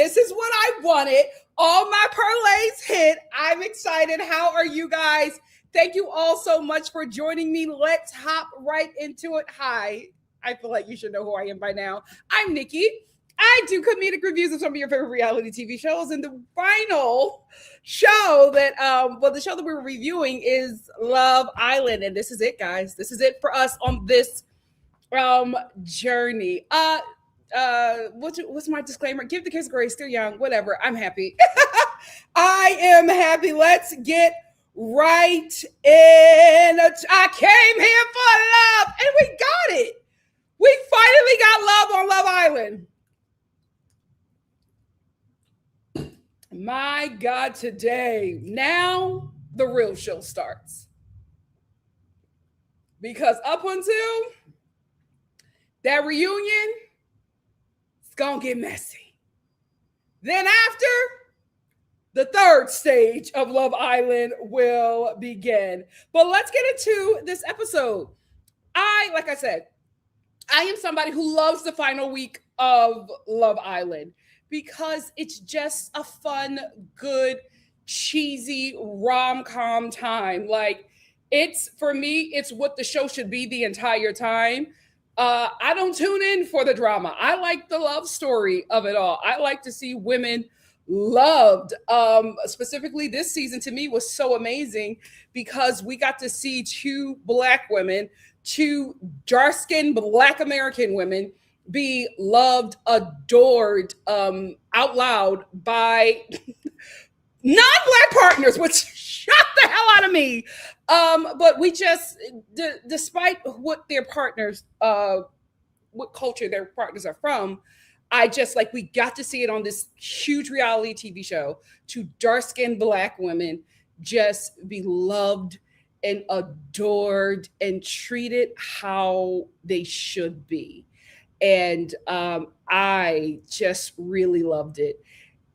This is what I wanted. All my parlays hit. I'm excited. How are you guys? Thank you all so much for joining me. Let's hop right into it. Hi. I feel like you should know who I am by now. I'm Nikki. I do comedic reviews of some of your favorite reality TV shows. And the final show that, the show that we're reviewing is Love Island. And this is it, guys. This is it for us on this journey. What's my disclaimer? Give the kids grace, they're young, whatever. I'm happy. I am happy. Let's get right in. I came here for love, and we got it. We finally got love on Love Island. My God, today, now the real show starts. Because up until that reunion, it's gonna get messy. Then after, the third stage of Love Island will begin. But let's get into this episode. Like I said, I am somebody who loves the final week of Love Island because it's just a fun, good, cheesy rom-com time. Like, for me, it's what the show should be the entire time. I don't tune in for the drama. I like the love story of it all. I like to see women loved. Specifically, this season to me was so amazing because we got to see two Black women, two dark-skinned Black American women be loved, adored, out loud by non-Black partners, which shocked the hell out of me. But we just, despite what their partners, what culture their partners are from, we got to see it on this huge reality TV show. Two dark-skinned Black women just be loved and adored and treated how they should be. And I just really loved it.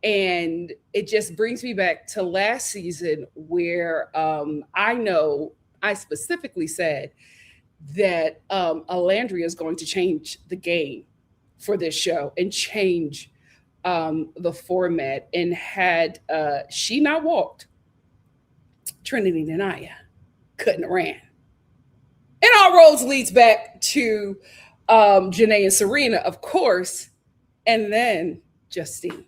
And it just brings me back to last season where I specifically said that Alandria is going to change the game for this show and change the format. And had she not walked, Trinity and Naya couldn't have ran. And all roads leads back to Janae and Serena, of course, and then Justine,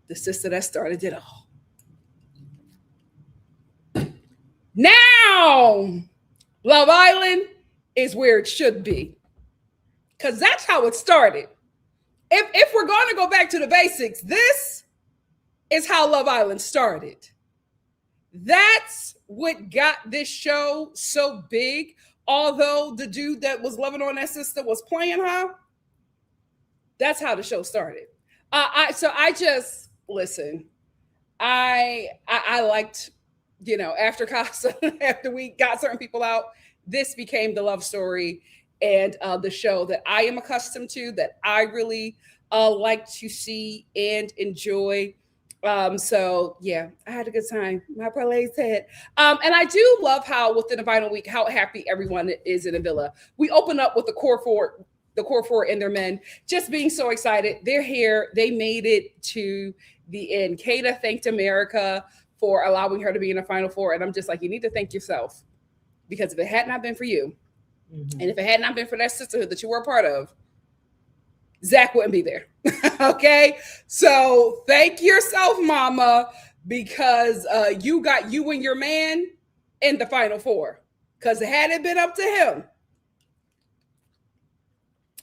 the sister that started it all. Now, Love Island is where it should be, because that's how it started. If we're going to go back to the basics, this is how Love Island started. That's what got this show so big. Although the dude that was loving on that sister was playing her, that's how the show started. I liked, after Casa, after we got certain people out, this became the love story and the show that I am accustomed to, that I really like to see and enjoy. So yeah, I had a good time. My parlays hit. And I do love how within the final week, how happy everyone is in the villa. We open up with the core four and their men just being so excited. They're here. They made it to the end. Kata thanked America for allowing her to be in the final four. And I'm just like, you need to thank yourself, because if it had not been for you, and if it had not been for that sisterhood that you were a part of, Zach wouldn't be there. Okay. So thank yourself, mama, because you got you and your man in the final four. Because had it been up to him,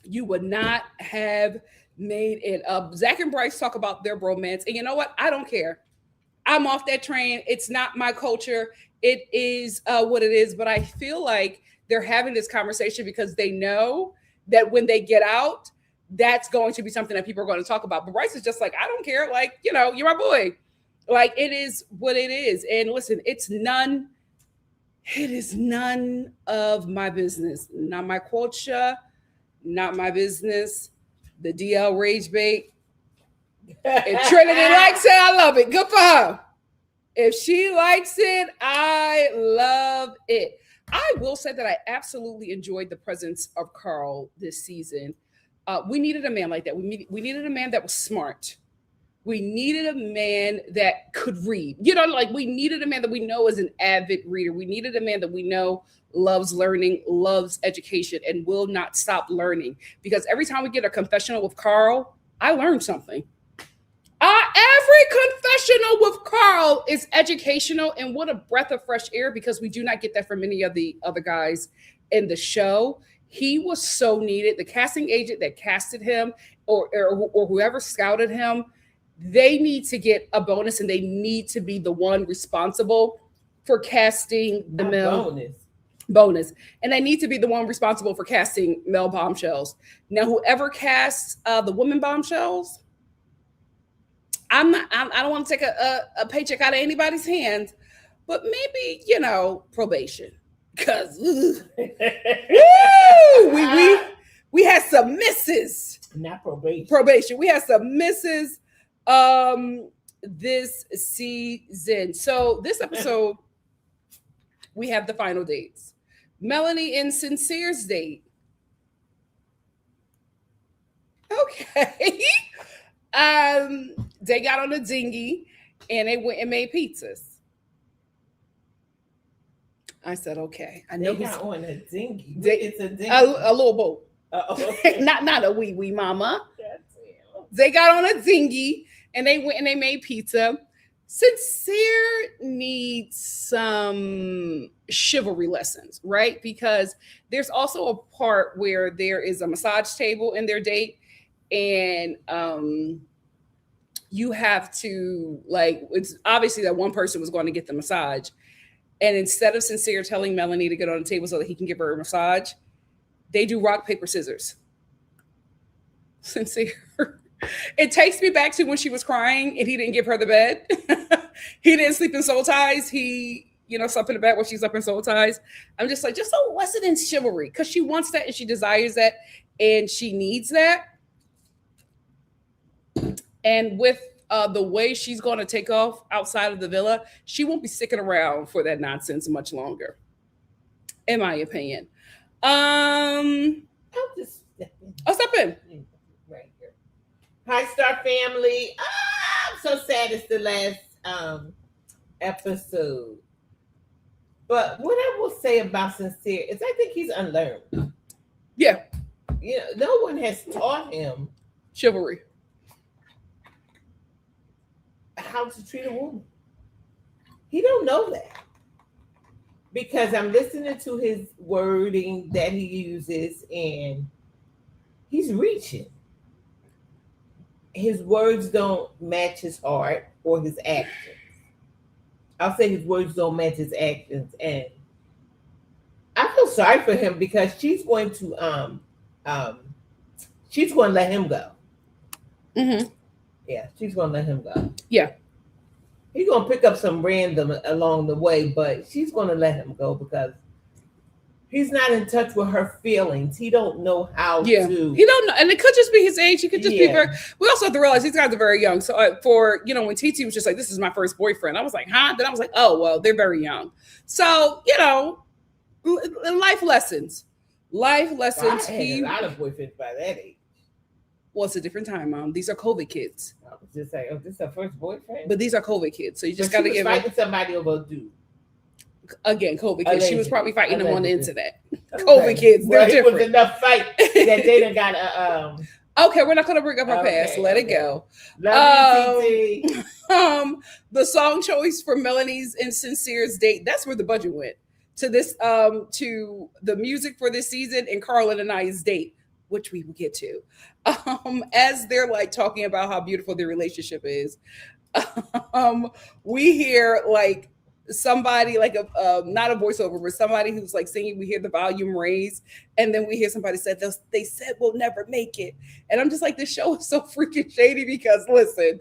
you would not have made it up. Zach and Bryce talk about their bromance. And you know what? I don't care. I'm off that train. It's not my culture. It is what it is. But I feel like they're having this conversation because they know that when they get out, that's going to be something that people are going to talk about. But Bryce is just like, I don't care. Like, you're my boy. Like, it is what it is. And listen, it is none of my business. Not my culture, not my business. The DL rage bait. If Trinity likes it, I love it. Good for her. If she likes it, I love it. I will say that I absolutely enjoyed the presence of Carl this season. We needed a man like that. We needed a man that was smart. We needed a man that could read. You know, like we needed a man that we know is an avid reader. We needed a man that we know loves learning, loves education, and will not stop learning. Because every time we get a confessional with Carl, I learned something. Every confessional with Carl is educational, and what a breath of fresh air, because we do not get that from any of the other guys in the show. He was so needed. The casting agent that casted him, or whoever scouted him, they need to get a bonus, and they need to be the one responsible for casting the male bonus, and they need to be the one responsible for casting male bombshells. Now, whoever casts the women bombshells, I don't want to take a paycheck out of anybody's hands, but maybe, probation. Because we had some misses. Not probation. Probation. We had some misses this season. So this episode, we have the final dates. Melanie and Sincere's date. Okay. They got on a dinghy and they went and made pizzas. I said, okay. I know they got on a dinghy. It's a dinghy. A little boat. Okay. not a wee mama. They got on a dinghy and they went and they made pizza. Sincere needs some chivalry lessons, right? Because there's also a part where there is a massage table in their date, and you have to, like, it's obviously that one person was going to get the massage, and instead of Sincere telling Melanie to get on the table so that he can give her a massage, they do rock, paper, scissors. Sincere. It takes me back to when she was crying and he didn't give her the bed. He didn't sleep in soul ties. He, slept in the bed while she's up in soul ties. I'm just like, just a lesson in chivalry, because she wants that and she desires that and she needs that. And with the way she's going to take off outside of the villa, she won't be sticking around for that nonsense much longer, in my opinion. I'll just step in. I'll step in. Right here. Hi, Star family. I'm so sad it's the last episode. But what I will say about Sincere is I think he's unlearned. Yeah. No one has taught him chivalry, how to treat a woman. He don't know that, because I'm listening to his wording that he uses, and he's reaching. His words don't match his heart or his actions. I'll say his words don't match his actions, and I feel sorry for him because she's going to let him go. Mm-hmm. Yeah, she's going to let him go. Yeah. He's going to pick up some random along the way, but she's going to let him go because he's not in touch with her feelings. He don't know how to. He don't know. And it could just be his age. He could just be very. We also have to realize these guys are very young. So when TT was just like, this is my first boyfriend, I was like, huh? Then I was like, oh, well, they're very young. So, life lessons. Life lessons. I had a lot of boyfriends by that age. Well, it's a different time, Mom. These are COVID kids. I was just like, this is her first boyfriend? But these are COVID kids. So you just got to give fighting somebody over a dude. Again, COVID kids. She was probably fighting them on the internet. COVID kids. They're different. It was enough fight that they done got a... Okay, we're not going to bring up her past. Let it go. Love you, TT. The song choice for Melanie's and Sincere's date, that's where the budget went. To this, to the music for this season and Carlin and I's date, which we will get to. As they're like talking about how beautiful their relationship is, we hear like somebody like not a voiceover, but somebody who's like singing. We hear the volume raise, and then we hear somebody said they said we'll never make it, and I'm just like, this show is so freaking shady because listen,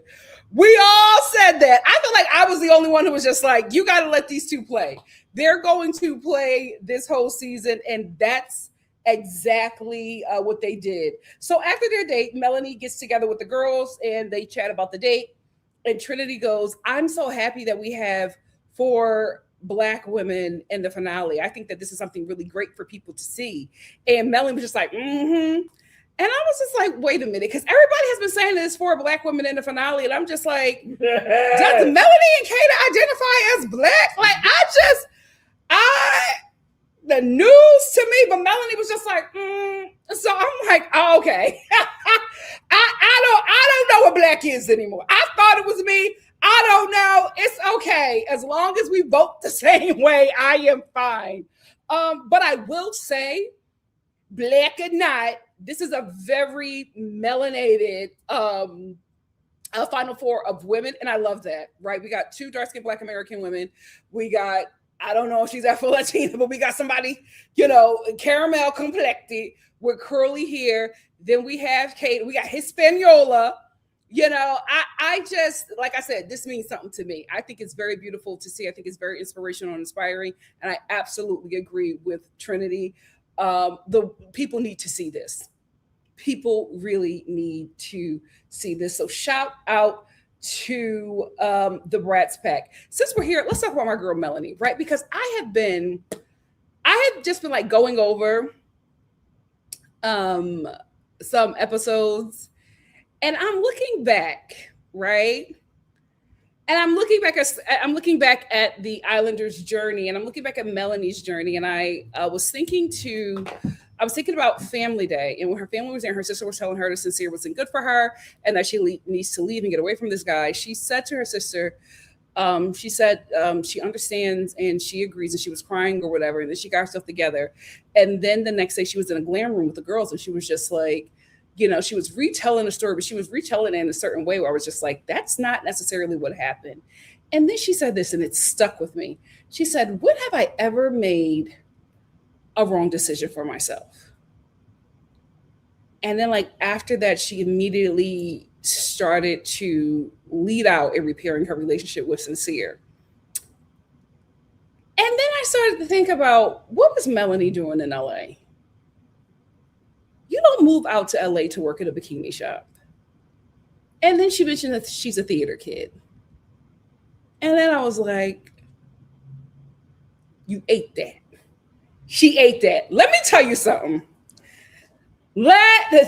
we all said that. I feel like I was the only one who was just like, you got to let these two play. They're going to play this whole season, and that's exactly what they did. So after their date, Melanie gets together with the girls and they chat about the date, and Trinity goes, I'm so happy that we have 4 Black women in the finale. I think that this is something really great for people to see. And Melanie was just like, mm-hmm. And I was just like, wait a minute, because everybody has been saying this for Black women in the finale, and I'm just like, does Melanie and Kata identify as Black? Like, the news to me, but Melanie was just like, So I'm like, oh, okay. I don't know what Black is anymore. I thought it was me. I don't know. It's okay. As long as we vote the same way, I am fine. But I will say, Black or not, this is a very melanated Final Four of women, and I love that, right? We got 2 dark-skinned Black American women. We got, I don't know if she's Afro-Latina, but we got somebody, caramel complected with curly hair. Then we have Kate. We got Hispaniola. I just, like I said, this means something to me. I think it's very beautiful to see. I think it's very inspirational and inspiring, and I absolutely agree with Trinity. The people need to see this. People really need to see this. So shout out to the Bratz Pack. Since we're here, let's talk about my girl Melanie, right? Because I have just been like going over some episodes, and I'm looking back, right? And I'm looking back at the Islanders' journey, and I'm looking back at Melanie's journey, and I was thinking about Family Day, and when her family was there, her sister was telling her that Sincere wasn't good for her, and that she needs to leave and get away from this guy. She said to her sister, she understands and she agrees, and she was crying or whatever, and then she got herself together. And then the next day she was in a glam room with the girls, and she was just like, she was retelling the story, but she was retelling it in a certain way where I was just like, that's not necessarily what happened. And then she said this, and it stuck with me. She said, when have I ever made a wrong decision for myself? And then like after that, she immediately started to lead out in repairing her relationship with Sincere. And then I started to think about, what was Melanie doing in LA? You don't move out to LA to work at a bikini shop. And then she mentioned that she's a theater kid. And then I was like, you ate that. She ate that. Let me tell you something. Let the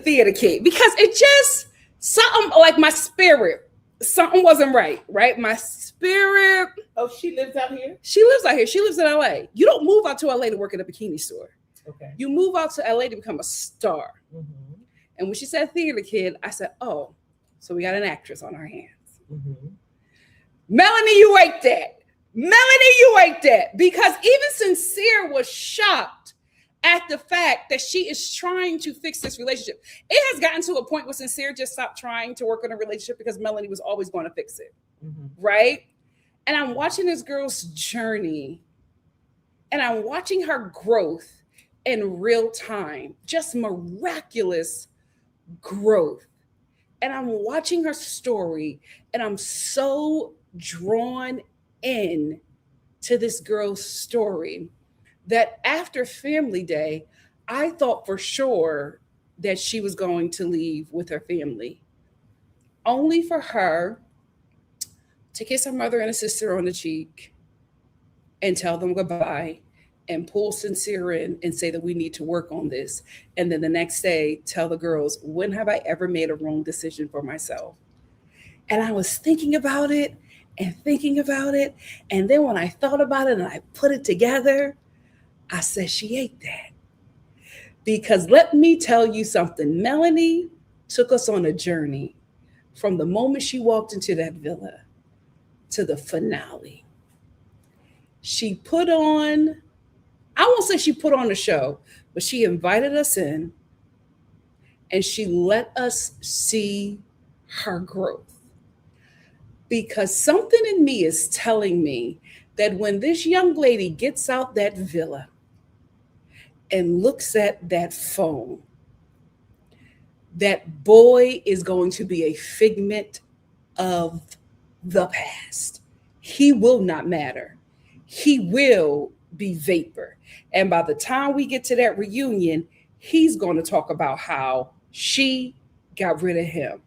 theater kid, because it just, something like my spirit, something wasn't right? My spirit. Oh, she lives out here? She lives out here. She lives in LA. You don't move out to LA to work at a bikini store. Okay. You move out to LA to become a star. Mm-hmm. And when she said theater kid, I said, oh, so we got an actress on our hands. Mm-hmm. Melanie, you ate that. Melanie, you ate that. Because even Sincere was shocked at the fact that she is trying to fix this relationship. It has gotten to a point where Sincere just stopped trying to work on a relationship because Melanie was always going to fix it. Mm-hmm. Right? And I'm watching this girl's journey, and I'm watching her growth in real time, just miraculous growth. And I'm watching her story, and I'm so drawn in to this girl's story that after Family Day, I thought for sure that she was going to leave with her family, only for her to kiss her mother and her sister on the cheek and tell them goodbye and pull Sincere in and say that we need to work on this. And then the next day, tell the girls, when have I ever made a wrong decision for myself? And I was thinking about it. And then when I thought about it and I put it together, I said, she ate that. Because let me tell you something. Melanie took us on a journey from the moment she walked into that villa to the finale. She put on, I won't say she put on a show, but she invited us in and she let us see her growth. Because something in me is telling me that when this young lady gets out that villa and looks at that phone, that boy is going to be a figment of the past. He will not matter. He will be vapor. And by the time we get to that reunion, he's going to talk about how she got rid of him.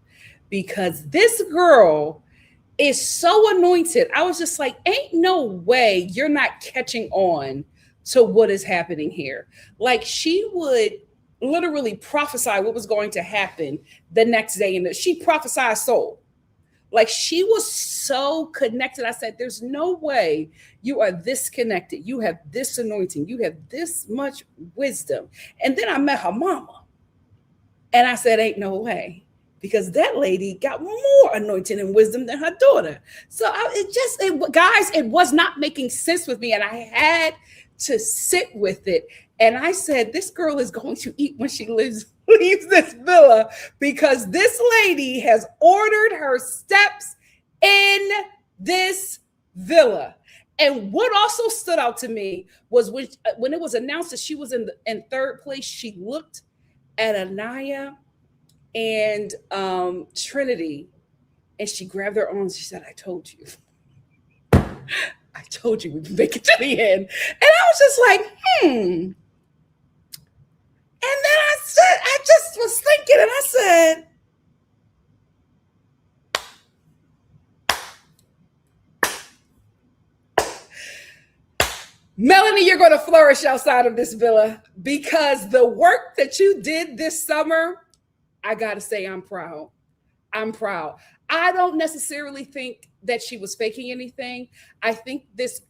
Because this girl is so anointed. I was just like, ain't no way you're not catching on to what is happening here. Like she would literally prophesy what was going to happen the next day. And she prophesied soul. Like she was so connected. I said, there's no way you are this connected. You have this anointing. You have this much wisdom. And then I met her mama. And I said, ain't no way. Because that lady got more anointing and wisdom than her daughter. So guys, it was not making sense with me. And I had to sit with it. And I said, this girl is going to eat when she leaves this villa because this lady has ordered her steps in this villa. And what also stood out to me was when it was announced that she was in third place, she looked at Anaya and Trinity, and she grabbed her arms. She said, I told you. I told you we would make it to the end. And I was just like, And then I just was thinking, and I said, Melanie, you're going to flourish outside of this villa because the work that you did this summer, I got to say, I'm proud. I'm proud. I don't necessarily think that she was faking anything. I think this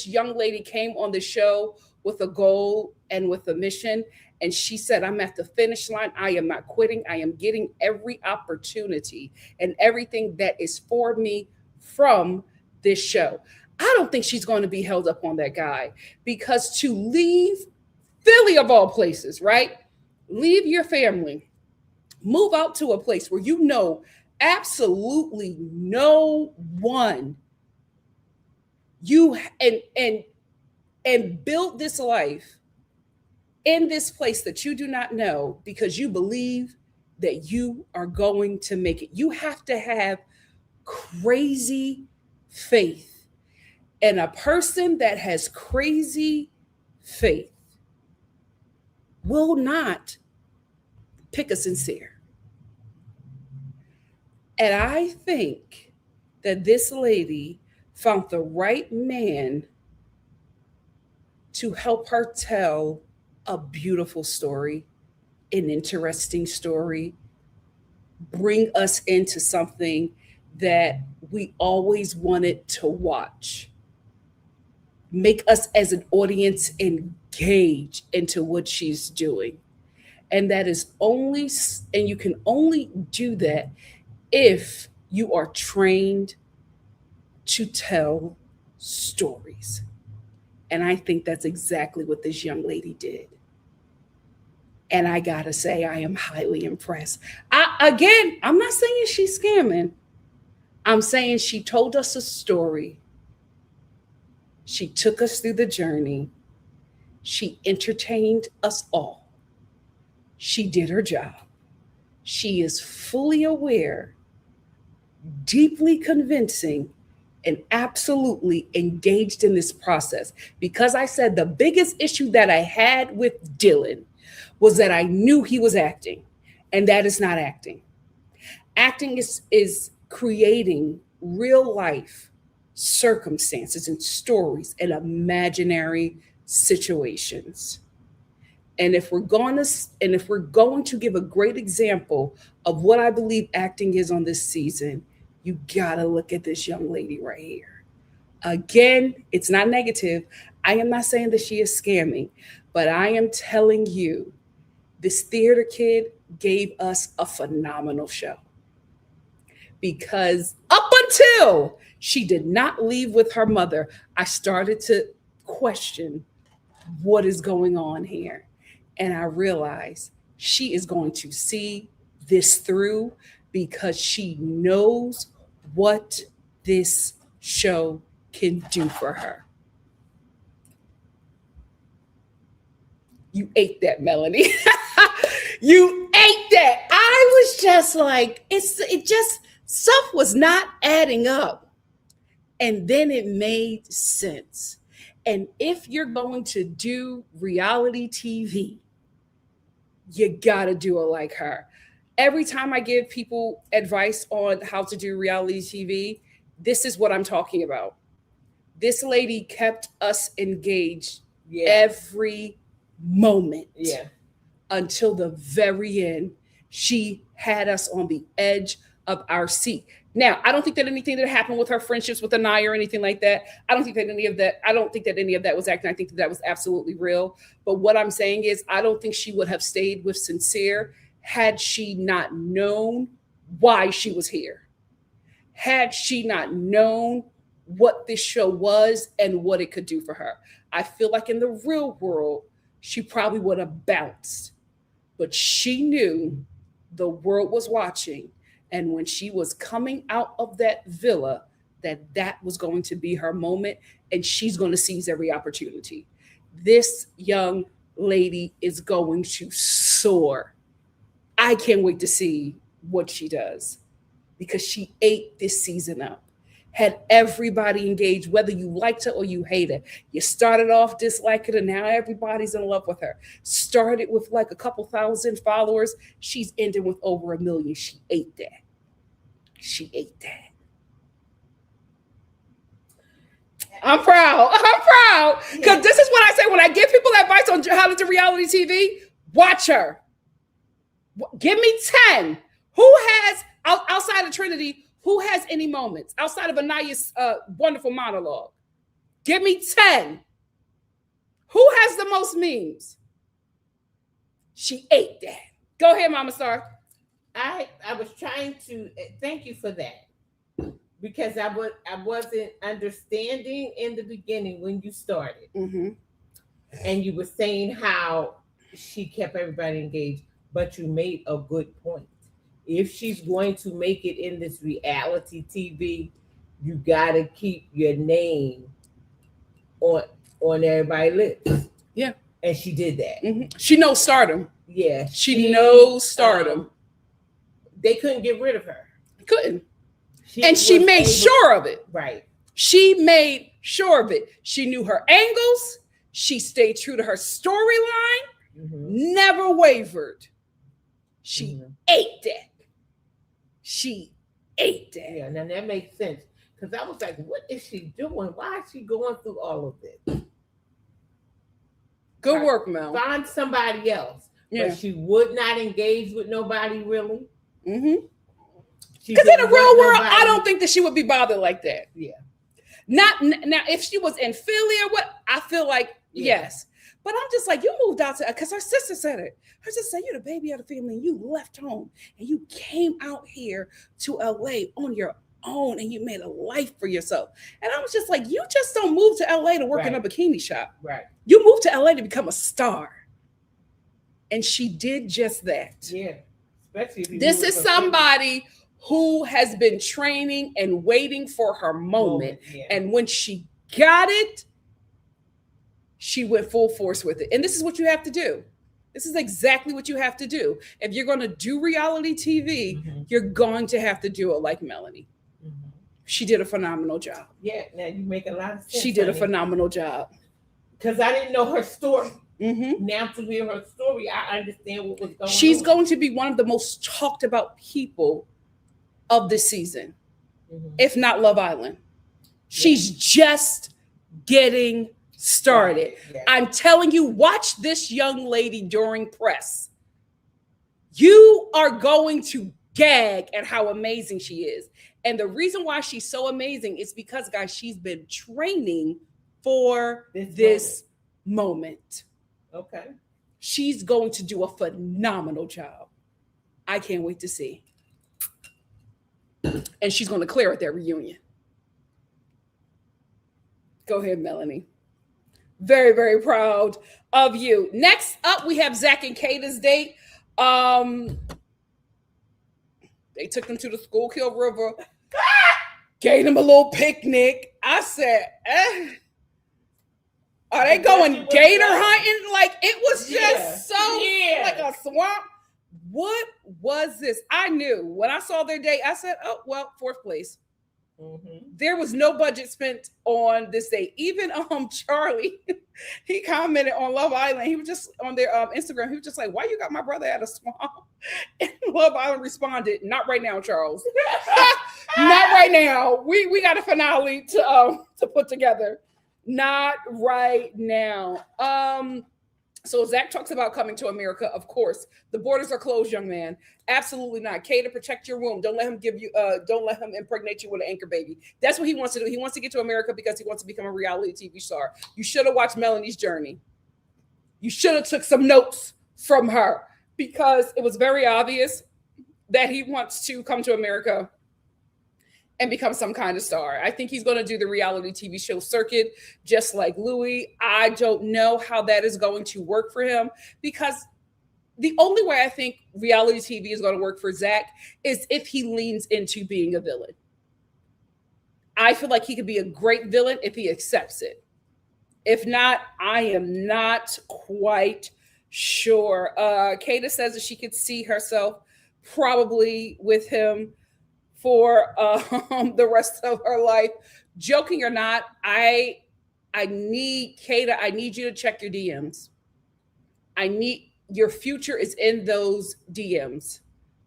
young lady came on the show with a goal and with a mission. And she said, I'm at the finish line. I am not quitting. I am getting every opportunity and everything that is for me from this show. I don't think she's going to be held up on that guy because to leave Philly of all places, right? Leave your family, move out to a place where you know absolutely no one, you and build this life in this place that you do not know because you believe that you are going to make it. You have to have crazy faith. And a person that has crazy faith will not pick a sincere. And I think that this lady found the right man to help her tell a beautiful story, an interesting story, bring us into something that we always wanted to watch, make us as an audience engage into what she's doing. And that is only, and you can only do that if you are trained to tell stories. And I think that's exactly what this young lady did. And I gotta say, I am highly impressed. I'm not saying she's scamming. I'm saying she told us a story. She took us through the journey. She entertained us all. She did her job. She is fully aware, deeply convincing, and absolutely engaged in this process. Because I said the biggest issue that I had with Dylan was that I knew he was acting, and that is not acting. Acting is creating real life circumstances and stories and imaginary situations. And if we're going to give a great example of what I believe acting is on this season, you gotta look at this young lady right here. Again, it's not negative. I am not saying that she is scamming, but I am telling you, this theater kid gave us a phenomenal show. Because up until she did not leave with her mother, I started to question what is going on here. And I realized she is going to see this through because she knows what this show can do for her. You ate that, Melanie. You ate that. I was just like, stuff was not adding up. And then it made sense. And if you're going to do reality TV, you got to do it like her. Every time I give people advice on how to do reality TV, this is what I'm talking about. This lady kept us engaged every moment until the very end. She had us on the edge of our seat. Now, I don't think that anything that happened with her friendships with Anaya or anything like that, I don't think that any of that was acting. I think that was absolutely real. But what I'm saying is, I don't think she would have stayed with Sincere had she not known why she was here. Had she not known what this show was and what it could do for her. I feel like in the real world, she probably would have bounced. But she knew the world was watching. And when she was coming out of that villa, that was going to be her moment. And she's going to seize every opportunity. This young lady is going to soar. I can't wait to see what she does, because she ate this season up. Had everybody engaged, whether you liked her or you hate her. You started off disliking her, now everybody's in love with her. Started with like a couple thousand followers. She's ending with over 1 million. She ate that. She ate that. I'm proud. I'm proud. Because this is what I say when I give people advice on how to do reality TV. Watch her. Give me 10. Who has, outside of Trinity, who has any moments outside of Anaya's wonderful monologue? Give me 10. Who has the most memes? She ate that. Go ahead, Mama Star. I was trying to thank you for that, because I wasn't understanding in the beginning when you started, and you were saying how she kept everybody engaged, but you made a good point. If she's going to make it in this reality TV, you got to keep your name on everybody's lips. Yeah. And she did that. She knows stardom. Yeah. She knows stardom. They couldn't get rid of her. Couldn't. And she made sure of it. Right. She made sure of it. She knew her angles. She stayed true to her storyline. Never wavered. She ate that. She ate that. Yeah, now that makes sense. Because I was like, what is she doing? Why is she going through all of this? Good work, Mel. Find somebody else. Yeah. But she would not engage with nobody, really. Because in the real world, I don't think that she would be bothered like that. Yeah. Not now, if she was in Philly or what, I feel like, yes. But I'm just like, you moved out to, because her sister said it. Her sister said, you're the baby of the family, and you left home, and you came out here to LA on your own, and you made a life for yourself. And I was just like, you just don't move to LA to work in a bikini shop. Right. You moved to LA to become a star. And she did just that. Yeah. Especially if this is somebody who has been training and waiting for her moment. Yeah. And when she got it, she went full force with it. And this is what you have to do. This is exactly what you have to do. If you're going to do reality TV, you're going to have to do it like Melanie. She did a phenomenal job. Yeah, now you make a lot of sense. She did a phenomenal job. Because I didn't know her story. Now to hear her story, I understand what was going on. She's going to be one of the most talked about people of this season, if not Love Island. She's just getting started. I'm telling you, watch this young lady during press. You are going to gag at how amazing she is. And the reason why she's so amazing is because, guys, she's been training for this moment. Okay. She's going to do a phenomenal job. I can't wait to see. And she's going to clear at that reunion. Go ahead, Melanie. Very, very proud of you. Next up, we have Zach and Kata's date. They took them to the Schuylkill River, gave them a little picnic. I said, are they going gator hunting? Like, it was just like a swamp. What was this? I knew when I saw their date, I said, oh, well, 4th place. There was no budget spent on this date. Even Charlie, he commented on Love Island. He was just on their Instagram. He was just like, why you got my brother at a swamp? And Love Island responded, not right now, Charles. Not right now. We got a finale to put together. Not right now. So Zach talks about coming to America. Of course, the borders are closed, young man. Absolutely not. Kay, to protect your womb. Don't let him don't let him impregnate you with an anchor baby. That's what he wants to do. He wants to get to America because he wants to become a reality TV star. You should have watched Melanie's journey. You should have took some notes from her because it was very obvious that he wants to come to America and become some kind of star. I think he's going to do the reality TV show circuit just like Louis. I don't know how that is going to work for him because the only way I think reality TV is going to work for Zach is if he leans into being a villain. I feel like he could be a great villain if he accepts it. If not, I am not quite sure. Kata says that she could see herself probably with him for the rest of her life. Joking or not, I need Kata. I need you to check your DMs. Your future is in those DMs.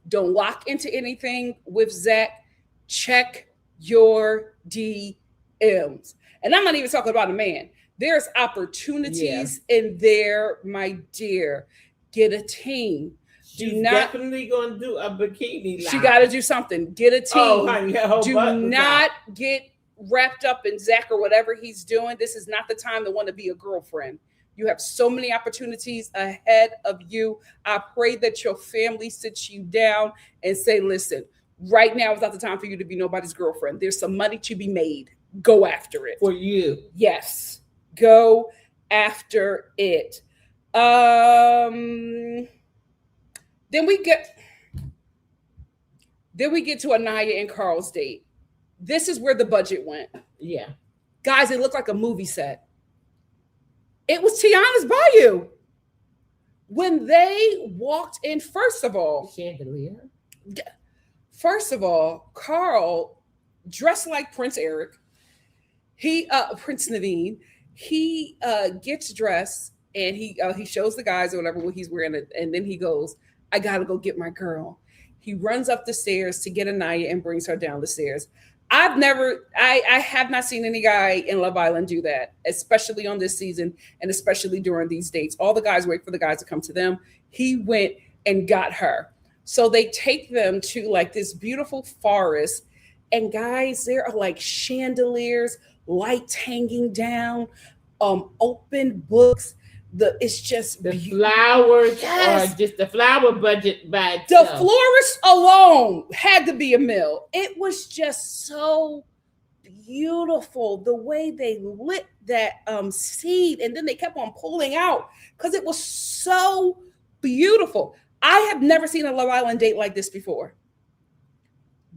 Don't lock into anything with Zach. Check your DMs. And I'm not even talking about a man. There's opportunities in there, my dear. Get a team. She's definitely going to do a bikini line. She got to do something. Get a team. Oh, honey, do not get wrapped up in Zach or whatever he's doing. This is not the time to want to be a girlfriend. You have so many opportunities ahead of you. I pray that your family sits you down and say, listen, right now is not the time for you to be nobody's girlfriend. There's some money to be made. Go after it. For you. Yes. Go after it. Then we get to Anaya and Carl's date. This is where the budget went. Yeah. Guys, it looked like a movie set. It was Tiana's Bayou. When they walked in, first of all, Carl dressed like Prince Eric. Prince Naveen. He gets dressed and he shows the guys or whatever what he's wearing, and then he goes, I gotta go get my girl. He runs up the stairs to get Anaya and brings her down the stairs. I have not seen any guy in Love Island do that, especially on this season and especially during these dates. All the guys wait for the guys to come to them. He went and got her. So they take them to like this beautiful forest, and guys, there are like chandeliers, lights hanging down, open books. It's just the flowers, or just the flower budget by itself. The florist alone had to be a meal. It was just so beautiful the way they lit that seed, and then they kept on pulling out because it was so beautiful. I have never seen a Love Island date like this before.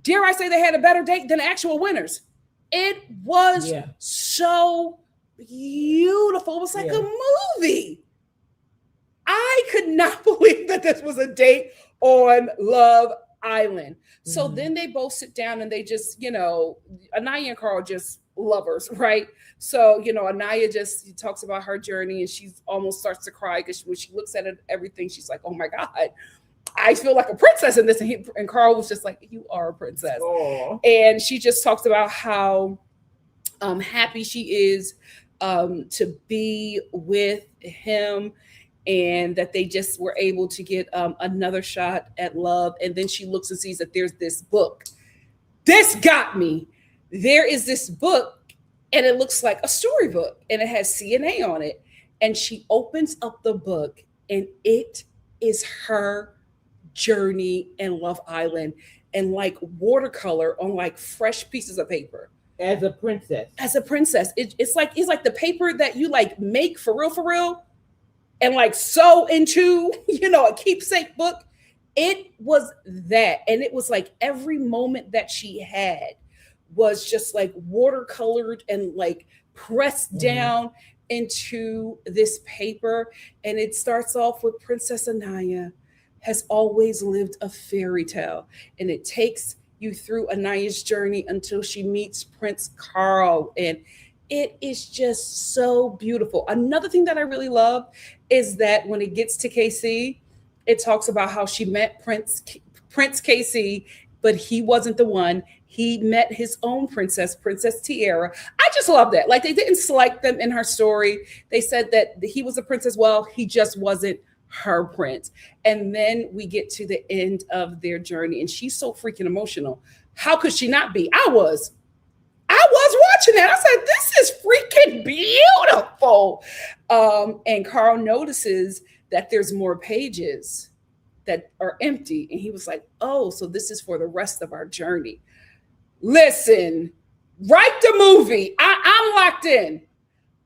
Dare I say they had a better date than actual winners? It was so beautiful. It was like a movie. I could not believe that this was a date on Love Island. So then they both sit down and they just, Anaya and Carl just lovers, right? So, Anaya just talks about her journey and she almost starts to cry because when she looks at it, everything, she's like, oh my God, I feel like a princess in this. And Carl was just like, you are a princess. Aww. And she just talks about how happy she is to be with him, and that they just were able to get another shot at love. And then she looks and sees that there's this book. This got me. There is this book, and it looks like a storybook, and it has CNA on it. And she opens up the book, and it is her journey in Love Island, and like watercolor on like fresh pieces of paper. As a princess. It's like the paper that you like make for real, and like sew into, a keepsake book. It was that. And it was like every moment that she had was just like watercolored and like pressed down into this paper. And it starts off with Princess Anaya has always lived a fairy tale. And it takes you through Anaya's journey until she meets Prince Carl. And it is just so beautiful. Another thing that I really love is that when it gets to KC, it talks about how she met Prince KC, but he wasn't the one. he met his own princess, Princess Tiara. I just love that. Like, they didn't select them in her story. They said that he was a prince as well. He just wasn't her prince. And then we get to the end of their journey, and she's so freaking emotional. How could she not be? I was watching that. I said, this is freaking beautiful. And Carl notices that there's more pages that are empty. And he was like, oh, so this is for the rest of our journey. Listen, write the movie. I'm locked in.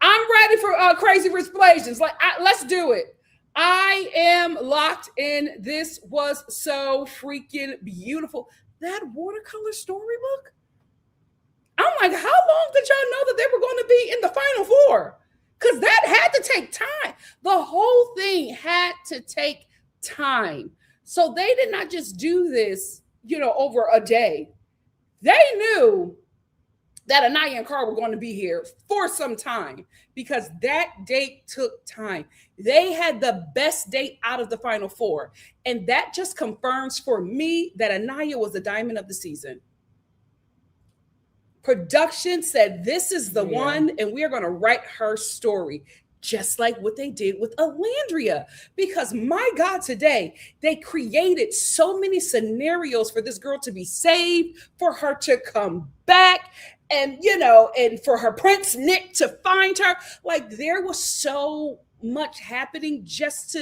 I'm ready for Crazy Rich Asians. Like, let's do it. I am locked in. This was so freaking beautiful. That watercolor storybook. I'm like, how long did y'all know that they were going to be in the final four? Because that had to take time. The whole thing had to take time. So they did not just do this, over a day. They knew that Anaya and Carl were going to be here for some time because that date took time. They had the best date out of the final four. And that just confirms for me that Anaya was the diamond of the season. Production said, this is the one, and we are going to write her story, just like what they did with Alandria. Because my God, today, they created so many scenarios for this girl to be saved, for her to come back, and, and for her Prince Nick to find her. Like, there was so much happening just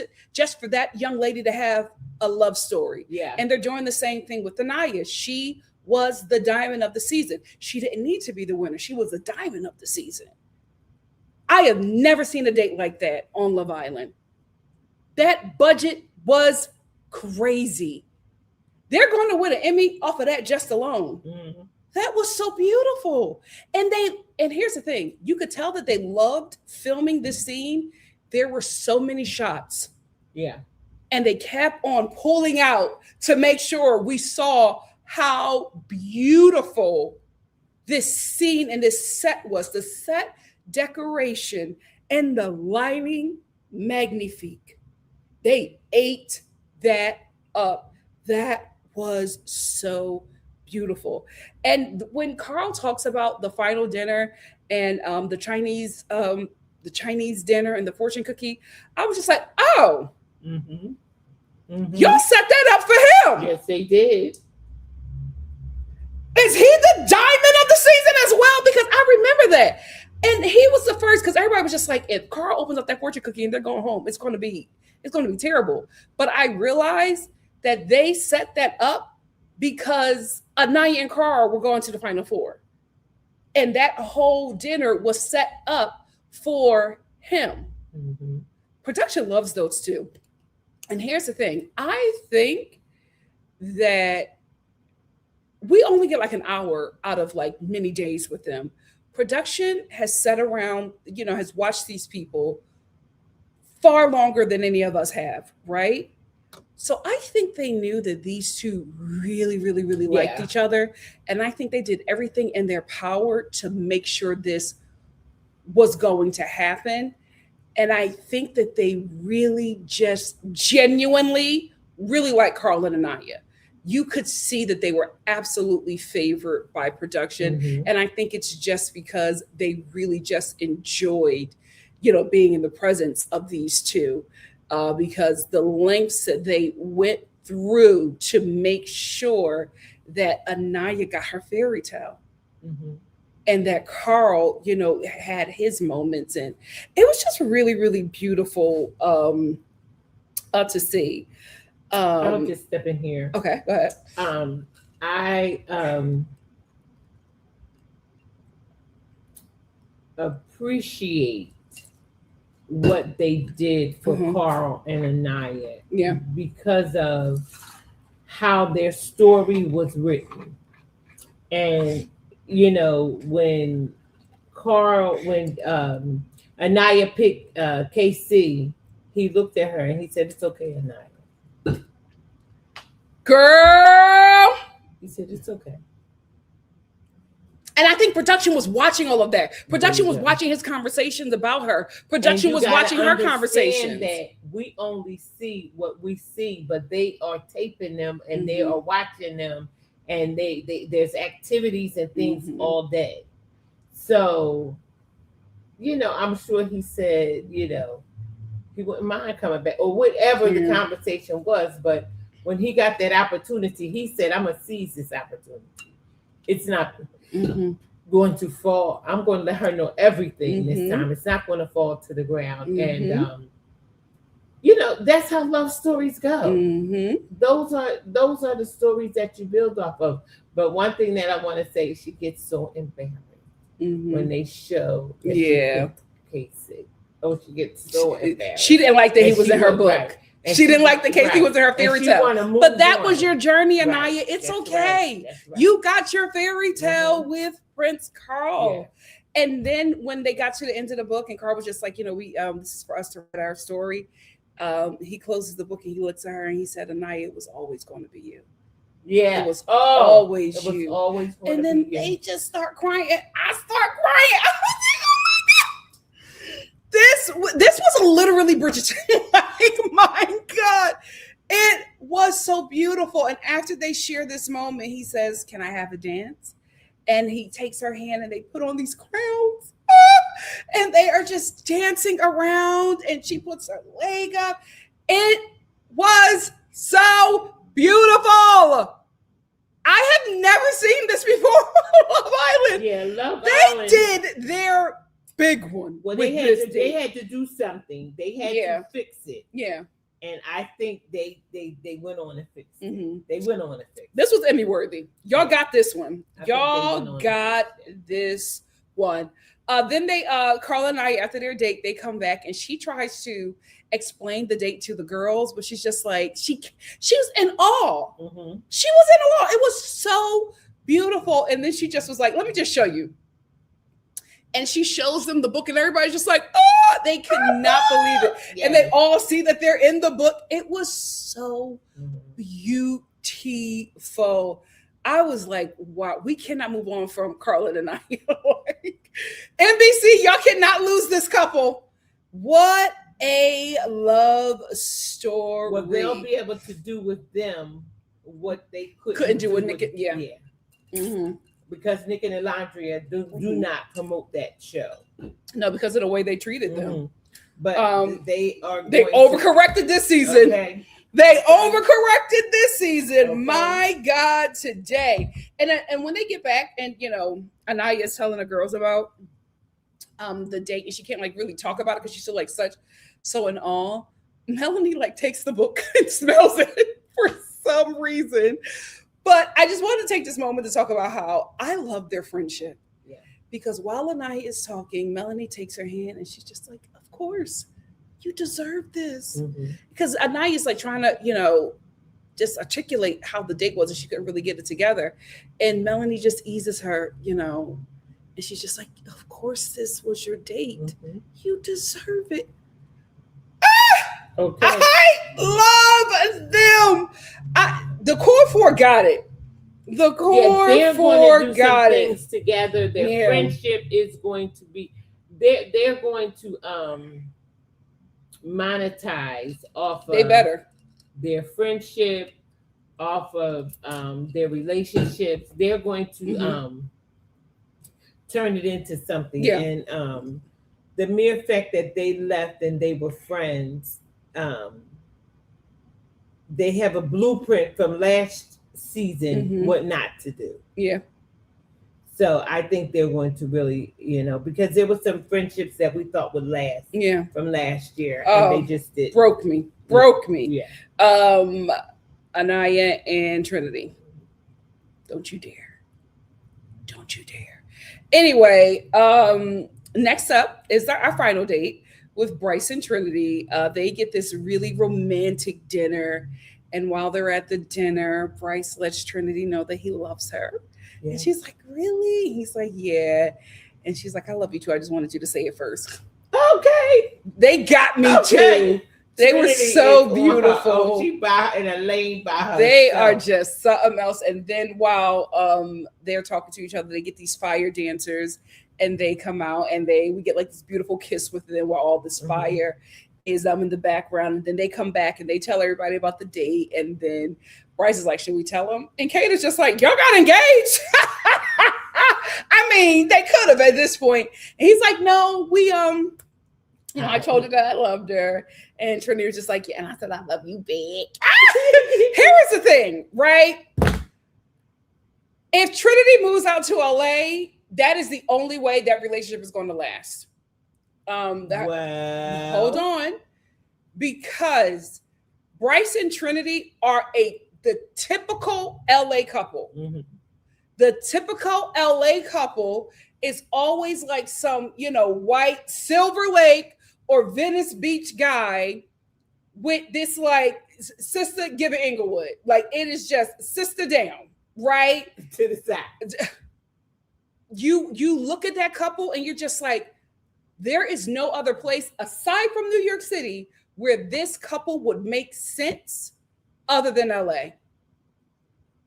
for that young lady to have a love story. Yeah. And they're doing the same thing with Anaya. She was the diamond of the season. She didn't need to be the winner. She was the diamond of the season. I have never seen a date like that on Love Island. That budget was crazy. They're going to win an Emmy off of that just alone. Mm-hmm. That was so beautiful. And here's the thing. You could tell that they loved filming this scene. There were so many shots. Yeah. And they kept on pulling out to make sure we saw how beautiful this scene and this set was. The set decoration and the lighting, magnifique. They ate that up. That was so beautiful. And when Carl talks about the final dinner and the Chinese dinner and the fortune cookie, I was just like, oh, y'all set that up for him. Yes, they did. Is he the diamond of the season as well? Because I remember that. And he was the first, because everybody was just like, if Carl opens up that fortune cookie and they're going home, it's going to be terrible. But I realized that they set that up because Anaya and Carl were going to the final four. And that whole dinner was set up for him. Mm-hmm. Production loves those two. And here's the thing. I think that we only get like an hour out of like many days with them. Production has sat around, has watched these people far longer than any of us have, right? So I think they knew that these two really, really, really liked each other. And I think they did everything in their power to make sure this was going to happen. And I think that they really just genuinely really like Carl and Anaya. You could see that they were absolutely favored by production. Mm-hmm. And I think it's just because they really just enjoyed, being in the presence of these two, because the lengths that they went through to make sure that Anaya got her fairy tale. Mm-hmm. And that Carl, had his moments. And it was just really, really beautiful to see. I'll just step in here. Okay, go ahead. I appreciate what they did for Carl and Anaya. Yeah. Because of how their story was written. And, when Anaya picked KC, he looked at her and he said, "It's okay, Anaya." Girl, he said, "It's okay." And I think production was watching all of that. Production was watching his conversations about her. Production was watching her conversations. That we only see what we see, but they are taping them and they are watching them, and there's activities and things Mhm. all day. So, I'm sure he said, he wouldn't mind coming back or whatever the Yeah. conversation was. But when he got that opportunity, he said, I'm going to seize this opportunity. It's not Mhm. going to fall. I'm going to let her know everything this Mhm. time. It's not going to fall to the ground. Mhm. And, that's how love stories go. Mhm. Those are the stories that you build off of. But one thing that I want to say, she gets so embarrassed when Mhm. they show that Yeah. she gets Casey. Oh, she gets so embarrassed. She didn't like that he And was she in her wa- book. right. And She didn't wa- like the case he right. was in her And fairy she tale. wanna move But that was on. your journey, Right. Anaya. It's That's okay. right. That's right. You got your fairy tale Mhm. with Prince Carl. And then when they got to the end of the book, and Carl was just like, we this is for us to write our story. He closes the book and he looks at her and he said, Anaya, it was always going to be you. Yeah. It was always always you. Always going And to then be you. they just start crying. And I start crying. I was like, oh my God. This was literally Bridgerton. Like, my God. It was so beautiful. And after they share this moment, he says, can I have a dance? And he takes her hand and they put on these crowns. And they are just dancing around. And she puts her leg up. It was so beautiful. I have never seen this before on Love Island. Yeah, Love They Island. did their big one. Well, with they had to do something. They had to fix it. Yeah. And I think they went on and fixed it. Mm-hmm. They went on and fixed it. This was Emmy worthy. Y'all got this one. I think they Y'all went on got and fixed it. this one. Then they Carla and I, after their date, they come back and she tries to explain the date to the girls, but she's just like she was in awe. Mm-hmm. She was in awe. It was so beautiful. And then she just was like, let me just show you. And she shows them the book, and everybody's just like, oh, they cannot believe it. Yeah. And they all see that they're in the book. It was so beautiful. I was like, wow, we cannot move on from Carla and I. Like, NBC, y'all cannot lose this couple. What a love story. Well, they'll be able to do with them what they couldn't do with Nick. Yeah. Mm-hmm. Because Nick and Elandria do not promote that show. No, because of the way they treated them. Mm-hmm. But they overcorrected this season. Okay. They overcorrected this season. Okay. My God, today. And when they get back, and Anaya is telling the girls about the date, and she can't like really talk about it because she's still like so in awe. Melanie like takes the book and smells it for some reason. But I just wanted to take this moment to talk about how I love their friendship. Yeah. Because while Anaya is talking, Melanie takes her hand and she's just like, of course, you deserve this. Mm-hmm. Because Anaya is like trying to, just articulate how the date was, and she couldn't really get it together. And Melanie just eases her, and she's just like, of course, this was your date. Mm-hmm. You deserve it. Okay. I love them. The core four got it. The core four got it. Things together. Their friendship is going to be. They're going to monetize off of. They better. Their friendship, off of their relationships. They're going to turn it into something. Yeah. And the mere fact that they left and they were friends. They have a blueprint from last season what not to do. Yeah. So I think they're going to really, because there were some friendships that we thought would last from last year. And they just did. Broke me. Yeah. Anaya and Trinity. Don't you dare. Anyway, next up is our final date with Bryce and Trinity. They get this really romantic dinner. And while they're at the dinner, Bryce lets Trinity know that he loves her. Yeah. And she's like, really? He's like, yeah. And she's like, I love you too. I just wanted you to say it first. Okay. They got me too. They were so beautiful. She in a lane by herself. They are just something else. And then while they're talking to each other, they get these fire dancers. And they come out and we get like this beautiful kiss with them while all this fire is in the background, and then they come back and they tell everybody about the date, and then Bryce is like, should we tell them? And Kate is just like, y'all got engaged. I mean, they could have at this point. And he's like, no, we I told her that I loved her. And Trinity was just like, yeah, and I said I love you big. Here is the thing, right? If Trinity moves out to LA, that is the only way that relationship is going to last. Hold on, because Bryce and Trinity are the typical LA couple. Mm-hmm. The typical LA couple is always like some, white Silver Lake or Venice Beach guy with this like sister giving Inglewood. Like it is just sister down, right? To the side. You look at that couple and you're just like, there is no other place aside from New York City where this couple would make sense other than LA.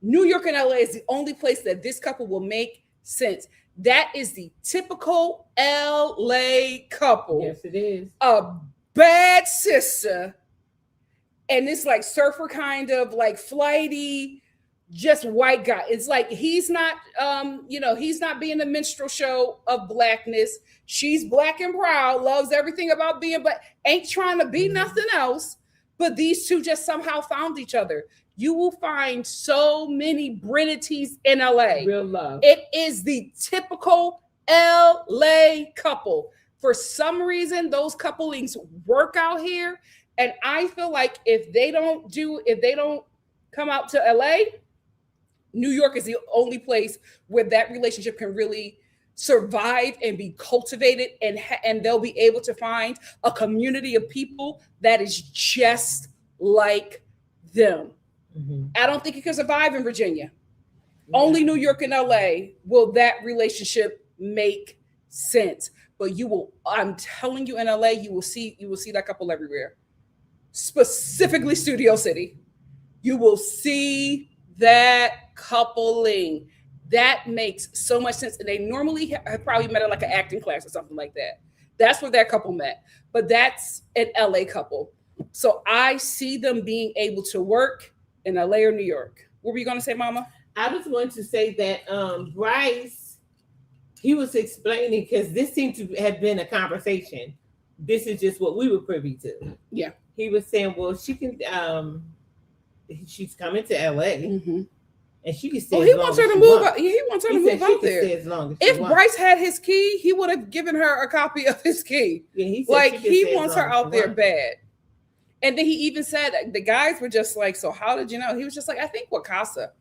New York and LA is the only place that this couple will make sense. That is the typical LA couple. Yes, it is. A bad sister, and it's like surfer kind of like flighty, just white guy. It's like he's not, he's not being a minstrel show of blackness. She's black and proud, loves everything about being black, ain't trying to be nothing else. But these two just somehow found each other. You will find so many Brinities in LA. Real love. It is the typical LA couple. For some reason, those couplings work out here. And I feel like if they don't come out to LA, New York is the only place where that relationship can really survive and be cultivated, and they'll be able to find a community of people that is just like them. Mm-hmm. I don't think it can survive in Virginia. Yeah. Only New York and LA will that relationship make sense. But I'm telling you, in LA, you will see that couple everywhere. Specifically Studio City. You will see that coupling. That makes so much sense. And they normally have probably met at like an acting class or something like that. That's where that couple met. But that's an LA couple. So I see them being able to work in LA or New York. What were you going to say, Mama? I was going to say that Bryce, he was explaining, because this seemed to have been a conversation. This is just what we were privy to. Yeah. He was saying, well, she can, she's coming to LA. Mm-hmm. And she can stay. He wants her to move out. He wants her to move out there. As long as if Bryce had his key, he would have given her a copy of his key. Yeah, he wants her out there bad. And then he even said, the guys were just like, so how did you know? He was just like, I think with Casa.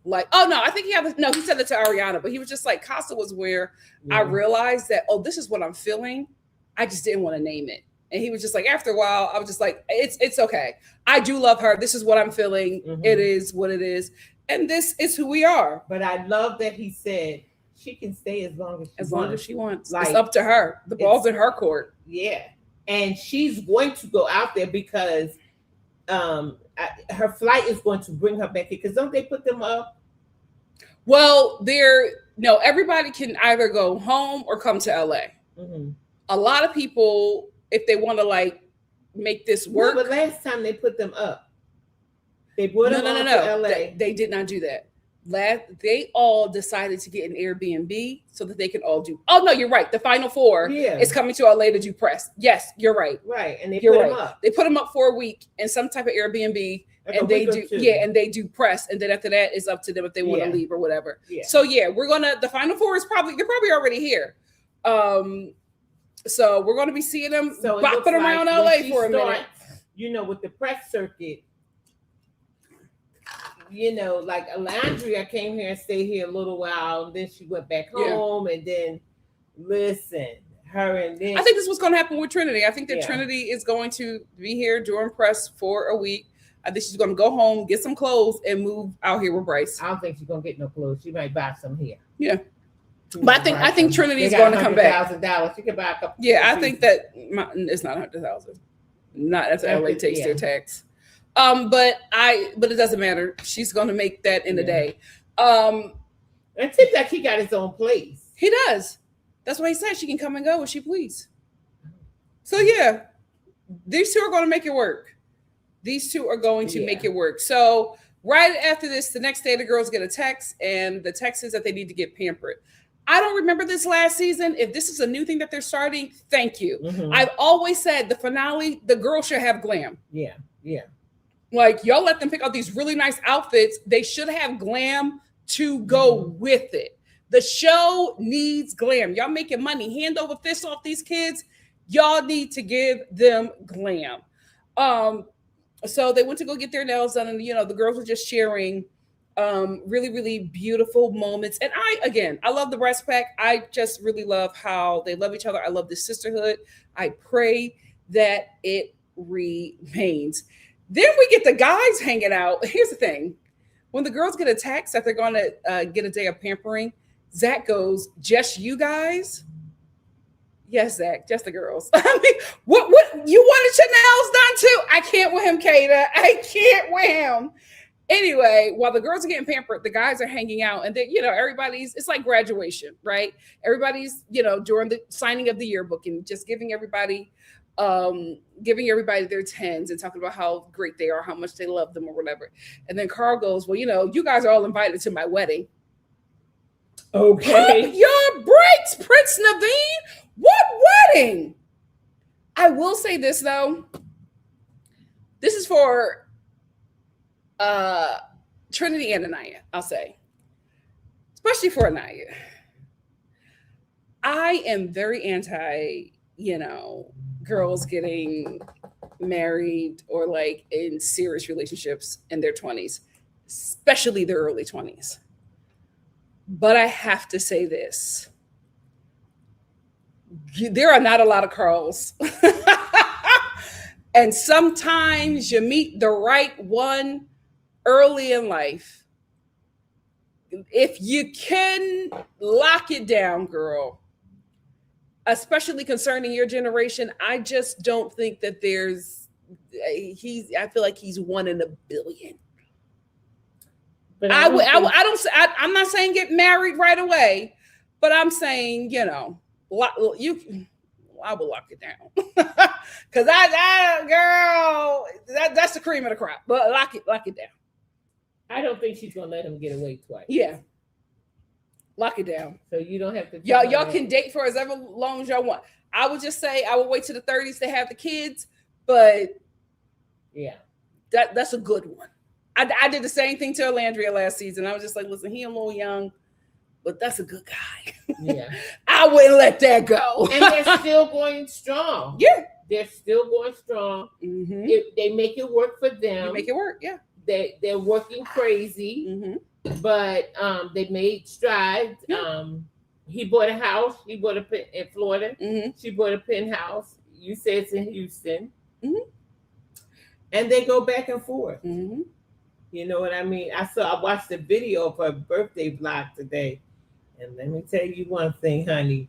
Like, oh no, I think he said it to Ariana, but he was just like, Casa was where I realized that, this is what I'm feeling. I just didn't want to name it. And he was just like, after a while, I was just like, it's okay. I do love her. This is what I'm feeling. Mm-hmm. It is what it is. And this is who we are. But I love that he said she can stay as long as she wants. Like, it's up to her. The ball's in her court. Yeah. And she's going to go out there because her flight is going to bring her back here. Because don't they put them up? Well, everybody can either go home or come to LA. Mm-hmm. A lot of people, if they want to like make this work. No, but last time they put them up. They put them to LA. They did not do that. They all decided to get an Airbnb so that they can all do. Oh no, you're right. The final four is coming to LA to do press. Yes, you're right. Right, and you're put them up. They put them up for a week in some type of Airbnb, like and they do and they do press, and then after that, it's up to them if they want to leave or whatever. Yeah. So the final four is they're probably already here. So we're gonna be seeing them bopping around LA for a minute. With the press circuit. Like Alandria came here and stayed here a little while. And then she went back home, and then I think this was going to happen with Trinity. I think that Trinity is going to be here during press for a week. I think she's going to go home, get some clothes, and move out here with Bryce. I don't think she's going to get no clothes. She might buy some here. Yeah. But I think Trinity is going to come back. $100,000. She can buy a couple. Yeah, I think that it's not $100,000. Not if LA takes their tax. But it doesn't matter. She's gonna make that in a day. It seems like he got his own place. He does. That's why he said she can come and go as she please. So yeah, these two are going to make it work. These two are going to make Yeah. it work. So right after this, the next day, the girls get a text, and the text is that they need to get pampered. I don't remember this last season. If this is a new thing that they're starting, thank you. Mhm. I've always said the finale, the girl should have glam. Yeah. Yeah. Like, y'all let them pick out these really nice outfits. They should have glam to go with it. The show needs glam. Y'all making money hand over fist off these kids. Y'all need to give them glam. So they went to go get their nails done, and the girls were just sharing really, really beautiful moments. And I love the breast pack. I just really love how they love each other. I love this sisterhood. I pray that it remains. Then we get the guys hanging out. Here's the thing. When the girls get a text that they're going to get a day of pampering, Zach goes, "Just you guys?" Yes, Zach, just the girls. I mean, what you wanted your nails done too? I can't with him, Kata. I can't with him. Anyway, while the girls are getting pampered, the guys are hanging out, and they, it's like graduation, right? Everybody's, during the signing of the yearbook and just giving everybody their tens and talking about how great they are, how much they love them or whatever. And then Carl goes, "Well, you guys are all invited to my wedding." Okay. Pump your brakes, Prince Naveen. What wedding? I will say this though. This is for Trinity and Anaya, I'll say. Especially for Anaya. I am very anti, girls getting married or like in serious relationships in their 20s, especially their early 20s. But I have to say this. There are not a lot of Carls. And sometimes you meet the right one early in life. If you can lock it down, girl, especially concerning your generation, I just don't think that I feel like he's one in a billion. But I'm not saying get married right away, but I'm saying, I will lock it down. Cause girl, that's the cream of the crop, but lock it down. I don't think she's gonna let him get away twice. Yeah. Lock it down. So you don't have to. Y'all can date for as ever long as y'all want. I would just say I would wait to the 30s to have the kids, but yeah, that's a good one. I did the same thing to Alandria last season. I was just like, listen, he a little young, but that's a good guy. Yeah. I wouldn't let that go. And they're still going strong. Yeah. They're still going strong. Mm-hmm. They make it work for them. They make it work, yeah. They're working crazy, but they made strides. Yeah. He bought a house. He bought in Florida. Mm-hmm. She bought a penthouse. You say it's in Houston. Mm-hmm. And they go back and forth. Mm-hmm. You know what I mean? I watched the video of her birthday vlog today. And let me tell you one thing, honey.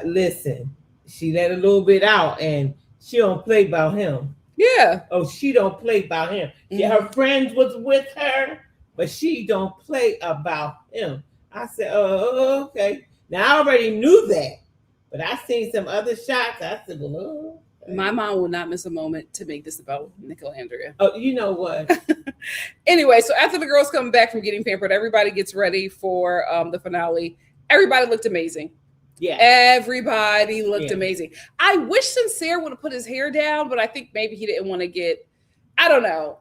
Listen, she let a little bit out and she don't play about him. Yeah. Oh, she don't play about him. Mm-hmm. Yeah, her friends was with her, but she don't play about him. I said, oh, okay. Now I already knew that, but I seen some other shots. I said, well, oh. My mom will not miss a moment to make this about Nicole Andrea. Oh, you know what? Anyway, so after the girls come back from getting pampered, everybody gets ready for the finale. Everybody looked amazing. Yeah. Everybody looked amazing. I wish Sincere would have put his hair down, but I think maybe he didn't want to get, I don't know.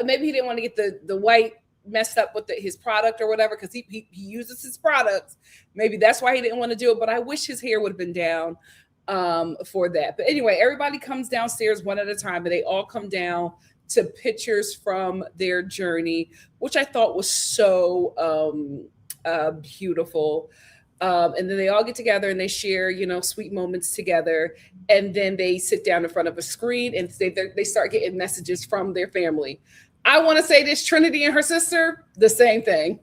Maybe he didn't want to get the white messed up with his product or whatever, because he uses his products. Maybe that's why he didn't want to do it, but I wish his hair would have been down for that. But anyway, everybody comes downstairs one at a time, and they all come down to pictures from their journey, which I thought was so beautiful. And then they all get together and they share, sweet moments together. And then they sit down in front of a screen and they start getting messages from their family. I want to say this, Trinity and her sister, the same thing.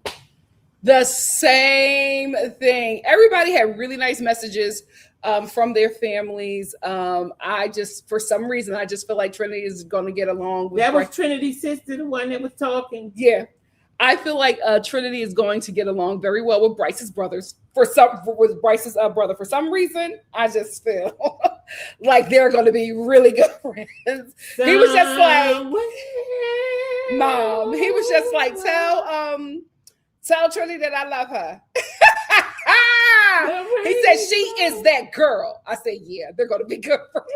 The same thing. Everybody had really nice messages from their families. For some reason, I just feel like Trinity is going to get along with. That was Trinity's sister, the one that was talking. Yeah. I feel like Trinity is going to get along very well with Bryce's brothers. With Bryce's brother, for some reason, I just feel like they're going to be really good friends. He was just like, Mom. He was just like, tell Trinity that I love her. He said she is that girl. I said, yeah, they're going to be good friends.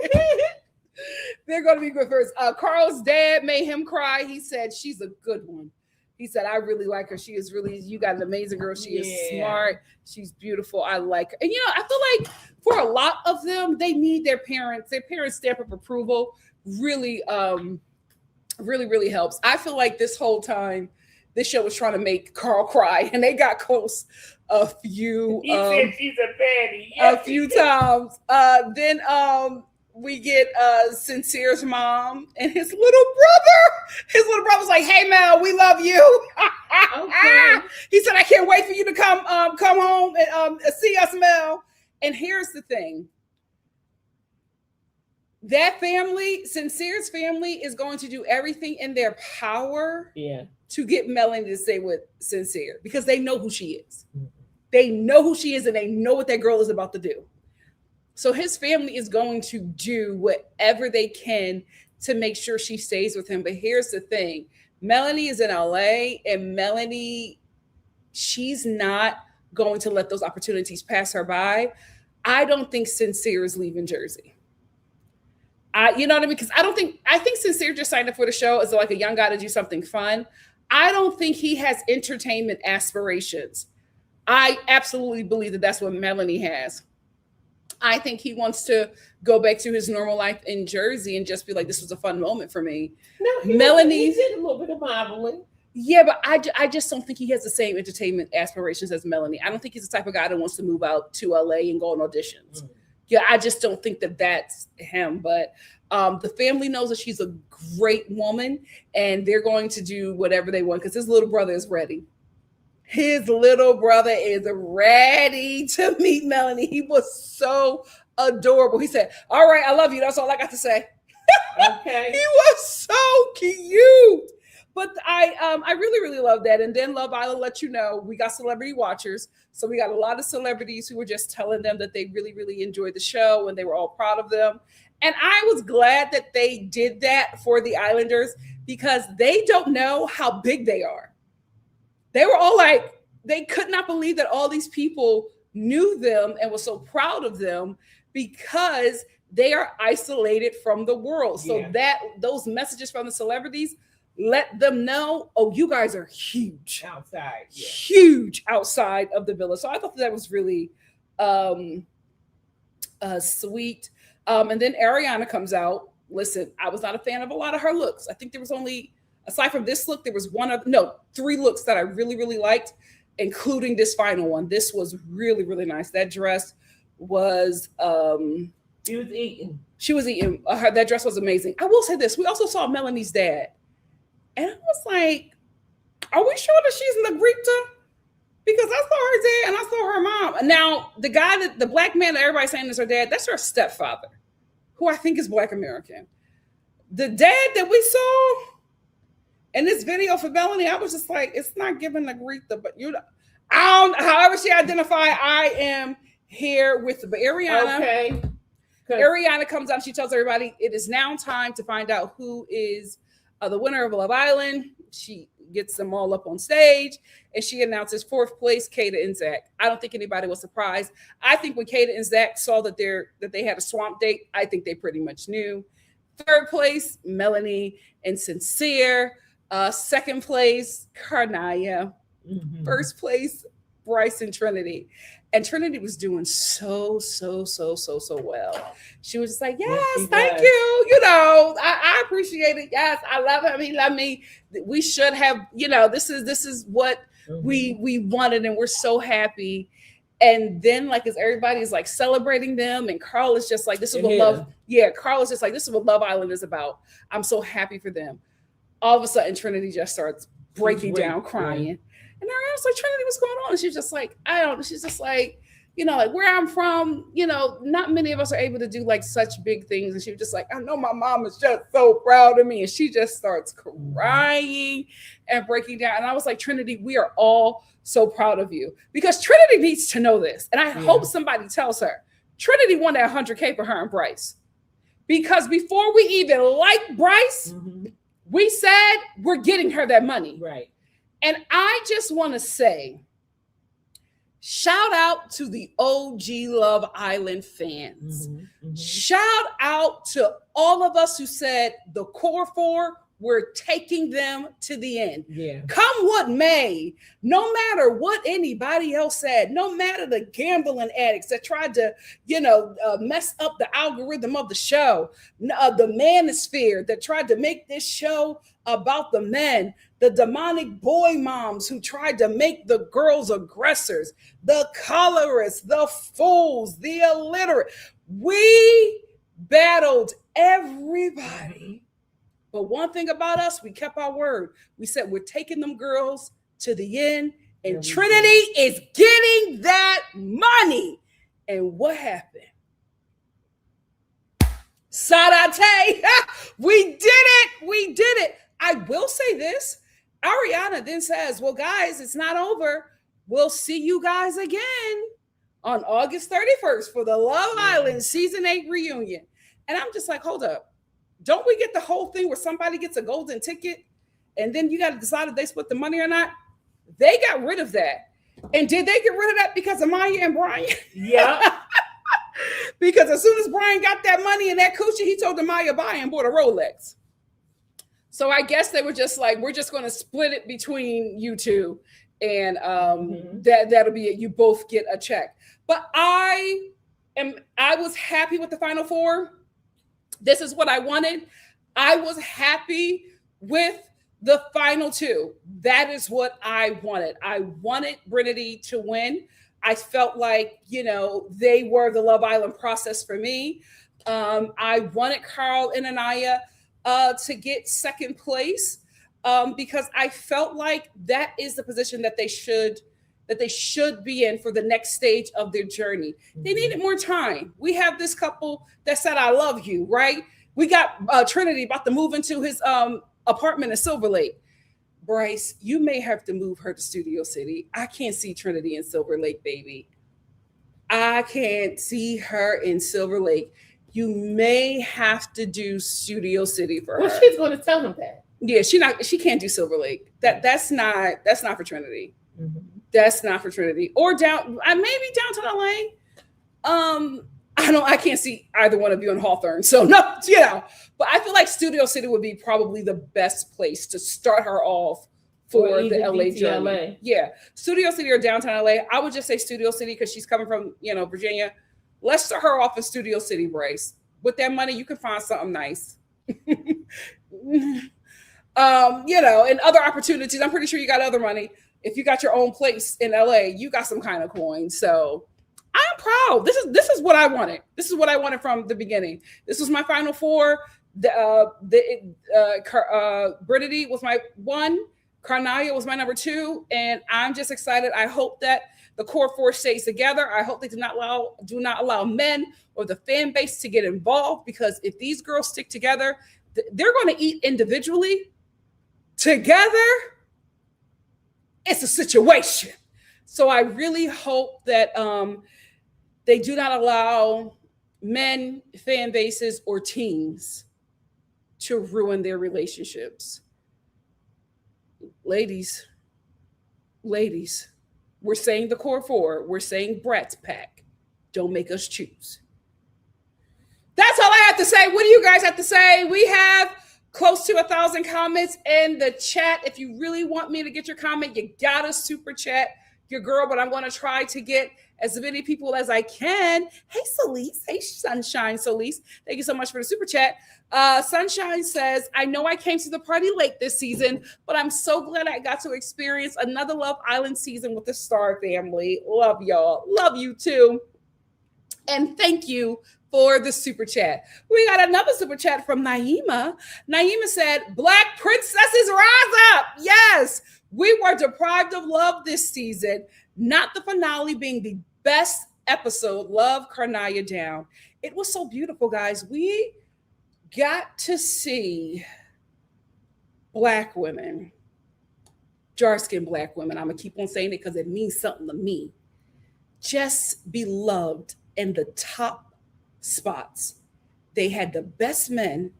They're going to be good friends. Carl's dad made him cry. He said she's a good one. He said, I really like her. She is really, you got an amazing girl. She is smart. She's beautiful. I like her. And, I feel like for a lot of them, they need their parents. Their parents' stamp of approval really, really, really helps. I feel like this whole time, this show was trying to make Carl cry, and they got close a few. He said she's a baddie. Yes, a few times. Then we get Sincere's mom and his little brother. His little brother's like, "Hey Mel, we love you." Okay. He said, "I can't wait for you to come home and see us, Mel." And here's the thing. That family, Sincere's family, is going to do everything in their power to get Melanie to stay with Sincere because they know who she is. Mm-hmm. They know who she is and they know what that girl is about to do. So his family is going to do whatever they can to make sure she stays with him. But here's the thing. Melanie is in LA and Melanie, she's not going to let those opportunities pass her by. I don't think Sincere is leaving Jersey. You know what I mean? Because I think Sincere just signed up for the show as like a young guy to do something fun. I don't think he has entertainment aspirations. I absolutely believe that that's what Melanie has. I think he wants to go back to his normal life in Jersey and just be like, this was a fun moment for me. No, Melanie did a little bit of modeling. Yeah, but I just don't think he has the same entertainment aspirations as Melanie. I don't think he's the type of guy that wants to move out to LA and go on auditions. Yeah, I just don't think that that's him. But the family knows that she's a great woman and they're going to do whatever they want because his little brother is ready. His little brother is ready to meet Melanie. He was so adorable. He said, "All right, I love you. That's all I got to say." Okay. He was so cute. But I really, really love that. And then Love Island let you know we got celebrity watchers. So we got a lot of celebrities who were just telling them that they really, really enjoyed the show and they were all proud of them. And I was glad that they did that for the Islanders because they don't know how big they are. They were all like, they could not believe that all these people knew them and were so proud of them because they are isolated from the world. So that those messages from the celebrities let them know, oh, you guys are huge outside, huge outside of the villa. So I thought that was really sweet. And then Ariana comes out. Listen, I was not a fan of a lot of her looks. I think there was only, aside from this look, there was three looks that I really, really liked, including this final one. This was really, really nice. That dress was she was eating. She was eating. That dress was amazing. I will say this. We also saw Melanie's dad. And I was like, are we sure that she's Negrita? Because I saw her dad and I saw her mom. Now, the black man that everybody's saying is her dad, that's her stepfather, who I think is Black American. The dad that we saw in this video for Melanie, I was just like, it's not giving Negrita, but however she identified, I am here with Ariana. Okay. Ariana comes out, she tells everybody it is now time to find out who is the winner of Love Island. She gets them all up on stage and she announces fourth place, Kata and Zach. I don't think anybody was surprised. I think when Kata and Zach saw that they had a swamp date, I think they pretty much knew. Third place, Melanie and Sincere. Second place, Karnaya. Mm-hmm. First place, Bryce and Trinity. And Trinity was doing so well. She was just like, yes, thank you. I appreciate it. Yes, I love him. He loved me. We should have, this is what we wanted, and we're so happy. And then, like, as everybody is like celebrating them, and Carl is just like, this is what love. Yeah, Carl is just like, this is what Love Island is about. I'm so happy for them. All of a sudden, Trinity just starts breaking down, crying. And I was like, Trinity, what's going on? And she's just like, she's just like, like where I'm from, not many of us are able to do like such big things. And she was just like, I know my mom is just so proud of me. And she just starts crying and breaking down. And I was like, Trinity, we are all so proud of you, because Trinity needs to know this. And I hope somebody tells her. Trinity won that 100K for her and Bryce. Because before we even liked Bryce, we said we're getting her that money. Right. And I just want to say, shout out to the OG Love Island fans. Shout out to all of us who said the core four, we're taking them to the end. Yeah. Come what may, no matter what anybody else said, no matter the gambling addicts that tried to, mess up the algorithm of the show, the manosphere that tried to make this show about the men, the demonic boy moms who tried to make the girls aggressors, the colorists, the fools, the illiterate. We battled everybody. But one thing about us, we kept our word. We said we're taking them girls to the end, and Trinity is getting that money. And what happened? Sarate, we did it. We did it. I will say this. Ariana then says, well, guys, it's not over. We'll see you guys again on August 31st for the Love Island Season 8 reunion. And I'm just like, hold up. Don't we get the whole thing where somebody gets a golden ticket and then you got to decide if they split the money or not? They got rid of that. And did they get rid of that because of Maya and Brian? Yeah. Because as soon as Brian got that money and that coochie, he told Maya buy and bought a Rolex. So I guess they were just like, we're just going to split it between you two. And that'll be it. You both get a check. But I was happy with the Final Four. This is what I wanted. I was happy with the final two. That is what I wanted. I wanted Trinity to win. I felt like, they were the Love Island process for me. I wanted Carl and Anaya to get second place because I felt like that is the position that they should be in for the next stage of their journey. They needed more time. We have this couple that said, I love you, right? We got Trinity about to move into his apartment in Silver Lake. Bryce, you may have to move her to Studio City. I can't see Trinity in Silver Lake, baby. I can't see her in Silver Lake. You may have to do Studio City for her. Well, she's going to tell him that. Yeah, she can't do Silver Lake. That's not for Trinity. That's not for Trinity. Or maybe downtown LA. I can't see either one of you in Hawthorne. So no, but I feel like Studio City would be probably the best place to start her off for the LA journey. Yeah. Studio City or downtown LA. I would just say Studio City because she's coming from, Virginia. Let's start her off in Studio City, Bryce. With that money, you can find something nice. And other opportunities. I'm pretty sure you got other money. If you got your own place in LA, you got some kind of coin. So I'm proud. This is what I wanted. This is what I wanted from the beginning. This was my Final Four. Brittany was my 1. Karnaya was my number 2. And I'm just excited. I hope that the core 4 stays together. I hope they do not allow men or the fan base to get involved, because if these girls stick together, they're going to eat individually. Together, it's a situation. So I really hope that they do not allow men, fan bases, or teams to ruin their relationships. Ladies, we're saying the core 4. We're saying Brat's Pack. Don't make us choose. That's all I have to say. What do you guys have to say? We have close to 1,000 comments in the chat. If you really want me to get your comment, you gotta super chat your girl, but I'm going to try to get as many people as I can. Hey, Celise. Hey, Sunshine Celise. Thank you so much for the super chat. Sunshine says, I know I came to the party late this season, but I'm so glad I got to experience another Love Island season with the Star family. Love y'all. Love you too. And thank you for the super chat. We got another super chat from Naima. Naima said, Black princesses rise up. Yes, we were deprived of love this season. Not the finale being the best episode, Love Carnaya Down. It was so beautiful, guys. We got to see Black women, dark skinned Black women. I'm going to keep on saying it because it means something to me. Just beloved in the top spots. They had the best men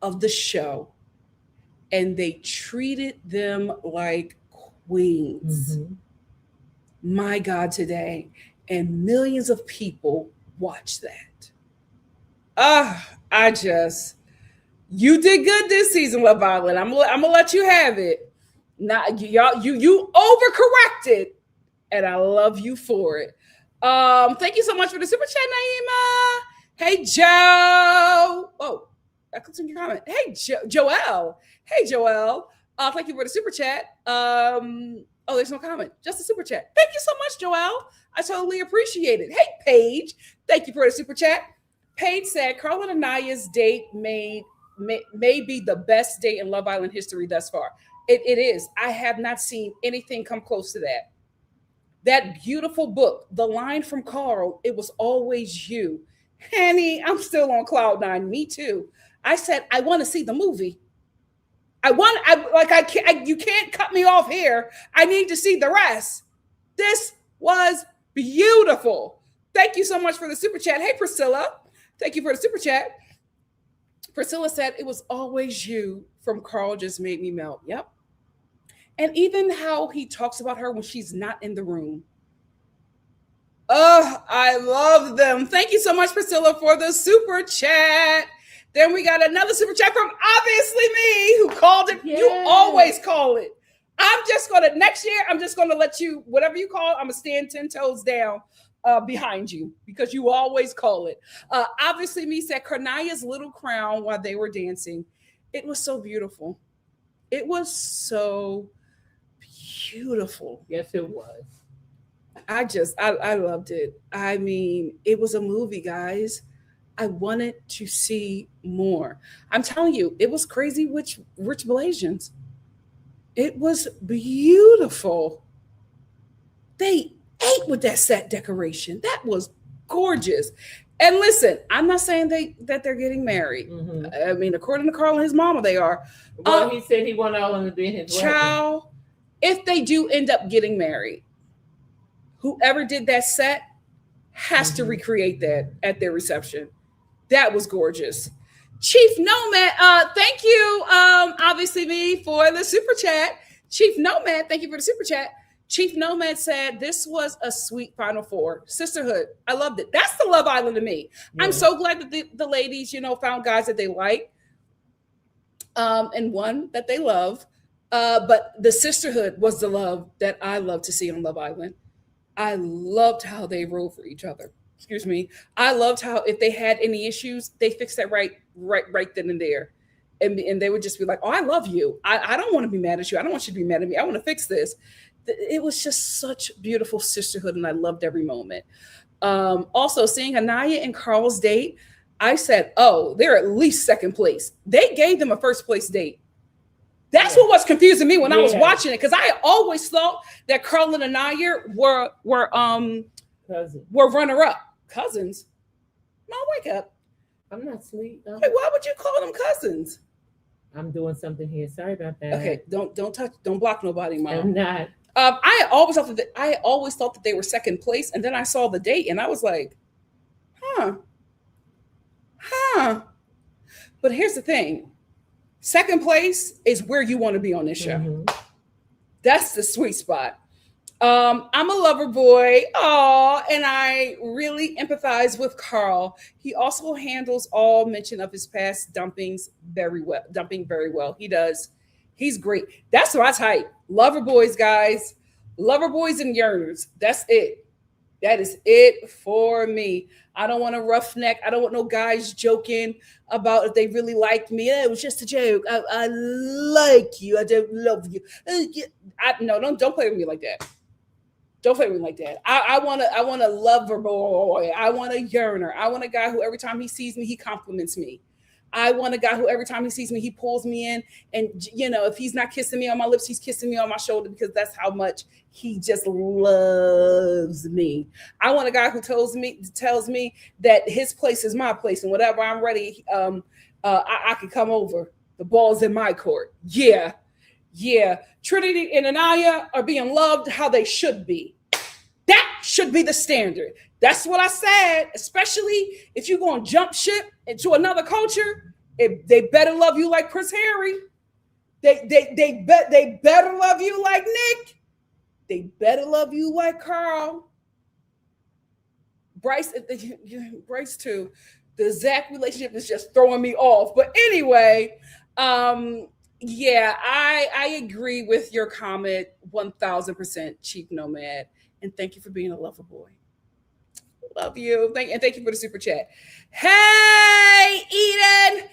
of the show, and they treated them like queens. Mm-hmm. My God, today. And millions of people watch that. You did good this season, Love Island. I'm gonna let you have it. Not y'all, you overcorrected, and I love you for it. Thank you so much for the super chat, Naima. Hey, Joe. Oh, that comes in your comment. Hey, Joel. Hey, Joel. Thank you for the super chat. Oh, there's no comment. Just a super chat. Thank you so much, Joel. I totally appreciate it. Hey, Paige. Thank you for the super chat. Paige said, Carla and Anaya's date may be the best date in Love Island history thus far. It is. I have not seen anything come close to that. That beautiful book, the line from Carl, it was always you. Honey, I'm still on cloud nine. Me too. I said, I want to see the movie. You can't cut me off here. I need to see the rest. This was beautiful. Thank you so much for the super chat. Hey, Priscilla. Thank you for the super chat. Priscilla said, it was always you from Carl just made me melt. Yep. And even how he talks about her when she's not in the room. Oh, I love them. Thank you so much, Priscilla, for the super chat. Then we got another super chat from obviously me, who called it. Yeah. You always call it. Next year, I'm just going to let you, whatever you call it, I'm going to stand 10 toes down behind you because you always call it. Obviously me said Carnaya's little crown while they were dancing. It was so beautiful. It was so beautiful. Yes, it was. I loved it. I mean, it was a movie, guys. I wanted to see more. I'm telling you, it was crazy rich Malaysians. It was beautiful. They ate with that set decoration. That was gorgeous. And listen, I'm not saying that they're getting married. Mm-hmm. I mean, according to Carl and his mama, they are. Well, he said he wanted all of them to be in his child. Wedding. If they do end up getting married, whoever did that set has to recreate that at their reception. That was gorgeous. Chief Nomad, thank you, obviously me, for the super chat. Chief Nomad, thank you for the super chat. Chief Nomad said, this was a sweet Final Four. Sisterhood. I loved it. That's the Love Island to me. Yeah. I'm so glad that the ladies, found guys that they like and one that they love. But the sisterhood was the love that I love to see on Love Island. I loved how they rode for each other. Excuse me. I loved how if they had any issues, they fixed that right then and there. And they would just be like, oh, I love you. I don't want to be mad at you. I don't want you to be mad at me. I want to fix this. It was just such beautiful sisterhood, and I loved every moment. Also, seeing Anaya and Carl's date, I said, oh, they're at least second place. They gave them a first place date. That's what was confusing me when I was watching it, because I always thought that Carl and Anaya were runner-up. Cousins? No, wake up. I'm not asleep. Hey, why would you call them cousins? I'm doing something here. Sorry about that. Okay, don't touch, don't block nobody, Mom. I'm not. I always thought that they were second place, and then I saw the date, and I was like, huh. But here's the thing: second place is where you want to be on this show. Mm-hmm. That's the sweet spot. I'm a lover boy. And I really empathize with Carl. He also handles all mention of his past dumping very well. He does. He's great. That's my type. Lover boys, guys. Lover boys and yearners. That's it. That is it for me. I don't want a roughneck. I don't want no guys joking about if they really like me. It was just a joke. I like you. I don't love you. Don't play with me like that. Don't play with me like that. I want a lover boy. I want a yearner. I want a guy who every time he sees me, he compliments me. I want a guy who every time he sees me, he pulls me in. And, if he's not kissing me on my lips, he's kissing me on my shoulder because that's how much he just loves me. I want a guy who tells me that his place is my place, and whatever I'm ready, I can come over. The ball's in my court. Yeah. Yeah. Trinity and Anaya are being loved how they should be. That should be the standard. That's what I said, especially if you're going to jump ship into another culture. They better love you like Prince Harry. They better love you like Nick. They better love you like Carl. Bryce too. The Zach relationship is just throwing me off. But anyway, yeah, I agree with your comment 1000%, Chief Nomad. And thank you for being a lover boy. Love you. Thank you for the super chat. Hey, Eden.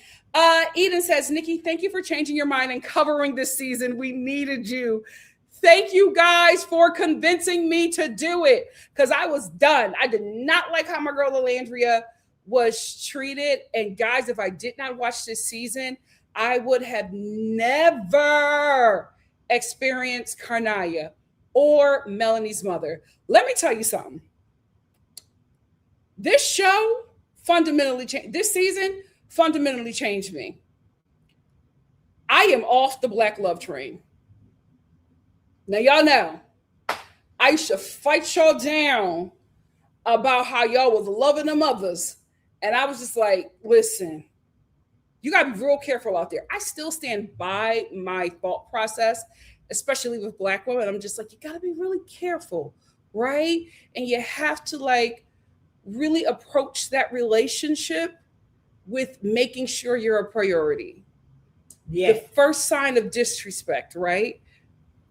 Eden says, Nikki, thank you for changing your mind and covering this season. We needed you. Thank you guys for convincing me to do it because I was done. I did not like how my girl Alandria was treated. And guys, if I did not watch this season, I would have never experienced Karnaya or Melanie's mother. Let me tell you something. This show fundamentally changed. This season fundamentally changed me. I am off the black love train. Now, y'all know, I used to fight y'all down about how y'all was loving the mothers. And I was just like, listen, you got to be real careful out there. I still stand by my thought process, especially with black women. I'm just like, you got to be really careful, right? And you have to really approach that relationship with making sure you're a priority. Yeah. The first sign of disrespect, right?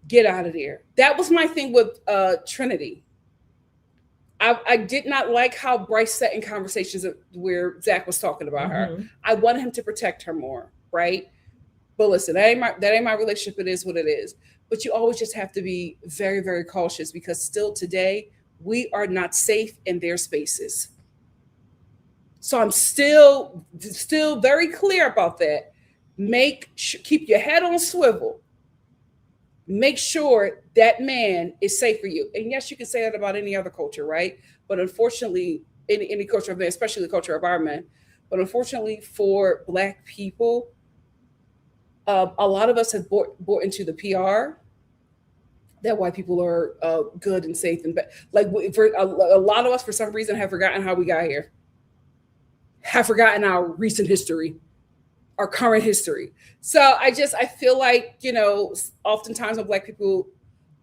Get out of there. That was my thing with Trinity. I did not like how Bryce sat in conversations where Zach was talking about her. I wanted him to protect her more, right? But listen, that ain't my relationship. It is what it is. But you always just have to be very, very cautious because still today, we are not safe in their spaces. So I'm still very clear about that. Keep your head on swivel. Make sure that man is safe for you. And yes, you can say that about any other culture, right? But unfortunately, any culture of men, especially the culture of our men, but unfortunately for black people, a lot of us have bought into the PR that white people are good and safe and for a lot of us, for some reason, have forgotten how we got here, have forgotten our recent history, our current history. So I feel like, oftentimes when black people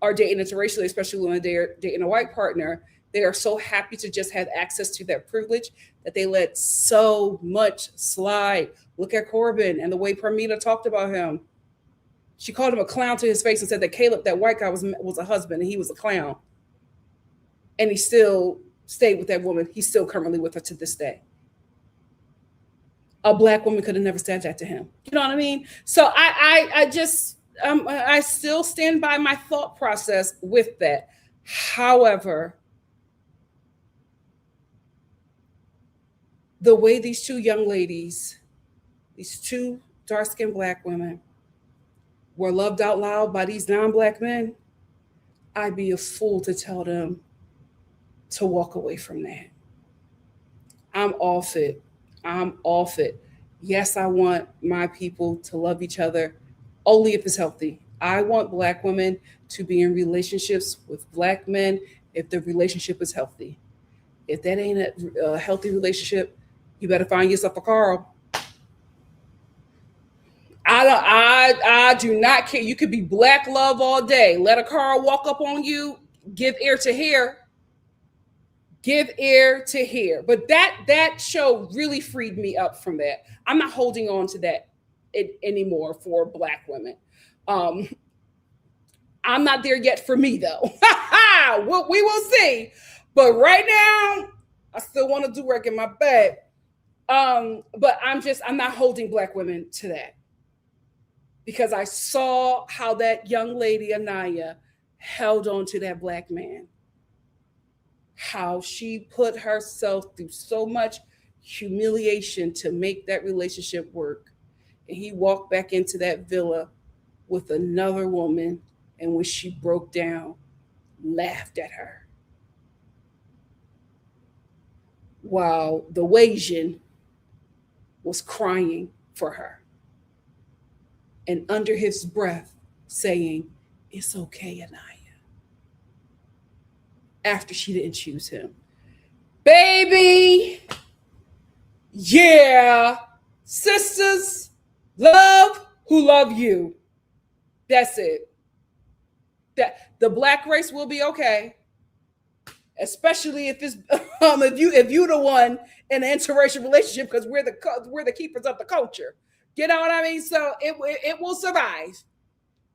are dating interracially, especially when they're dating a white partner, they are so happy to just have access to that privilege that they let so much slide. Look at Corbin and the way Permita talked about him. She called him a clown to his face and said that Caleb, that white guy, was a husband and he was a clown. And he still stayed with that woman. He's still currently with her to this day. A black woman could have never said that to him. You know what I mean? So I still stand by my thought process with that. However, the way these two young ladies, these two dark-skinned black women, were loved out loud by these non-black men, I'd be a fool to tell them to walk away from that. I'm off it. Yes, I want my people to love each other only if it's healthy. I want black women to be in relationships with black men if the relationship is healthy. If that ain't a healthy relationship, you better find yourself a Carl. I do not care. You could be black love all day. Let a Carl walk up on you, give ear to hear. Give ear to hear. But that show really freed me up from that. I'm not holding on to that anymore for black women. I'm not there yet for me, though. We will see. But right now, I still want to do work in my bed. But I'm not holding black women to that. Because I saw how that young lady, Anaya, held on to that black man. How she put herself through so much humiliation to make that relationship work. And he walked back into that villa with another woman, and when she broke down, laughed at her. While the Wasian was crying for her and under his breath saying, "It's okay, Anaya," after she didn't choose him. Baby, yeah, sisters, love who love you. That's it. That the black race will be okay, especially if it's if you the one in an interracial relationship, because we're the keepers of the culture. You know what I mean? So it will survive.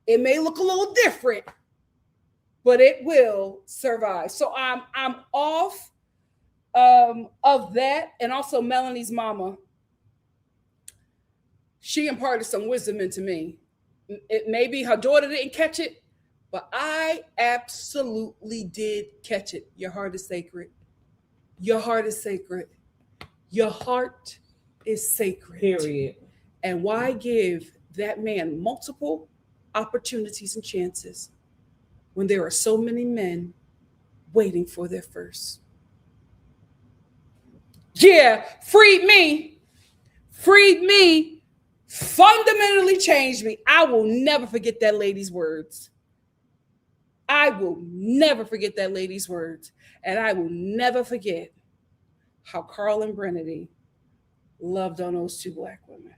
It may look a little different, but it will survive. So I'm off of that, and also Melanie's mama. She imparted some wisdom into me. It maybe her daughter didn't catch it, but I absolutely did catch it. Your heart is sacred. Your heart is sacred. Your heart is sacred. Period. And why give that man multiple opportunities and chances when there are so many men waiting for their first? Yeah, freed me. Freed me. Fundamentally changed me. I will never forget that lady's words. I will never forget that lady's words. And I will never forget how Carl and Brennedy loved on those two black women.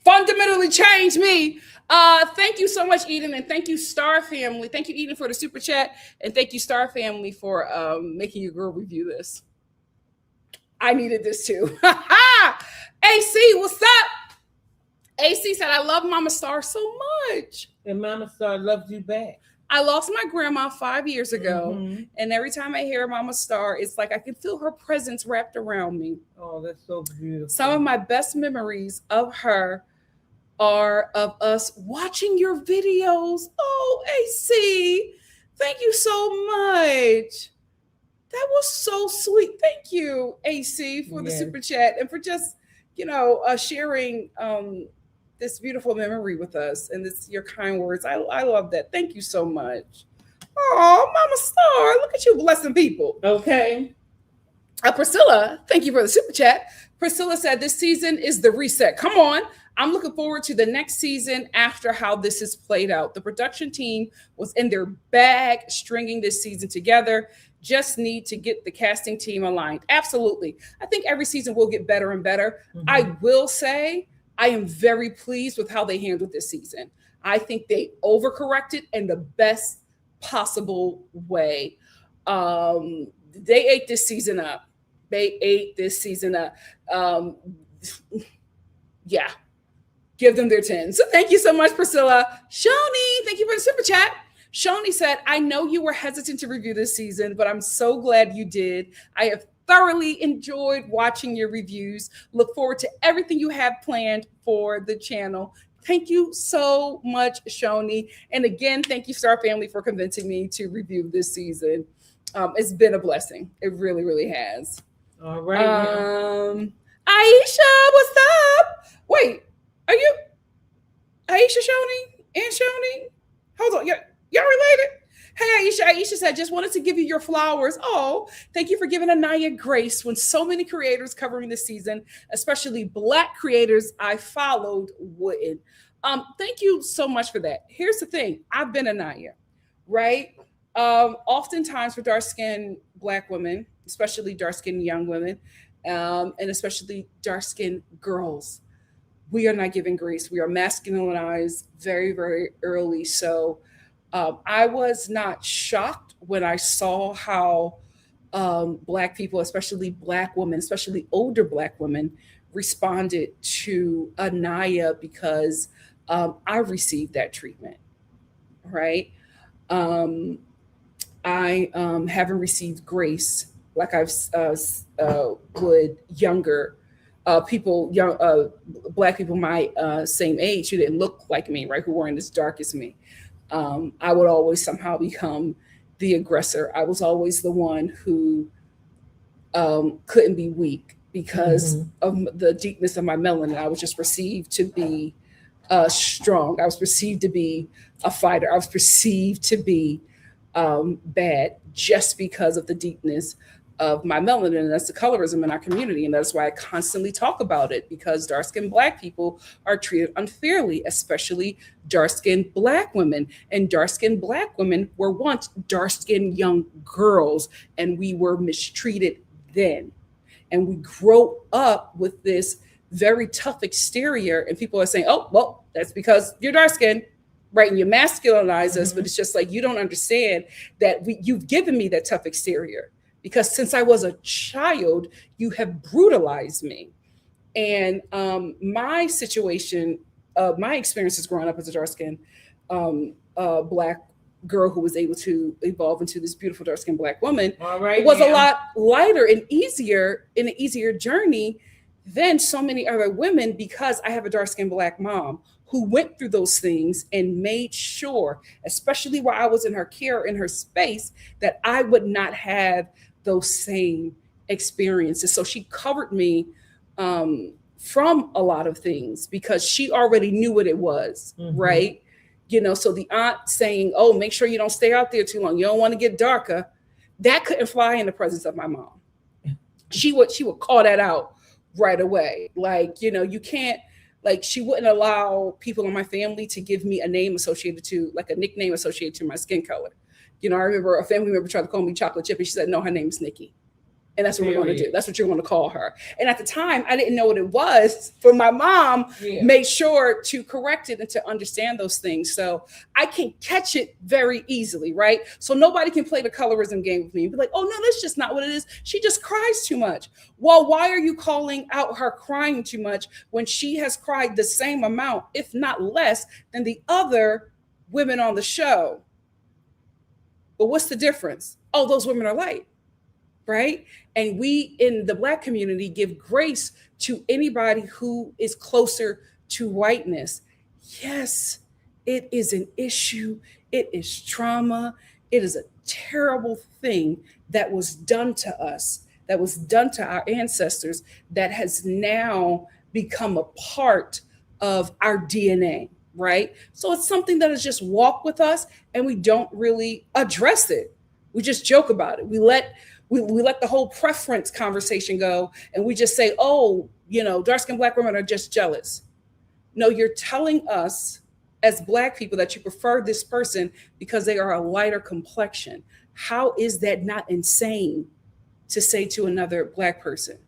Fundamentally changed me. Thank you so much, Eden, and thank you, Star Family. Thank you, Eden, for the super chat, and thank you, Star Family, for making your girl review this. I needed this too. AC, what's up? AC said, I love Mama Star so much. And Mama Star loves you back. I lost my grandma 5 years ago, and every time I hear Mama Star, it's like I can feel her presence wrapped around me. Oh, that's so beautiful. Some of my best memories of her are of us watching your videos. Oh, AC, thank you so much. That was so sweet. Thank you, AC, for the super chat and for just, sharing this beautiful memory with us and your kind words. I love that. Thank you so much. Oh, Mama Star, look at you blessing people. Okay. Priscilla, thank you for the super chat. Priscilla said this season is the reset. Come on. I'm looking forward to the next season after how this is played out. The production team was in their bag stringing this season together. Just need to get the casting team aligned. Absolutely. I think every season will get better and better. I will say I am very pleased with how they handled this season. I think they overcorrected in the best possible way. They ate this season up. Yeah. Give them their 10. So thank you so much, Priscilla. Shoni, thank you for the super chat. Shoni said, I know you were hesitant to review this season, but I'm so glad you did. I have thoroughly enjoyed watching your reviews. Look forward to everything you have planned for the channel. Thank you so much, Shoni. And again, thank you, Star Family, for convincing me to review this season. It's been a blessing. It really, really has. All right. Aisha, what's up? Wait, are you Aisha, Shoni, and Shoni? Hold on, y'all related? Hey, Aisha. Aisha said, just wanted to give you your flowers. Oh, thank you for giving Anaya grace when so many creators covering this season, especially Black creators I followed, wouldn't. Thank you so much for that. Here's the thing. I've been Anaya, right? Oftentimes for dark-skinned Black women, especially dark-skinned young women, and especially dark-skinned girls, we are not given grace. We are masculinized very, very early. So I was not shocked when I saw how Black people, especially Black women, especially older Black women, responded to Anaya because I received that treatment, right? I haven't received grace like I've would younger people, Black people my same age who didn't look like me, right? Who weren't as dark as me. I would always somehow become the aggressor. I was always the one who couldn't be weak because of the deepness of my melanin. I was just perceived to be strong. I was perceived to be a fighter. I was perceived to be bad just because of the deepness of my melanin. And that's the colorism in our community. And that's why I constantly talk about it, because dark skinned Black people are treated unfairly, especially dark skinned Black women. And dark skinned Black women were once dark skinned young girls, and we were mistreated then. And we grow up with this very tough exterior, and people are saying, oh, well, that's because you're dark skinned, right? And you masculinize us, but it's just like, you don't understand that you've given me that tough exterior, because since I was a child, you have brutalized me. And my situation, my experiences growing up as a dark skinned Black girl who was able to evolve into this beautiful dark skinned Black woman, it was a lot lighter and easier, in an easier journey than so many other women, because I have a dark skinned Black mom who went through those things and made sure, especially while I was in her care, in her space, that I would not have those same experiences. So she covered me from a lot of things because she already knew what it was, right? You know, so the aunt saying, oh, make sure you don't stay out there too long, you don't want to get darker, that couldn't fly in the presence of my mom. She would call that out right away. Like, you know, you can't, like, she wouldn't allow people in my family to give me a name associated to, like a nickname associated to my skin color. You know, I remember a family member tried to call me Chocolate Chip, and she said, no, her name's Nikki. And that's what we're going to do. That's what you're going to call her. And at the time, I didn't know what it was, but my mom made sure to correct it and to understand those things. So I can catch it very easily, right? So nobody can play the colorism game with me and be like, oh, no, that's just not what it is. She just cries too much. Well, why are you calling out her crying too much when she has cried the same amount, if not less, than the other women on the show? But what's the difference? Oh, those women are light. Right? And we in the Black community give grace to anybody who is closer to whiteness. Yes, it is an issue. It is trauma. It is a terrible thing that was done to us, that was done to our ancestors, that has now become a part of our DNA, right? So it's something that has just walked with us, and we don't really address it. We just joke about it. We let the whole preference conversation go, and we just say, oh, you know, dark-skinned Black women are just jealous. No, you're telling us as Black people that you prefer this person because they are a lighter complexion. How is that not insane to say to another Black person?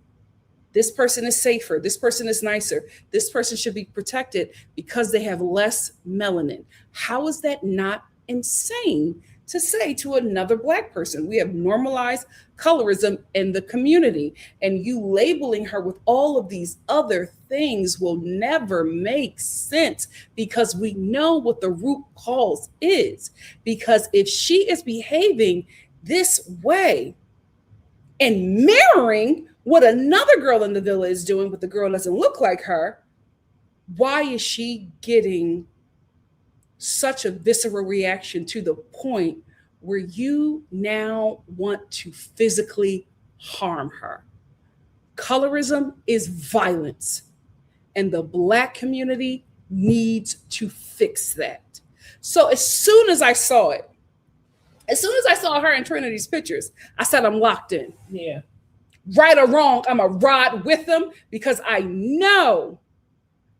This person is safer. This person is nicer. This person should be protected because they have less melanin. How is that not insane to say to another Black person? We have normalized colorism in the community, and you labeling her with all of these other things will never make sense, because we know what the root cause is. Because if she is behaving this way and mirroring what another girl in the villa is doing, but the girl doesn't look like her, why is she getting such a visceral reaction to the point where you now want to physically harm her? Colorism is violence, and the Black community needs to fix that. So as soon as I saw it, as soon as I saw her in Trinity's pictures, I said, I'm locked in. Yeah. Right or wrong, I'm a ride with them, because I know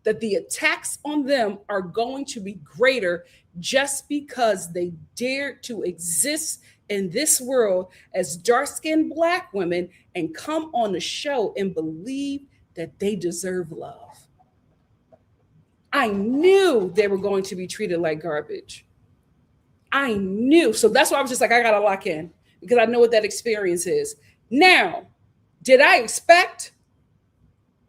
that the attacks on them are going to be greater just because they dared to exist in this world as dark-skinned Black women and come on the show and believe that they deserve love. I knew they were going to be treated like garbage. I knew. So that's why I was just like, I got to lock in, because I know what that experience is. Now, did I expect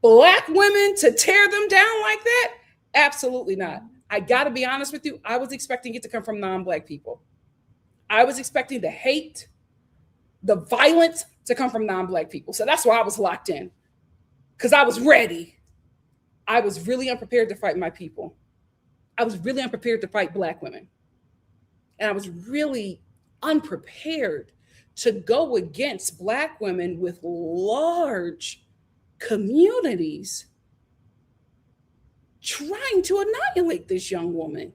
Black women to tear them down like that? Absolutely not. I got to be honest with you. I was expecting it to come from non-Black people. I was expecting the hate, the violence to come from non-Black people. So that's why I was locked in, because I was ready. I was really unprepared to fight my people. I was really unprepared to fight Black women. And I was really unprepared to go against Black women with large communities trying to annihilate this young woman.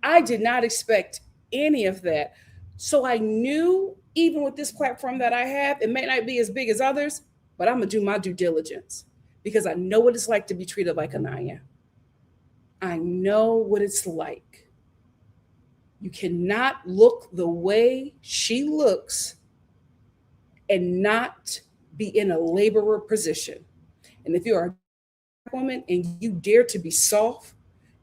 I did not expect any of that. So I knew, even with this platform that I have, it may not be as big as others, but I'm going to do my due diligence because I know what it's like to be treated like Anaya. I know what it's like. You cannot look the way she looks and not be in a laborer position. And if you are a woman and you dare to be soft,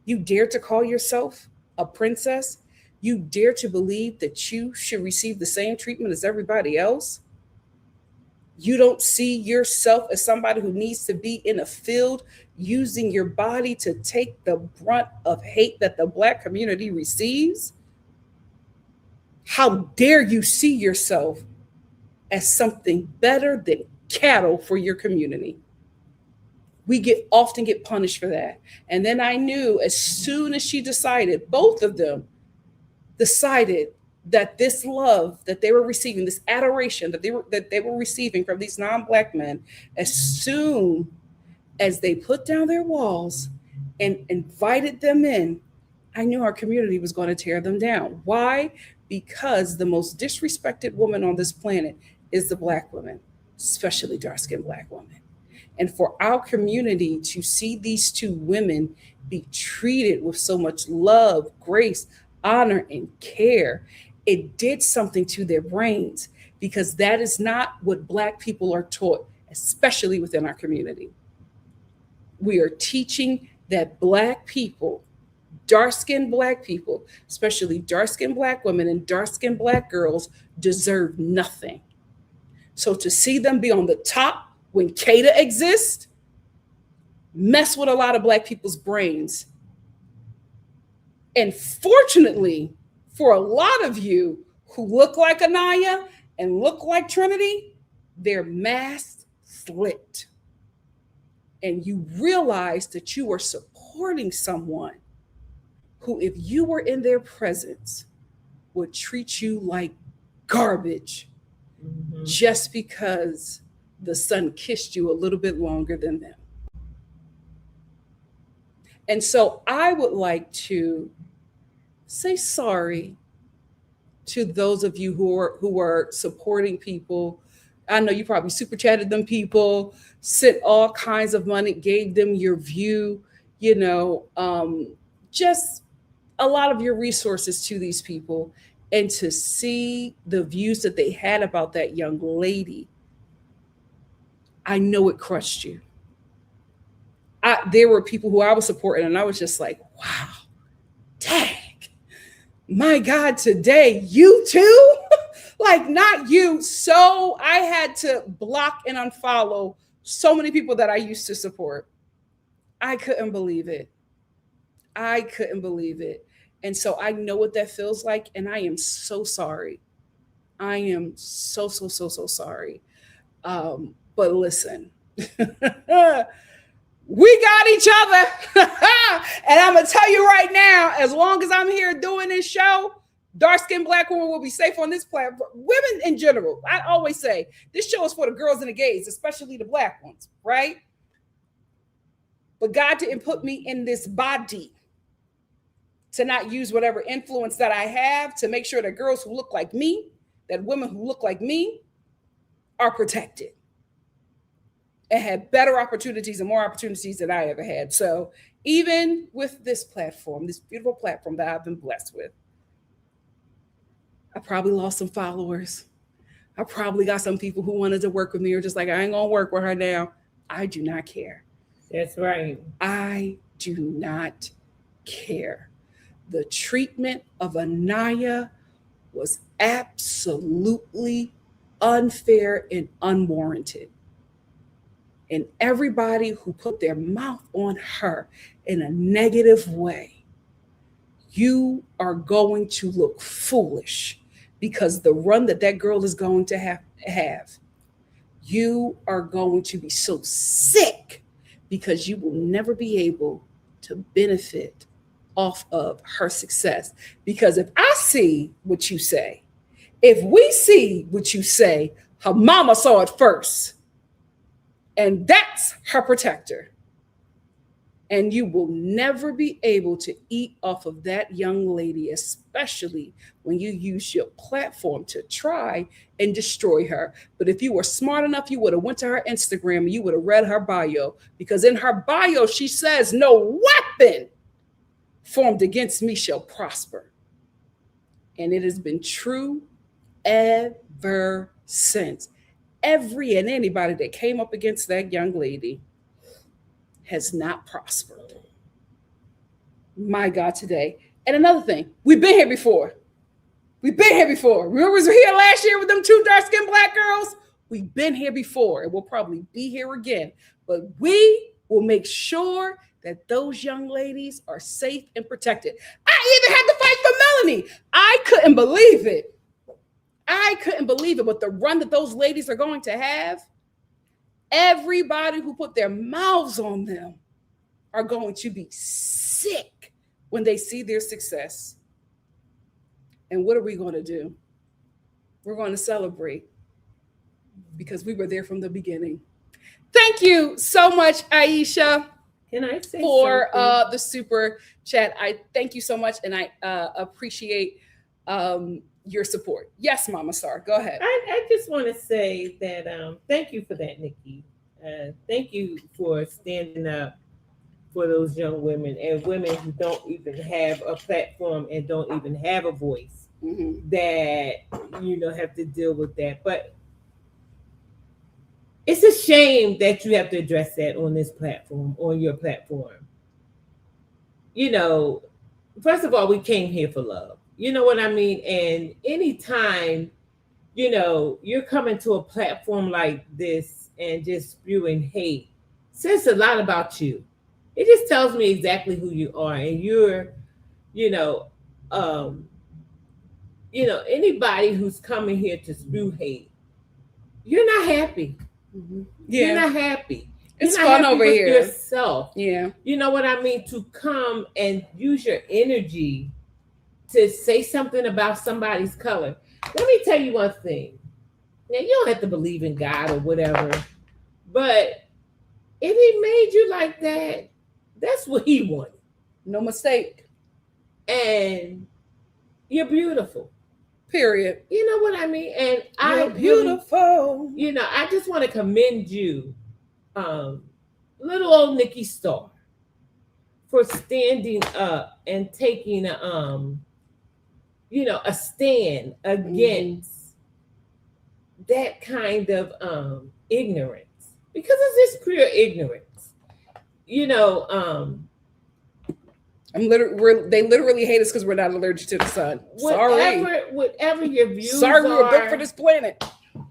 you dare to call yourself a princess, you dare to believe that you should receive the same treatment as everybody else, you don't see yourself as somebody who needs to be in a field using your body to take the brunt of hate that the Black community receives, how dare you see yourself as something better than cattle for your community? We often get punished for that. And then I knew as soon as she decided, both of them decided that this love that they were receiving, this adoration that they were receiving from these non-Black men, as soon as they put down their walls and invited them in, I knew our community was going to tear them down. Why? Because the most disrespected woman on this planet is the Black woman, especially dark-skinned Black woman. And for our community to see these two women be treated with so much love, grace, honor, and care, it did something to their brains, because that is not what Black people are taught, especially within our community. We are teaching that Black people, dark-skinned Black people, especially dark-skinned Black women and dark-skinned Black girls, deserve nothing. So to see them be on the top when Kata exists, mess with a lot of Black people's brains. And fortunately, for a lot of you who look like Anaya and look like Trinity, their masks slipped. And you realize that you are supporting someone who, if you were in their presence, would treat you like garbage just because the sun kissed you a little bit longer than them. And so I would like to say sorry to those of you who are supporting people. I know you probably super chatted them people, sent all kinds of money, gave them your view, just a lot of your resources to these people. And to see the views that they had about that young lady, I know it crushed you. There were people who I was supporting, and I was just like, wow, dang, my God, today, you too? Like, not you. So I had to block and unfollow so many people that I used to support. I couldn't believe it. And so I know what that feels like, and I am so sorry. I am so sorry. But listen, we got each other. And I'm going to tell you right now, as long as I'm here doing this show, dark-skinned Black women will be safe on this platform. Women in general. I always say, this show is for the girls and the gays, especially the Black ones, right? But God didn't put me in this body to not use whatever influence that I have to make sure that girls who look like me, that women who look like me, are protected and have better opportunities and more opportunities than I ever had. So even with this platform, this beautiful platform that I've been blessed with, I probably lost some followers. I probably got some people who wanted to work with me or just like, I ain't gonna work with her now. I do not care. That's right. I do not care. The treatment of Anaya was absolutely unfair and unwarranted. And everybody who put their mouth on her in a negative way, you are going to look foolish, because the run that girl is going to have, you are going to be so sick because you will never be able to benefit off of her success. Because if I see what you say, If we see what you say, her mama saw it first. And that's her protector. And you will never be able to eat off of that young lady, especially when you use your platform to try and destroy her. But if you were smart enough, you would have went to her Instagram and you would have read her bio, because in her bio, she says, no weapon formed against me shall prosper. And it has been true ever since. Every and anybody that came up against that young lady has not prospered. My God, today. And another thing, we've been here before. We've been here before. Remember we were here last year with them 2 dark-skinned Black girls? We've been here before, and we'll probably be here again. But we will make sure that those young ladies are safe and protected. I even had to fight for Melanie. I couldn't believe it. But the run that those ladies are going to have, everybody who put their mouths on them are going to be sick when they see their success. And what are we going to do? We're going to celebrate, because we were there from the beginning. Thank you so much, Aisha. Can I say for the super chat? I thank you so much, and I appreciate your support. Yes, Mama Star, go ahead. I just want to say that thank you for that, Nikki. Thank you for standing up for those young women and women who don't even have a platform and don't even have a voice, that have to deal with that. But it's a shame that you have to address that on this platform, on your platform. First of all, we came here for love. You know what I mean? And anytime, you're coming to a platform like this and just spewing hate, says a lot about you. It just tells me exactly who you are. And you're, anybody who's coming here to spew hate, you're not happy. Yeah. You're not happy. It's fun over here. Yourself. Yeah. You know what I mean? To come and use your energy to say something about somebody's color. Let me tell you one thing. Now, you don't have to believe in God or whatever, but if he made you like that, that's what he wanted. No mistake. And you're beautiful. Period. You know what I mean? And you're beautiful. I just want to commend you, little old Nikki.Star, for standing up and taking a stand against that kind of ignorance, because it's just pure ignorance. They literally hate us because we're not allergic to the sun. Whatever your views we were built for this planet.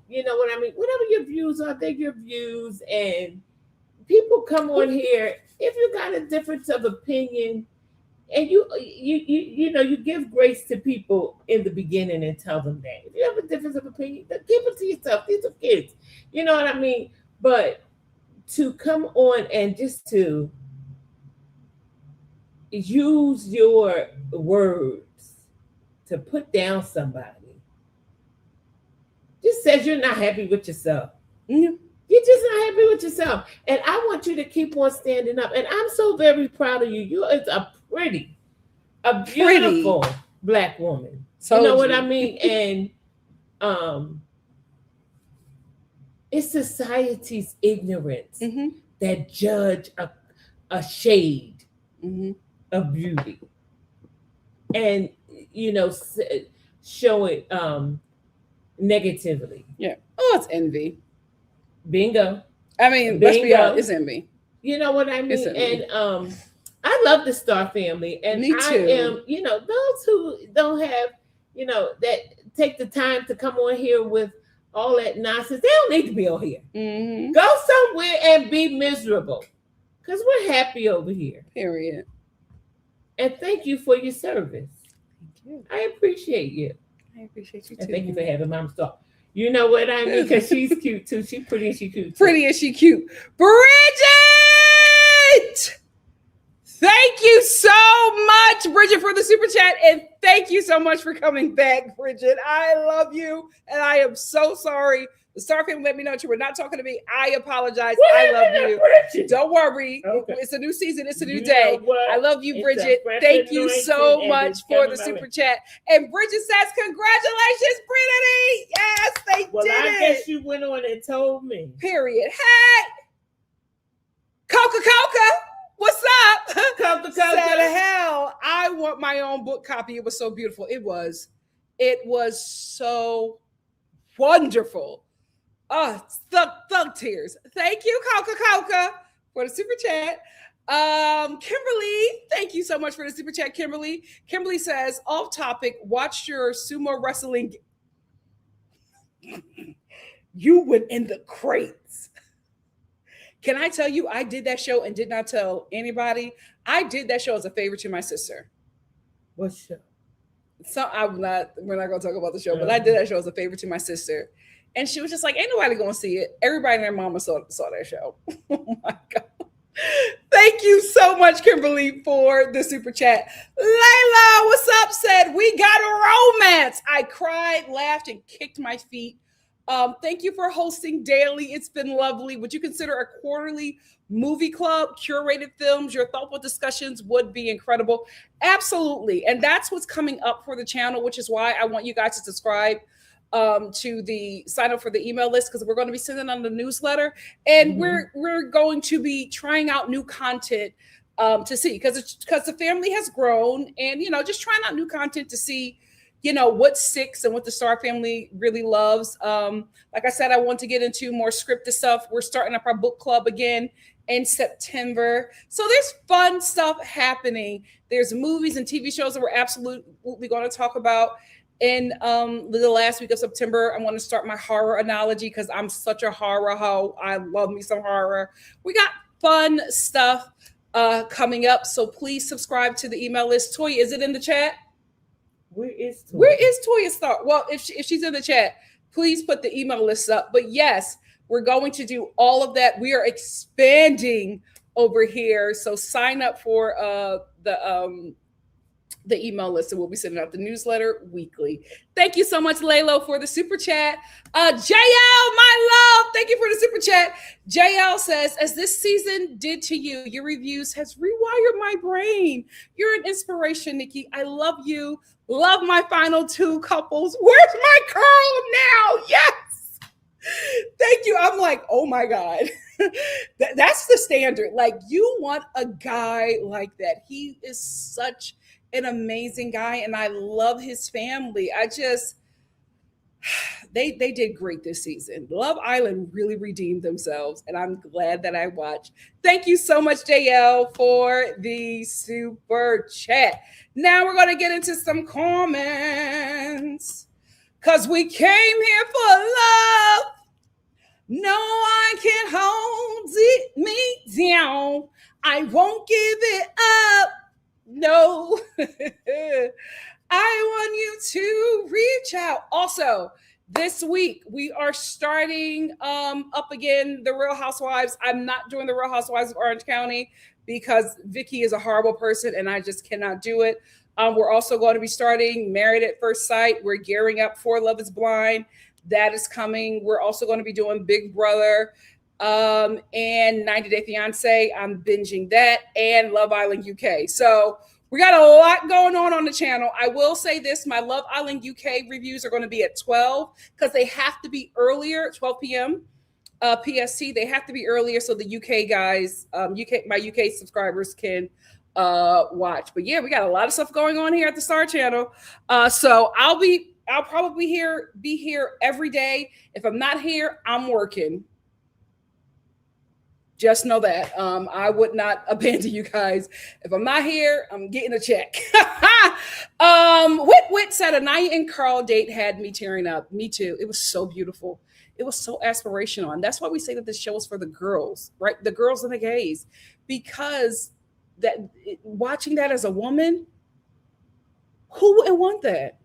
You know what I mean? Whatever your views are, they're your views. And people come on here, if you got a difference of opinion, and you give grace to people in the beginning and tell them that. If you have a difference of opinion, keep it to yourself. These are kids. You know what I mean? But to come on and just to use your words to put down somebody just says you're not happy with yourself. You're just not happy with yourself. And I want you to keep on standing up. And I'm so very proud of you. You are a beautiful Black woman. You know what I mean? And it's society's ignorance that judge a shade of beauty, and show it negatively. Yeah. Oh, it's envy. Bingo. I mean, let's be honest, it's envy. You know what I mean? And I love the Star family, and me too. I am, those who don't have, that take the time to come on here with all that nonsense, they don't need to be on here. Go somewhere and be miserable, because we're happy over here. Period. And thank you for your service. Thank you. I appreciate you. I appreciate you too. And thank you for having Mama Star. You know what I mean? Because she's cute too. She's pretty and she cute too. Pretty and she cute. Bridget! Thank you so much, Bridget, for the super chat. And thank you so much for coming back, Bridget. I love you. And I am so sorry. The Star family let me know that you were not talking to me. I apologize. I love you. Bridget? Don't worry. Okay. It's a new season. It's a new You day. know what? I love you, It's Bridget. a fresh Thank you so anointing, and much it's for coming the my super way. chat. And Bridget says, congratulations, Brittany. Yes, they Well, did I it. guess you went on and told me. Period. Hey, Coca, what's up? Coca. Said, hell, I want my own book copy. It was so beautiful. It was so wonderful. Oh, thug tears. Thank you, Coca, for the super chat. Kimberly, thank you so much for the super chat, Kimberly. Kimberly says, off topic, watch your sumo wrestling. You went in the crates. Can I tell you, I did that show and did not tell anybody. I did that show as a favor to my sister. What show? So we're not gonna talk about the show, but I did that show as a favor to my sister. And she was just like, ain't nobody gonna see it. Everybody and their mama saw that show. Oh my God. Thank you so much, Kimberly, for the super chat. Layla, what's up? Said, we got a romance. I cried, laughed, and kicked my feet. Thank you for hosting daily. It's been lovely. Would you consider a quarterly movie club, curated films? Your thoughtful discussions would be incredible. Absolutely. And that's what's coming up for the channel, which is why I want you guys to subscribe to the sign up for the email list, because we're going to be sending on the newsletter, and we're going to be trying out new content to see, because the family has grown, and just trying out new content to see what sticks and what the Star family really loves. Like I said, I want to get into more scripted stuff. We're starting up our book club again in September. So there's fun stuff happening. There's movies and TV shows that we're absolutely going to talk about. In the last week of September, I'm going to start my horror analogy, because I'm such a horror hoe. I love me some horror. We got fun stuff coming up. So please subscribe to the email list. Toya, is it in the chat? Where is Toya Star? Well, if she's in the chat, please put the email list up. But yes, we're going to do all of that. We are expanding over here. So sign up for the email list, and we'll be sending out the newsletter weekly. Thank you so much, Laylo, for the super chat. JL, my love, thank you for the super chat. JL says, as this season did to you, your reviews has rewired my brain. You're an inspiration, Nikki. I love you. Love my final two couples. Where's my girl now? Yes. Thank you. I'm like, oh my God. That's the standard. Like, you want a guy like that. He is such an amazing guy, and I love his family. They did great this season. Love Island really redeemed themselves, and I'm glad that I watched. Thank you so much, JL, for the super chat. Now we're going to get into some comments, because we came here for love. No one can hold me down. I won't give it up. No. I want you to reach out. Also, this week we are starting up again the Real Housewives. I'm not doing the Real Housewives of Orange County because Vicky is a horrible person and I just cannot do it. We're also going to be starting Married at First Sight. We're gearing up for Love is Blind. That is coming. We're also going to be doing Big Brother and 90 Day Fiance. I'm binging that, and Love Island UK. So we got a lot going on the channel. I will say this, my Love Island UK reviews are going to be at 12 because they have to be earlier, 12 p.m. PST. They have to be earlier so the UK guys, my UK subscribers can watch. But yeah, we got a lot of stuff going on here at the Star Channel. So I'll probably be here every day. If I'm not here, I'm working. Just know that. I would not abandon you guys. If I'm not here, I'm getting a check. Wit said, a Naya and Carl date had me tearing up. Me too. It was so beautiful. It was so aspirational. And that's why we say that this show is for the girls, right? The girls and the gays. Because watching that as a woman, who wouldn't want that?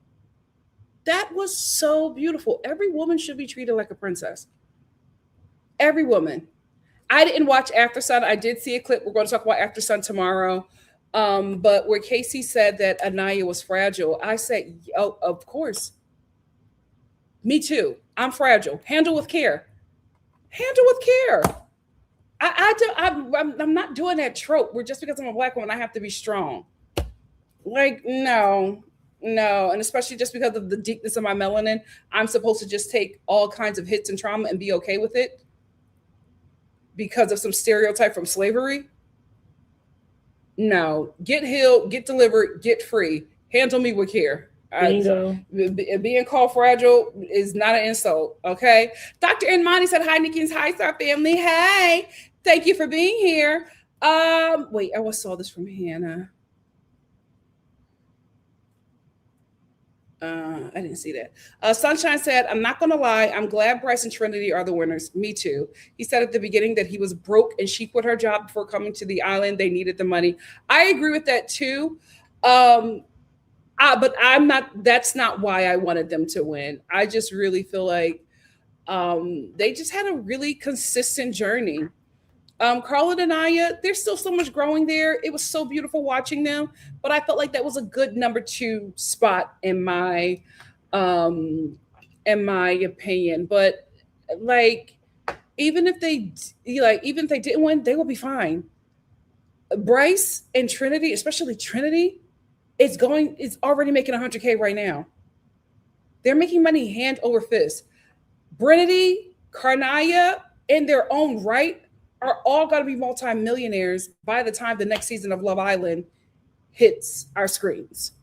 That was so beautiful. Every woman should be treated like a princess. Every woman. I didn't watch After Sun. I did see a clip. We're going to talk about After Sun tomorrow. But where Casey said that Anaya was fragile, I said, oh, of course. Me too. I'm fragile. Handle with care. Handle with care. I do, I'm not doing that trope where just because I'm a black woman, I have to be strong. Like, no, no. And especially just because of the deepness of my melanin, I'm supposed to just take all kinds of hits and trauma and be okay with it because of some stereotype from slavery. No, get healed, get delivered, get free. Handle me with care. Bingo. Being called fragile is not an insult. Okay. Dr. Inmani said, hi, Nikki and hi, Star family. Hey, thank you for being here. Wait, I saw this from Hannah. I didn't see that. Sunshine said, I'm not going to lie. I'm glad Bryce and Trinity are the winners. Me too. He said at the beginning that he was broke and she quit her job before coming to the island. They needed the money. I agree with that too. But I'm not, that's not why I wanted them to win. I just really feel like they just had a really consistent journey. Carla and Anaya, there's still so much growing there. It was so beautiful watching them, but I felt like that was a good number 2 spot in my opinion. But like, even if they didn't win, they will be fine. Bryce and Trinity, especially Trinity, it's already making 100K right now. They're making money hand over fist. Brinity, Karnaya, in their own right, are all going to be multimillionaires by the time the next season of Love Island hits our screens.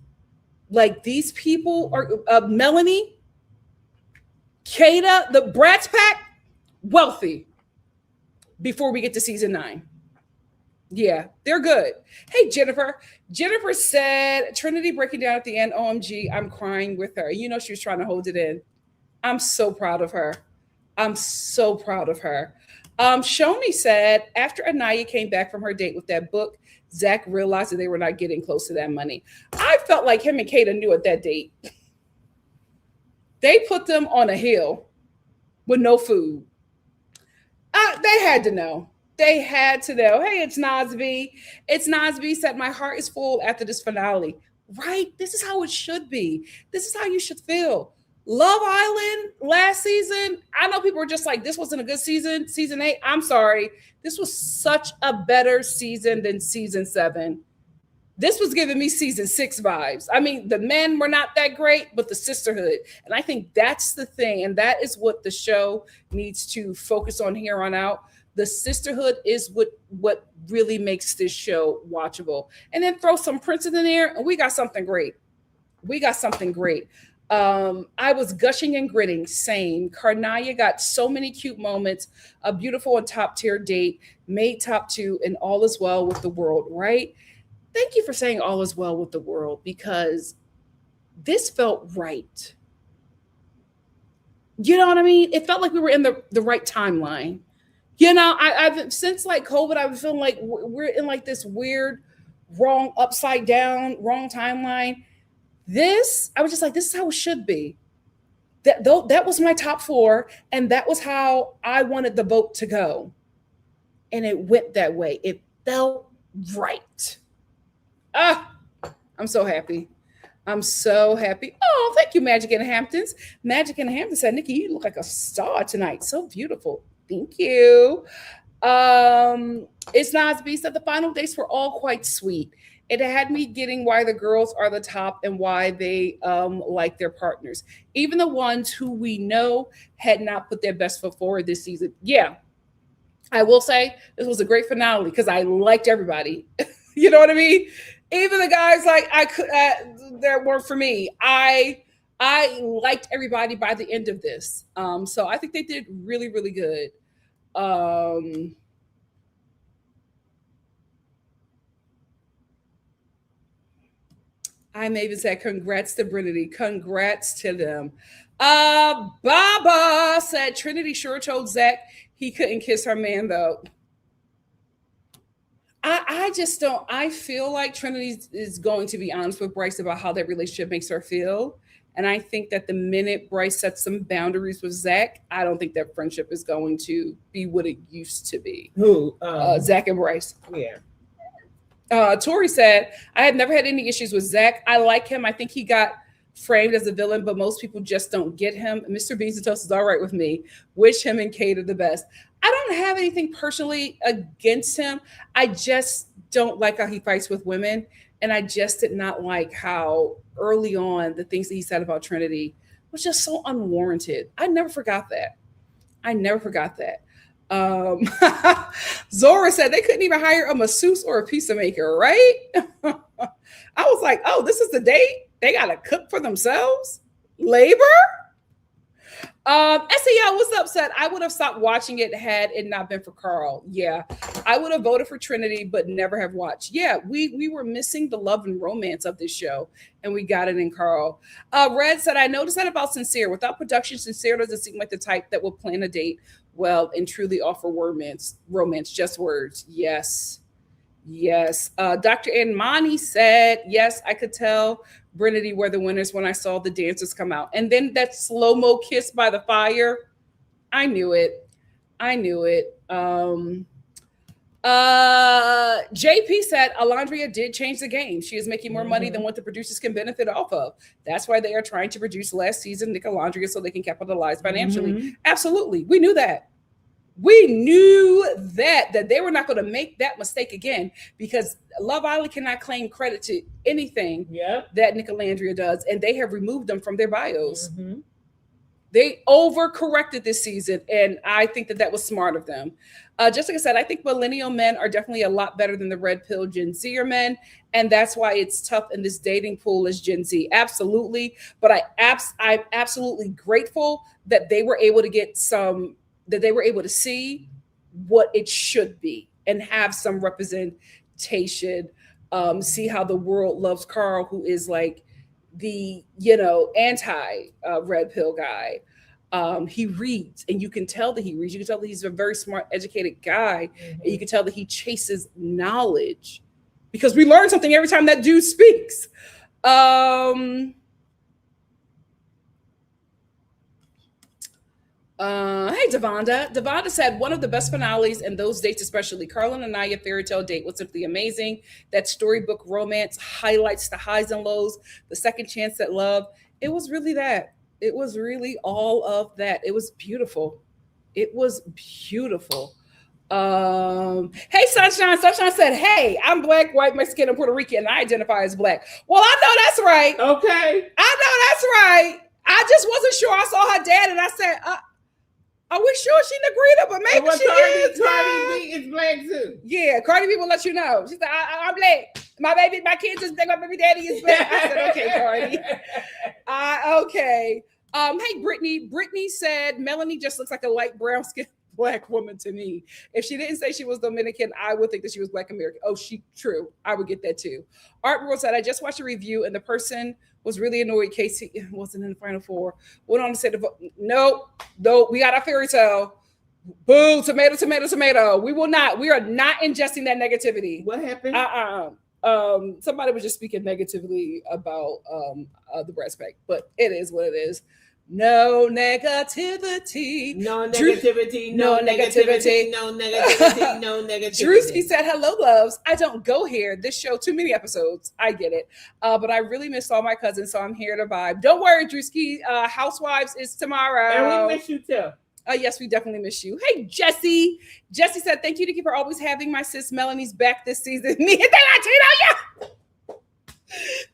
Like, these people are Melanie, Kata, the Bratz Pack, wealthy before we get to season 9. Yeah, they're good. Hey, Jennifer. Jennifer said, Trinity breaking down at the end. OMG, I'm crying with her. You know, she was trying to hold it in. I'm so proud of her. I'm so proud of her. Shoni said, after Anaya came back from her date with that book, Zach realized that they were not getting close to that money. I felt like him and Kata knew at that date. They put them on a hill with no food. They had to know. They had to know. Hey, it's Nasby. It's Nasby said, my heart is full after this finale. Right? This is how it should be. This is how you should feel. Love Island last season, I know people were just like, this wasn't a good season. Season 8, I'm sorry. This was such a better season than season 7. This was giving me season 6 vibes. I mean, the men were not that great, but the sisterhood. And I think that's the thing. And that is what the show needs to focus on here on out. The sisterhood is what really makes this show watchable. And then throw some princes in there, and we got something great. We got something great. I was gushing and gritting, same. Karnaya got so many cute moments, a beautiful and top tier date, made top 2, and all is well with the world, right? Thank you for saying all is well with the world, because this felt right. You know what I mean? It felt like we were in the right timeline. You know, I've since like COVID, I've been feeling like we're in like this weird, wrong, upside down, wrong timeline. This, I was just like, this is how it should be. That was my top 4, and that was how I wanted the vote to go. And it went that way. It felt right. I'm so happy. I'm so happy. Oh, thank you, Magic in the Hamptons. Magic in the Hamptons said, Nikki, you look like a star tonight. So beautiful. Thank you. It's Nasby said the final dates were all quite sweet. It had me getting why the girls are the top and why they like their partners. Even the ones who we know had not put their best foot forward this season. Yeah, I will say this was a great finale because I liked everybody. You know what I mean? Even the guys like I could that weren't for me. I liked everybody by the end of this. So I think they did really, really good. I Maven said, congrats to Trinity. Congrats to them. Baba said, Trinity sure told Zach he couldn't kiss her man, though. I just don't. I feel like Trinity is going to be honest with Bryce about how that relationship makes her feel. And I think that the minute Bryce sets some boundaries with Zach, I don't think that friendship is going to be what it used to be. Who? Zach and Bryce. Yeah. Tori said, I have never had any issues with Zach. I like him. I think he got framed as a villain, but most people just don't get him. Mr. Beans and Toast is all right with me. Wish him and Kate are the best. I don't have anything personally against him. I just don't like how he fights with women. And I just did not like how early on the things that he said about Trinity was just so unwarranted. I never forgot that. I never forgot that. Um, Zora said they couldn't even hire a masseuse or a pizza maker, right? I was like, oh, this is the date? They got to cook for themselves? Labor? SEL was upset. I would have stopped watching it had it not been for Carl. Yeah, I would have voted for Trinity, but never have watched. Yeah, we were missing the love and romance of this show, and we got it in Carl. Red said, I noticed that about Sincere. Without production, Sincere doesn't seem like the type that will plan a date well and truly offer romance. Just words. Yes. Yes. Dr. Anmani said, yes, I could tell Brinity were the winners when I saw the dancers come out. And then that slow-mo kiss by the fire. I knew it. JP said Alondria did change the game. She is making more money than what the producers can benefit off of. That's why they are trying to produce last season Nick Alondria so they can capitalize financially. Absolutely. We knew that. We knew that they were not going to make that mistake again because Love Island cannot claim credit to anything that Nicolandria does, and they have removed them from their bios. They overcorrected this season, and I think that was smart of them. Just like I said, I think millennial men are definitely a lot better than the red pill Gen Zer men, and that's why it's tough in this dating pool as Gen Z. Absolutely, but I'm absolutely grateful that they were able to get some. That they were able to see what it should be and have some representation, see how the world loves Carl, who is like the, anti red pill guy. He reads, and you can tell that he reads. You can tell that he's a very smart, educated guy, and you can tell that he chases knowledge because we learn something every time that dude speaks. Hey, Devonda. Devonda said one of the best finales and those dates, especially Carl and Anaya fairy tale date, was simply amazing. That storybook romance highlights the highs and lows, the second chance at love. It was really that. It was really all of that. It was beautiful. Hey, Sunshine. Sunshine said, hey, I'm Black, white, Mexican, and Puerto Rican, and I identify as Black. Well, I know that's right. Okay. I know that's right. I just wasn't sure. I saw her dad, and I said, are we sure she Negrita? But maybe she is. Cardi B is Black too. Yeah, Cardi B will let you know. She said, I'm Black. My kids is Black. My baby daddy is Black. I said, okay, Cardi. Okay. Hey, Brittany. Brittany said Melanie just looks like a light brown skin Black woman to me. If she didn't say she was Dominican, I would think that she was Black American. Oh, true. I would get that too. Art World said, I just watched a review and the person was really annoyed Casey wasn't in the final four. Went on to say, no, we got our fairy tale. Boo, tomato. We are not ingesting that negativity. What happened? Somebody was just speaking negatively about the breast pack, but it is what it is. No negativity. No negativity. No negativity. No negativity. No negativity. Drewski said, hello, loves. I don't go here. This show, too many episodes. I get it. But I really miss all my cousins, so I'm here to vibe. Don't worry, Drewski. Housewives is tomorrow. And we miss you too. Yes, we definitely miss you. Hey, Jesse. Jesse said, thank you, Nikki, for always having my sis Melanie's back this season. Me and Latino, yeah.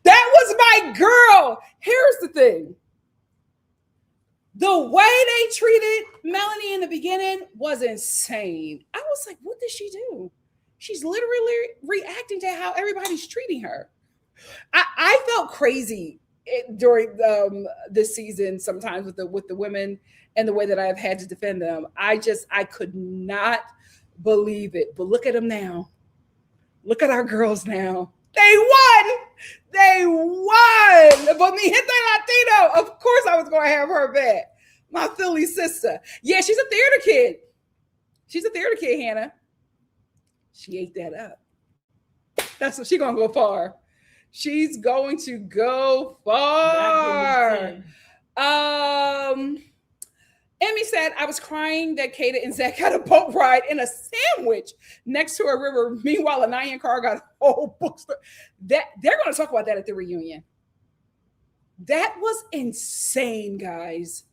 That was my girl. Here's the thing. The way they treated Melanie in the beginning was insane. I was like, what did she do? She's literally reacting to how everybody's treating her. I felt crazy during this season sometimes with the women and the way that I've had to defend them. I could not believe it. But look at them now. Look at our girls now. They won. But mi gente Latino, of course I was going to have her back. My Philly sister. Yeah, she's a theater kid. Hannah. She ate that up. That's what she's going to go far. She's going to go far. Emmy Tammy said, I was crying that Kata and Zach had a boat ride and a sandwich next to a river. Meanwhile, Anaya and Carl got a whole bookstore. That they're going to talk about that at the reunion. That was insane, guys.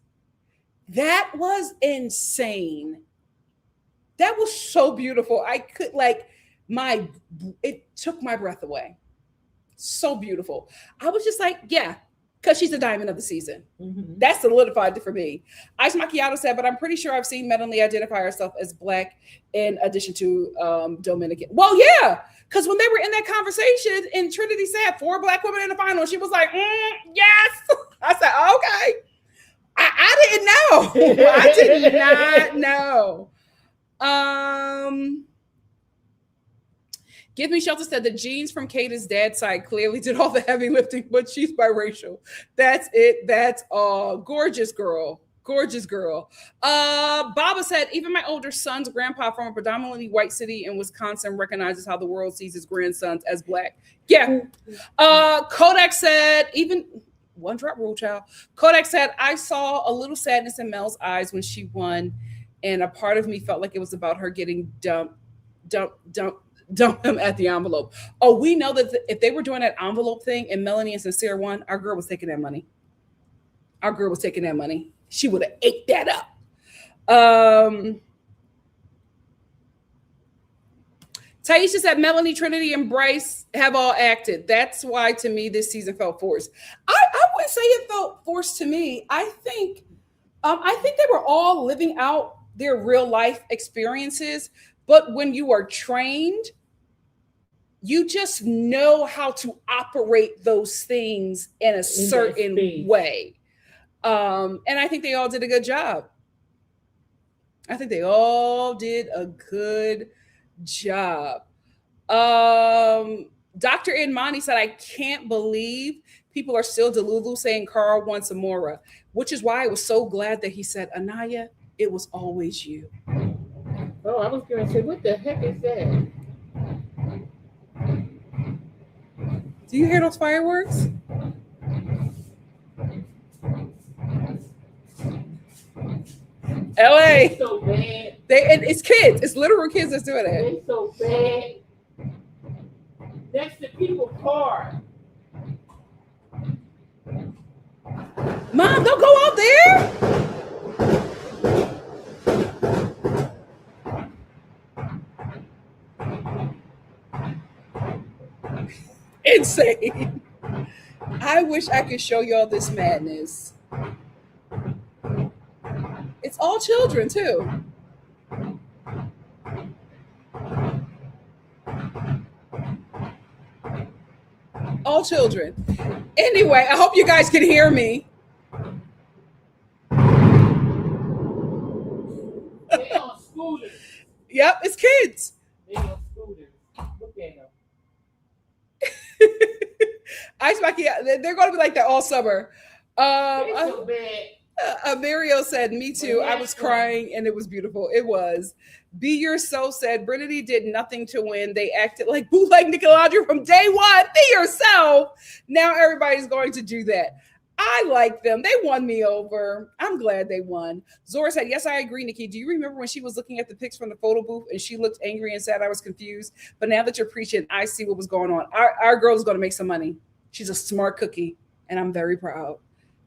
That was insane. That was so beautiful. I could it took my breath away. So beautiful. I was just like, yeah, because she's the diamond of the season. Mm-hmm. That solidified it for me. Ice Macchiato said, but I'm pretty sure I've seen Melanie identify herself as Black in addition to Dominican. Well, yeah, because when they were in that conversation and Trinity said 4 Black women in the final, she was like, yes. I said, okay. I didn't know. I did not know. Give Me Shelter said the genes from Kata's dad's side clearly did all the heavy lifting, but she's biracial. That's it. That's all. Gorgeous girl. Gorgeous girl. Baba said, even my older son's grandpa from a predominantly white city in Wisconsin recognizes how the world sees his grandsons as Black. Yeah. Kodak said, even one drop rule, child. Kodak said, I saw a little sadness in Mel's eyes when she won, and a part of me felt like it was about her getting dumped him at the envelope. Oh, we know that if they were doing that envelope thing and Melanie and Sincere won, our girl was taking that money. Our girl was taking that money. She would have ate that up. Taisha said Melanie, Trinity, and Bryce have all acted. That's why, to me, this season felt forced. I wouldn't say it felt forced to me. I think they were all living out their real life experiences. But when you are trained, you just know how to operate those things in a certain way. And I think they all did a good job. I think they all did a good job. Dr. Inmani said, I can't believe people are still delulu saying Carl wants Amora, which is why I was so glad that he said, Anaya, it was always you. Oh, I was going to say, what the heck is that? Do you hear those fireworks? LA. So bad. It's kids. It's literal kids that's doing that. They so bad. That's the people's car. Mom, don't go out there. Insane. I wish I could show y'all this madness. It's all children too. All children. Anyway, I hope you guys can hear me. They on scooters. Yep, it's kids. They on scooters. Look at them. Ice Bucky, they're going to be like that all summer. They're so bad. Mario said, me too. I was crying and it was beautiful. It was. Be Yourself said, Brittany did nothing to win. They acted like bootleg Nickelodeon from day one. Be yourself. Now everybody's going to do that. I like them. They won me over. I'm glad they won. Zora said, yes, I agree, Nikki. Do you remember when she was looking at the pics from the photo booth and she looked angry and said I was confused? But now that you're preaching, I see what was going on. Our girl is going to make some money. She's a smart cookie, and I'm very proud.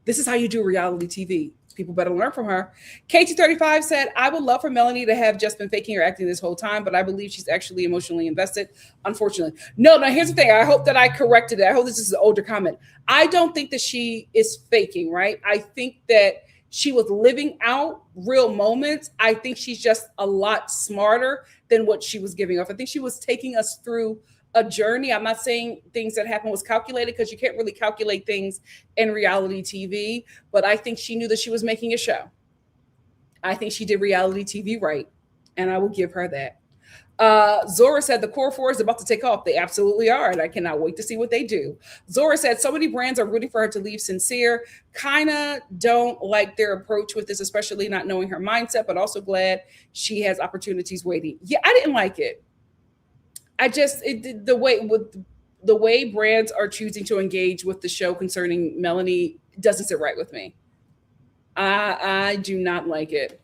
This is how you do reality TV. People better learn from her. KT35 said, I would love for Melanie to have just been faking her acting this whole time, but I believe she's actually emotionally invested. Unfortunately. No, here's the thing. I hope that I corrected it. I hope this is an older comment. I don't think that she is faking, right? I think that she was living out real moments. I think she's just a lot smarter than what she was giving off. I think she was taking us through a journey. I'm not saying things that happened was calculated because you can't really calculate things in reality TV, but I think she knew that she was making a show. I think she did reality TV right, and I will give her that. Zora said the core four is about to take off. They absolutely are, and I cannot wait to see what they do. Zora said so many brands are rooting for her to leave Sincere. Kind of don't like their approach with this, especially not knowing her mindset, but also glad she has opportunities waiting. Yeah, I didn't like it. The way brands are choosing to engage with the show concerning Melanie doesn't sit right with me. I do not like it.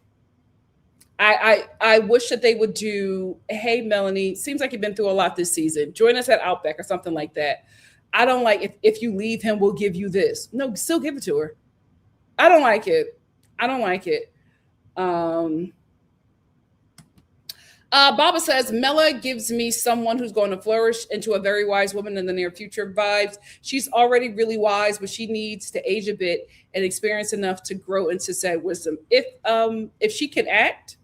I wish that they would do, hey Melanie, seems like you've been through a lot this season. Join us at Outback or something like that. I don't like if you leave him, we'll give you this. No, still give it to her. I don't like it. I don't like it. Um Baba says, Mela gives me someone who's going to flourish into a very wise woman in the near future vibes. She's already really wise, but she needs to age a bit and experience enough to grow into said wisdom. If she can act,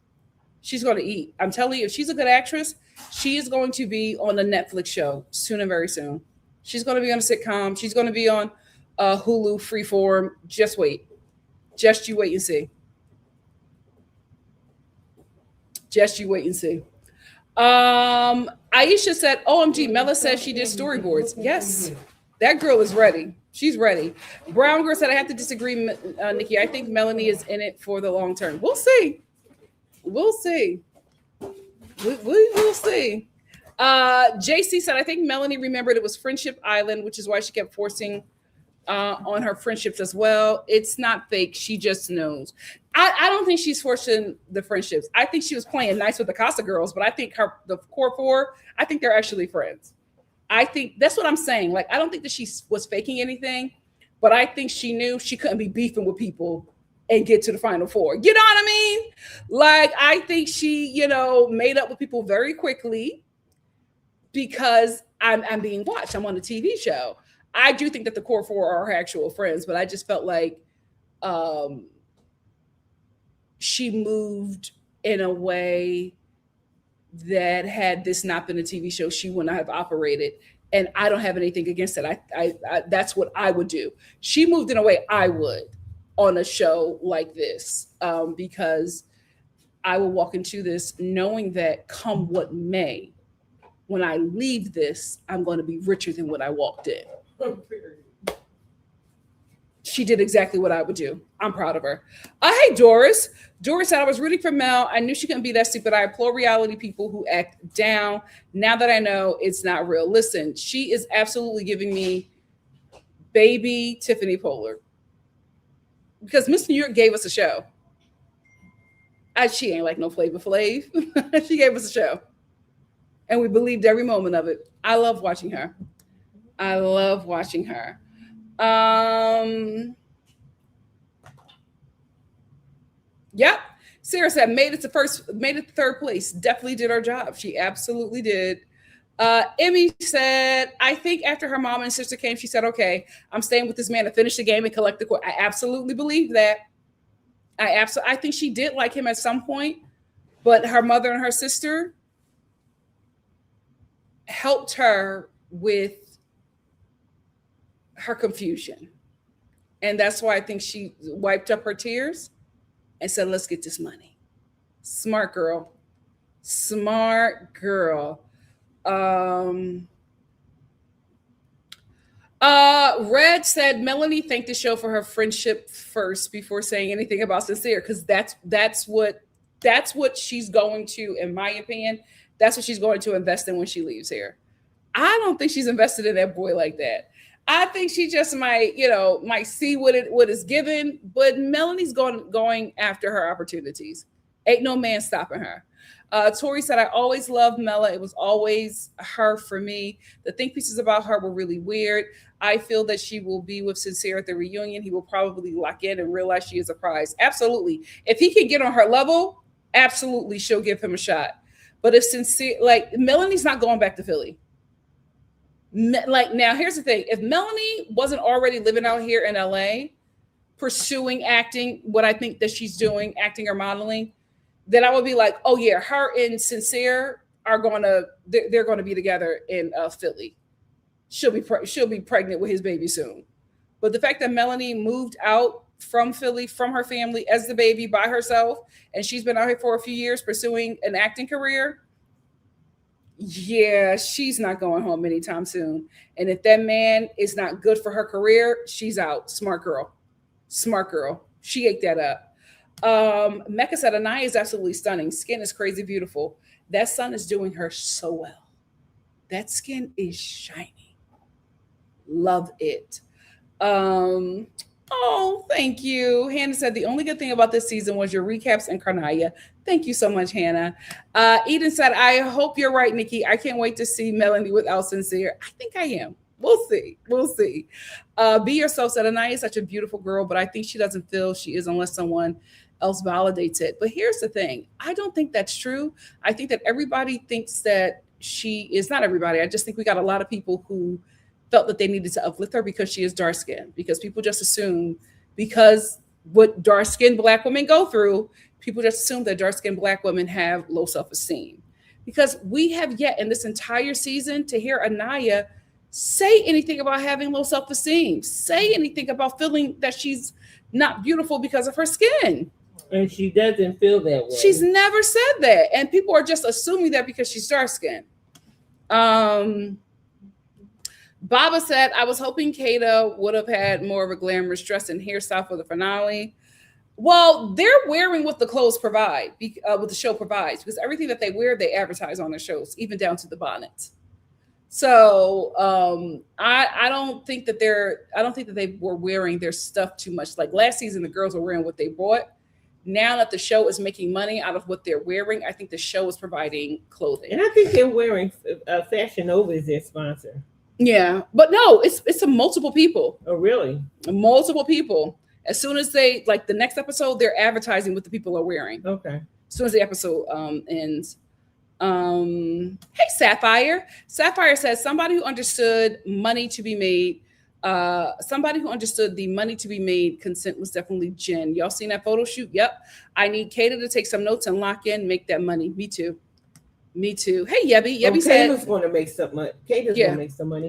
she's going to eat. I'm telling you, if she's a good actress, she is going to be on a Netflix show soon and very soon. She's going to be on a sitcom. She's going to be on Hulu, Freeform. Just wait. Just you wait and see. Just you wait and see. Aisha said, OMG, Mela says she did storyboards. Yes, that girl is ready. She's ready. Brown girl said, I have to disagree, Nikki. I think Melanie is in it for the long term. We'll see. We'll see. We'll see. JC said, I think Melanie remembered it was Friendship Island, which is why she kept forcing on her friendships as well. It's not fake. She just knows. I don't think she's forcing the friendships. I think she was playing nice with the Casa girls, but I think the core four, I think they're actually friends. I think that's what I'm saying. Like, I don't think that she was faking anything, but I think she knew she couldn't be beefing with people and get to the final four. You know what I mean? Like, I think she, made up with people very quickly because I'm being watched. I'm on a TV show. I do think that the core four are her actual friends, but I just felt like she moved in a way that had this not been a TV show, she would not have operated. And I don't have anything against it. I that's what I would do. She moved in a way I would on a show like this, because I will walk into this knowing that come what may, when I leave this, I'm going to be richer than when I walked in. She did exactly what I would do. I'm proud of her. Hey, Doris. Doris said, I was rooting for Mel. I knew she couldn't be that stupid. I applaud reality people who act down. Now that I know it's not real. Listen, she is absolutely giving me baby Tiffany Pollard. Because Miss New York gave us a show. She ain't like no Flavor Flav. She gave us a show. And we believed every moment of it. I love watching her. I love watching her. Yep. Sarah said, made it to third place. Definitely did her job. She absolutely did. Emmy said, I think after her mom and sister came, she said, okay, I'm staying with this man to finish the game and collect the court. I absolutely believe that. I think she did like him at some point, but her mother and her sister helped her with her confusion. And that's why I think she wiped up her tears and said, let's get this money. Smart girl. Smart girl. Red said Melanie thanked the show for her friendship first before saying anything about Sincere, because that's what she's going to, in my opinion, that's what she's going to invest in when she leaves here. I don't think she's invested in that boy like that. I think she just might see what is given, but Melanie's going after her opportunities. Ain't no man stopping her. Tori said, I always loved Mela. It was always her for me. The think pieces about her were really weird. I feel that she will be with Sincere at the reunion. He will probably lock in and realize she is a prize. Absolutely. If he can get on her level, absolutely, she'll give him a shot. But if Sincere, like, Melanie's not going back to Philly. Like, now here's the thing. If Melanie wasn't already living out here in LA, pursuing acting, what I think that she's doing, acting or modeling, then I would be like, oh yeah, her and Sincere are they're going to be together in Philly. She'll be pregnant with his baby soon. But the fact that Melanie moved out from Philly, from her family as the baby by herself, and she's been out here for a few years pursuing an acting career, yeah, she's not going home anytime soon. And if that man is not good for her career, she's out. Smart girl. Smart girl. She ate that up. Mecca said, Anaya is absolutely stunning. Skin is crazy beautiful. That sun is doing her so well. That skin is shiny. Love it. Oh, thank you. Hannah said the only good thing about this season was your recaps and Karnaya. Thank you so much, Hannah. Eden said, I hope you're right, Nikki. I can't wait to see Melanie without Sincere. I think I am. We'll see. We'll see. Be Yourself said, Anaya is such a beautiful girl, but I think she doesn't feel she is unless someone else validates it. But here's the thing. I don't think that's true. I think that everybody thinks that she is not everybody. I just think we got a lot of people who felt that they needed to uplift her because she is dark skinned, because people just assume, because what dark skinned Black women go through, people just assume that dark skinned Black women have low self esteem. Because we have yet in this entire season to hear Anaya say anything about having low self esteem, say anything about feeling that she's not beautiful because of her skin. And she doesn't feel that way. She's never said that. And people are just assuming that because she's dark skinned. Baba said, I was hoping Kata would have had more of a glamorous dress and hairstyle for the finale. Well, they're wearing what the clothes provide, what the show provides, because everything that they wear, they advertise on their shows, even down to the bonnets. So I don't think that they were wearing their stuff too much. Like last season, the girls were wearing what they bought. Now that the show is making money out of what they're wearing, I think the show is providing clothing. And I think they're wearing Fashion Nova as their sponsor. Yeah, but no, it's a multiple people. Oh, really? Multiple people. As soon as they, like the next episode, they're advertising what the people are wearing. Okay. As soon as the episode ends. Hey, Sapphire. Sapphire says, somebody who understood money to be made, somebody who understood the money to be made consent was definitely Jen. Y'all seen that photo shoot? Yep. I need Kata to take some notes and lock in, make that money. Me too. Me too. Hey, Yebby. Yebby said Kata's going to make some money. Kata's going to make some money.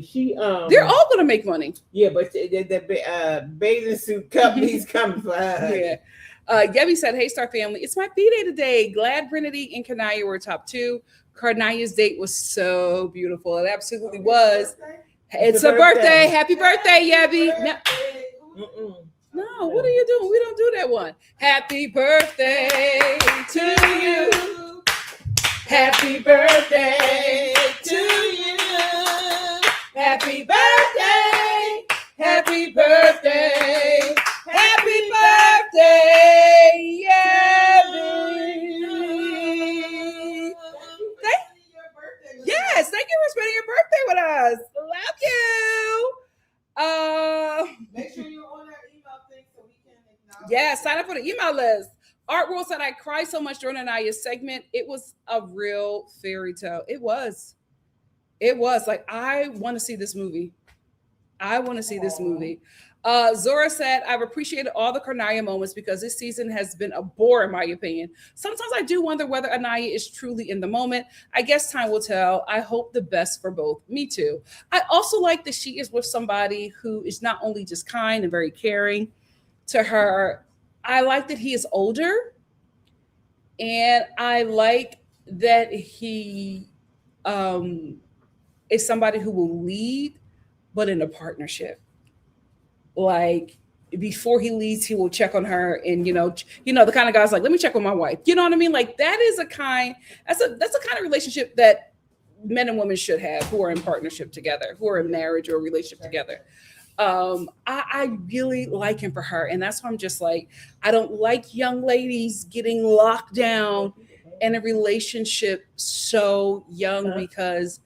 They're all going to make money. Yeah, but the bathing suit company's coming for her. Yeah. Yebby said, hey, Star family, it's my B-Day today. Glad Trinity and Kanaya were top 2. Karnaya's date was so beautiful. It absolutely was. It's a birthday. Happy birthday, Yebby. No, what are you doing? We don't do that one. Happy birthday to you. Happy birthday to you. Happy birthday. Happy birthday. Happy birthday, Yabby. Yes, thank you for spending your birthday with us. Love you. Make sure you're on our email thing so we can acknowledge. Yeah, sign up for the email list. Art World said, I cried so much during Anaya's segment. It was a real fairy tale. It was. Like, I want to see this movie. This movie. Zora said, I've appreciated all the Karnaya moments because this season has been a bore, in my opinion. Sometimes I do wonder whether Anaya is truly in the moment. I guess time will tell. I hope the best for both. Me too. I also like that she is with somebody who is not only just kind and very caring to her. I like that he is older, and I like that he is somebody who will lead, but in a partnership. Like before he leaves, he will check on her, and you know the kind of guy's like, let me check on my wife. You know what I mean? Like that's a kind of relationship that men and women should have who are in partnership together, who are in marriage or a relationship together. I really like him for her, and that's why I'm just like, I don't like young ladies getting locked down in a relationship so young, because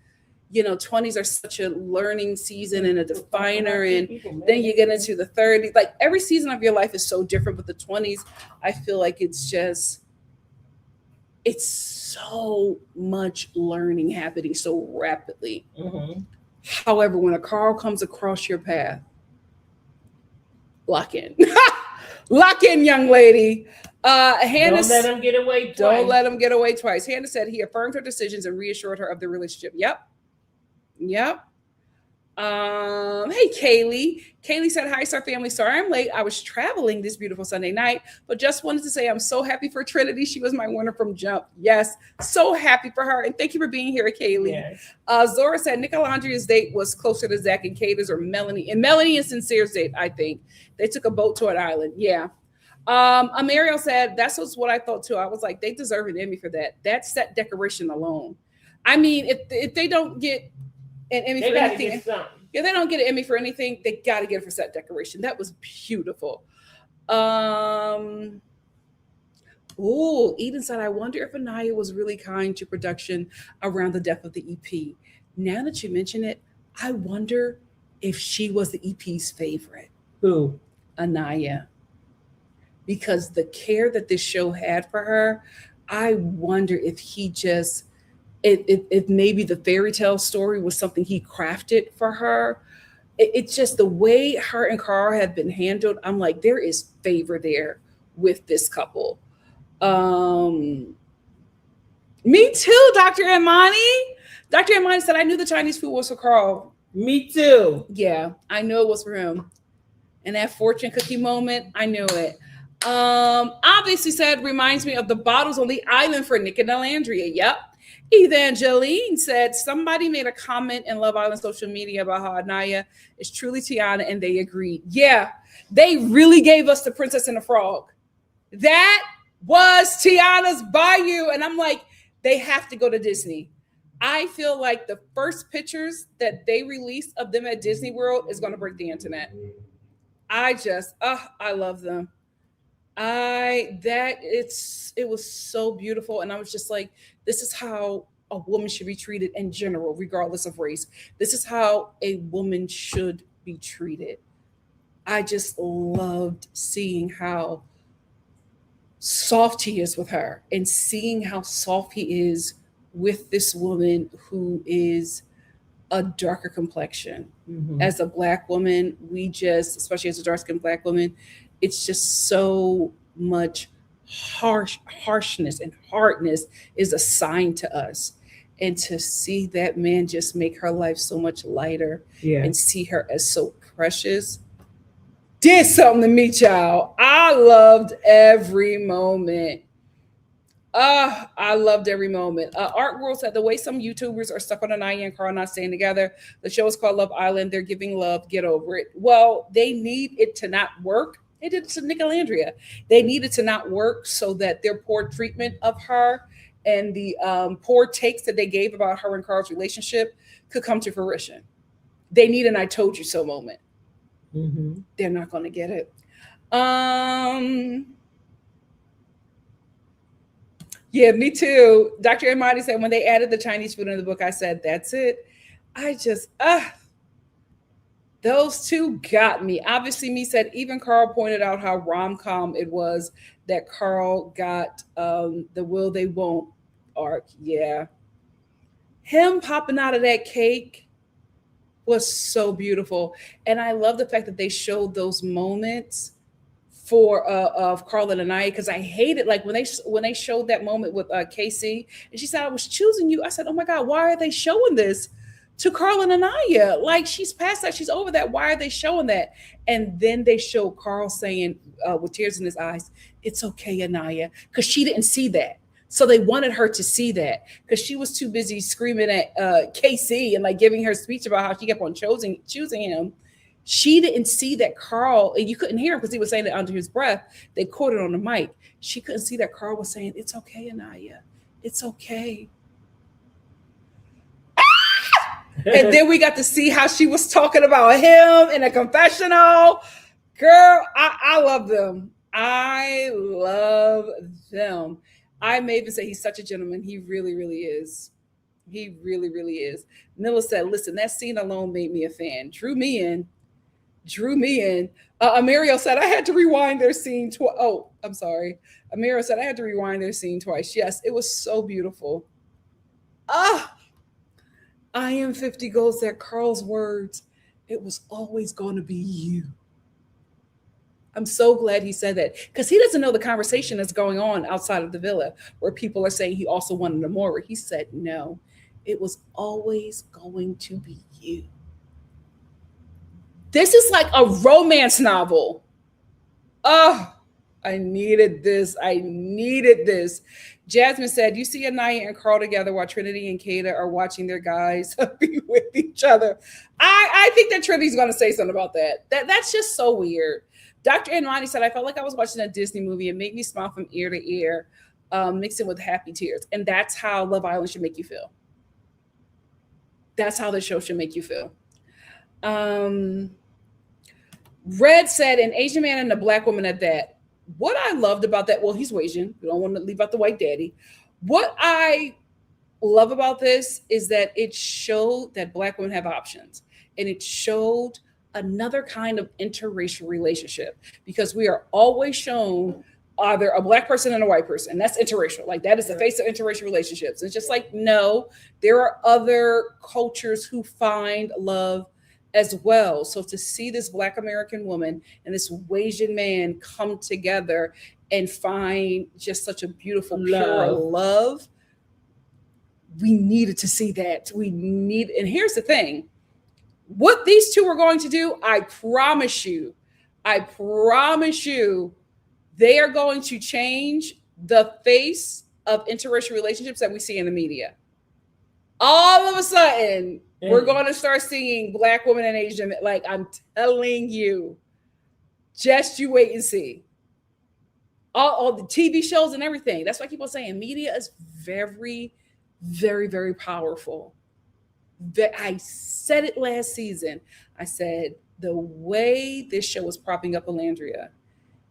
20s are such a learning season and a definer, and then you get into the 30s. Like every season of your life is so different, but the 20s, I feel like it's so much learning happening so rapidly. Mm-hmm. However, when a car comes across your path, lock in. Lock in, young lady. Hannah, don't let him get away twice. Don't let him get away twice. Hannah said he affirmed her decisions and reassured her of the relationship. Yep. Hey, Kaylee. Kaylee said, hi, Star family. Sorry I'm late. I was traveling this beautiful Sunday night, but just wanted to say I'm so happy for Trinity. She was my winner from Jump. Yes, so happy for her. And thank you for being here, Kaylee. Yes. Zora said Nicolandria's date was closer to Zach and Kata's or Melanie. And Melanie and Sincere's date, I think. They took a boat to an island. Yeah. Amario said, that's what I thought too. I was like, they deserve an Emmy for that. That set decoration alone. I mean, if they don't get an Emmy for anything, Yeah, they don't get an Emmy for anything. They got to get it for set decoration. That was beautiful. Eden said, I wonder if Anaya was really kind to production around the death of the EP. Now that you mention it, I wonder if she was the EP's favorite. Who? Anaya. Because the care that this show had for her, I wonder if he just, if maybe the fairy tale story was something he crafted for her. It's just the way her and Carl have been handled. I'm like, there is favor there with this couple. Me too, Dr. Imani. Dr. Imani said, I knew the Chinese food was for Carl. Me too. Yeah, I knew it was for him. And that fortune cookie moment, I knew it. Obviously said, reminds me of the bottles on the island for Nick and Delandria. Yep. Evangeline said, somebody made a comment in Love Island social media about how Anaya is truly Tiana, and they agreed. Yeah, they really gave us the Princess and the Frog. That was Tiana's Bayou. And I'm like, they have to go to Disney. I feel like the first pictures that they released of them at Disney World is going to break the internet. I love them. It was so beautiful. And I was just like, this is how a woman should be treated in general, regardless of race. This is how a woman should be treated. I just loved seeing how soft he is with her and seeing how soft he is with this woman who is a darker complexion. Mm-hmm. As a Black woman, especially as a dark-skinned Black woman, it's just so much harshness and hardness is assigned to us. And to see that man just make her life so much lighter and see her as so precious did something to me, child. I loved every moment. I loved every moment. Art World said, the way some YouTubers are stuck on Anaya and Carl not staying together. The show is called Love Island. They're giving love. Get over it. Well, they need it to not work. They did it to Nicolandria. They needed to not work so that their poor treatment of her and the poor takes that they gave about her and Carl's relationship could come to fruition. They need an I told you so moment. Mm-hmm. They're not going to get it. Yeah, me too. Dr. Imani said, when they added the Chinese food in the book, I said, that's it. I just, those two got me. Obviously, me said, even Carl pointed out how rom-com it was that Carl got the will they won't arc. Yeah. Him popping out of that cake was so beautiful. And I love the fact that they showed those moments of Carl and Anaya, because I hated like when they showed that moment with Casey and she said, I was choosing you. I said, oh my God, why are they showing this to Carl and Anaya? Like, she's past that, she's over that. Why are they showing that? And then they show Carl saying with tears in his eyes, it's okay, Anaya, because she didn't see that. So they wanted her to see that because she was too busy screaming at Casey and like giving her speech about how she kept on choosing him. She didn't see that Carl, and you couldn't hear him because he was saying it under his breath. They caught it on the mic. She couldn't see that Carl was saying, it's okay, Anaya. It's okay. And then we got to see how she was talking about him in a confessional. Girl, I love them. I love them. I may even say he's such a gentleman. He really, really is. He really, really is. Nilla said, listen, that scene alone made me a fan. Drew me in. Amario said, I had to rewind their scene twice. Oh, I'm sorry. Amario said, I had to rewind their scene twice. Yes, it was so beautiful. I am 50 goals at Carl's words. It was always going to be you. I'm so glad he said that because he doesn't know the conversation that's going on outside of the villa where people are saying he also wanted Amora. He said, no, it was always going to be you. This is like a romance novel. Oh, I needed this. Jasmine said, you see Anaya and Carl together while Trinity and Kata are watching their guys be with each other. I think that Trinity's going to say something about that. That's just so weird. Dr. Imani said, I felt like I was watching a Disney movie. It made me smile from ear to ear, mixing with happy tears. And that's how Love Island should make you feel. That's how the show should make you feel. Red said, an Asian man and a black woman at that. What I loved about that, well, he's Asian. We don't want to leave out the white daddy. What I love about this is that it showed that black women have options, and it showed another kind of interracial relationship, because we are always shown either a black person and a white person, and that's interracial. Like, that is the face of interracial relationships. It's just like, no, there are other cultures who find love as well. So to see this black American woman and this Asian man come together and find just such a beautiful, pure love, we needed to see that. And here's the thing, what these two are going to do, I promise you, they are going to change the face of interracial relationships that we see in the media. All of a sudden, we're going to start seeing black women and Asian men. Like, I'm telling you, just you wait and see. All the TV shows and everything. That's why I keep on saying media is very, very, very powerful. I said it last season. I said, the way this show is propping up Alandria,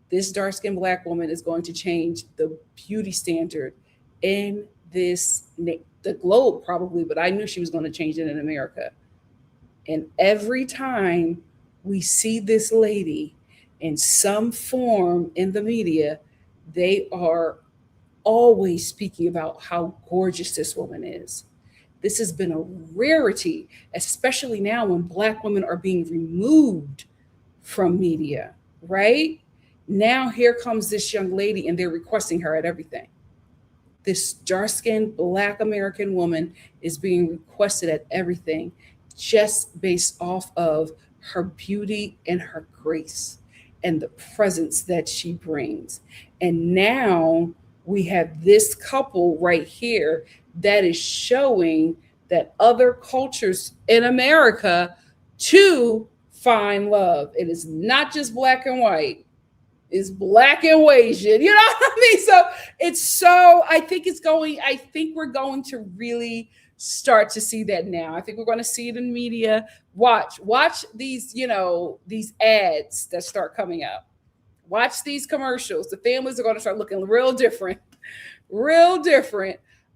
this dark-skinned black woman is going to change the beauty standard in the globe, probably, but I knew she was going to change it in America. And every time we see this lady in some form in the media, they are always speaking about how gorgeous this woman is. This has been a rarity, especially now when black women are being removed from media, right? Now here comes this young lady and they're requesting her at everything. This dark-skinned black American woman is being requested at everything just based off of her beauty and her grace and the presence that she brings. And now we have this couple right here that is showing that other cultures in America too find love. It is not just black and white. It's black and Asian. You know what I mean? So I think we're going to really start to see that now. I think we're going to see it in media. Watch these, these ads that start coming up. Watch these commercials. The families are going to start looking real different.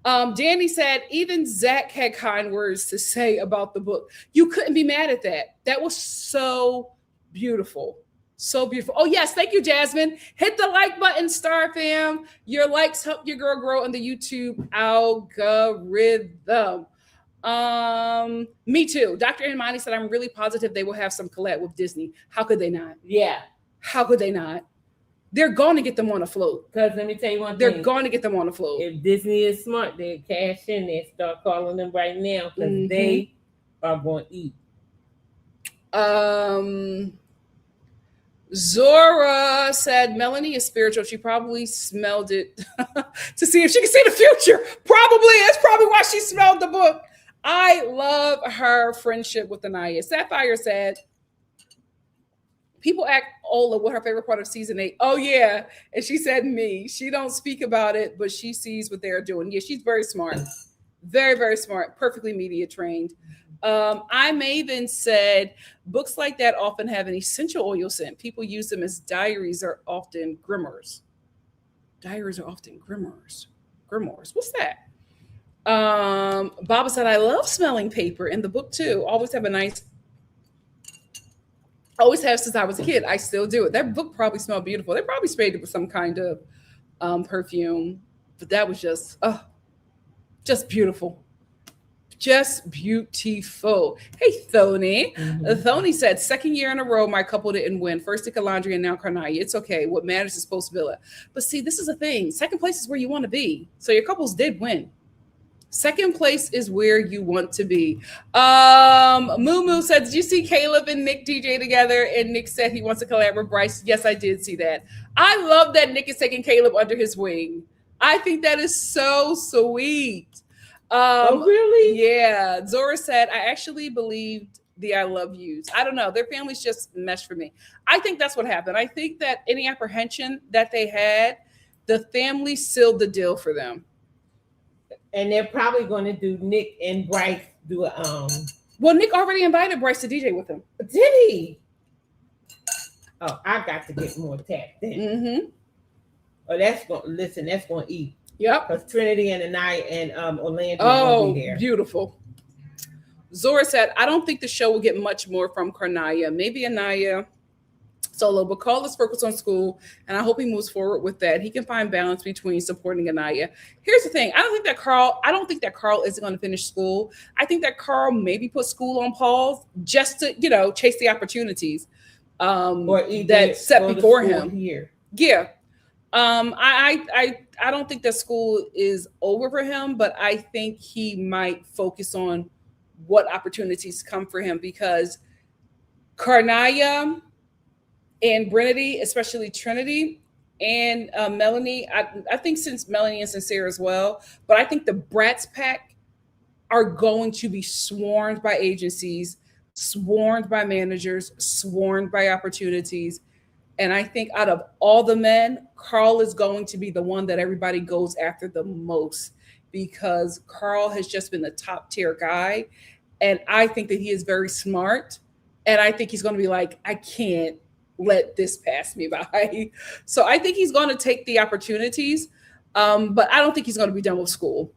Danny said, even Zach had kind words to say about the book. You couldn't be mad at that. That was so beautiful. So beautiful. Oh, yes. Thank you, Jasmine. Hit the like button, Star Fam. Your likes help your girl grow in the YouTube algorithm. Me too. Dr. Imani said, I'm really positive they will have some collab with Disney. How could they not? Yeah. How could they not? They're going to get them on a float. Because let me tell you one they're thing. They're going to get them on a float. If Disney is smart, they'll cash in and start calling them right now because they are going to eat. Zora said Melanie is spiritual. She probably smelled it to see if she can see the future. That's probably why she smelled the book. I love her friendship with Anaya. Sapphire said, people ask Ola what her favorite part of season 8. Oh, yeah. And she said me. She don't speak about it, but she sees what they're doing. Yeah, she's very smart. Very, very smart. Perfectly media trained. I Maven said, books like that often have an essential oil scent. People use them as diaries are often grimoires. Grimoires. What's that? Baba said, I love smelling paper in the book too. Always have since I was a kid. I still do it. That book probably smelled beautiful. They probably sprayed it with some kind of perfume, but that was just beautiful. Just beautiful. Hey, Thony. Thony said, second year in a row, my couple didn't win. First to Calandria and now Karnaya. It's okay. What matters is Post Villa. But see, this is the thing. Second place is where you want to be. So your couples did win. Second place is where you want to be. Moo said, did you see Caleb and Nick DJ together? And Nick said he wants to collab with Bryce. Yes, I did see that. I love that Nick is taking Caleb under his wing. I think that is so sweet. Oh, really? Yeah. Zora said, I actually believed the I love yous. I don't know. Their families just meshed for me. I think that's what happened. I think that any apprehension that they had, the family sealed the deal for them. And they're probably going to do Nick and Bryce do a Well, Nick already invited Bryce to DJ with him. Did he? Oh, I got to get more tapped in. Mm-hmm. Oh, that's going to eat. Yep. Because Trinity and Anaya and Orlando Oh, will be there. beautiful. Zora said, I don't think the show will get much more from Karnaya. Maybe Anaya solo, but Carl is focused on school, and I hope he moves forward with that. He can find balance between supporting Anaya. Here's the thing. I don't think that Carl isn't going to finish school. I think that Carl maybe put school on pause just to, chase the opportunities that set before him. Here. Yeah. I don't think that school is over for him, but I think he might focus on what opportunities come for him, because Karnaya and Brinity, especially Trinity and Melanie, I think since Melanie and Sincere as well, but I think the Bratz Pack are going to be swarmed by agencies, swarmed by managers, swarmed by opportunities. And I think out of all the men, Carl is going to be the one that everybody goes after the most, because Carl has just been the top tier guy. And I think that he is very smart. And I think he's going to be like, I can't let this pass me by. So I think he's going to take the opportunities. But I don't think he's going to be done with school.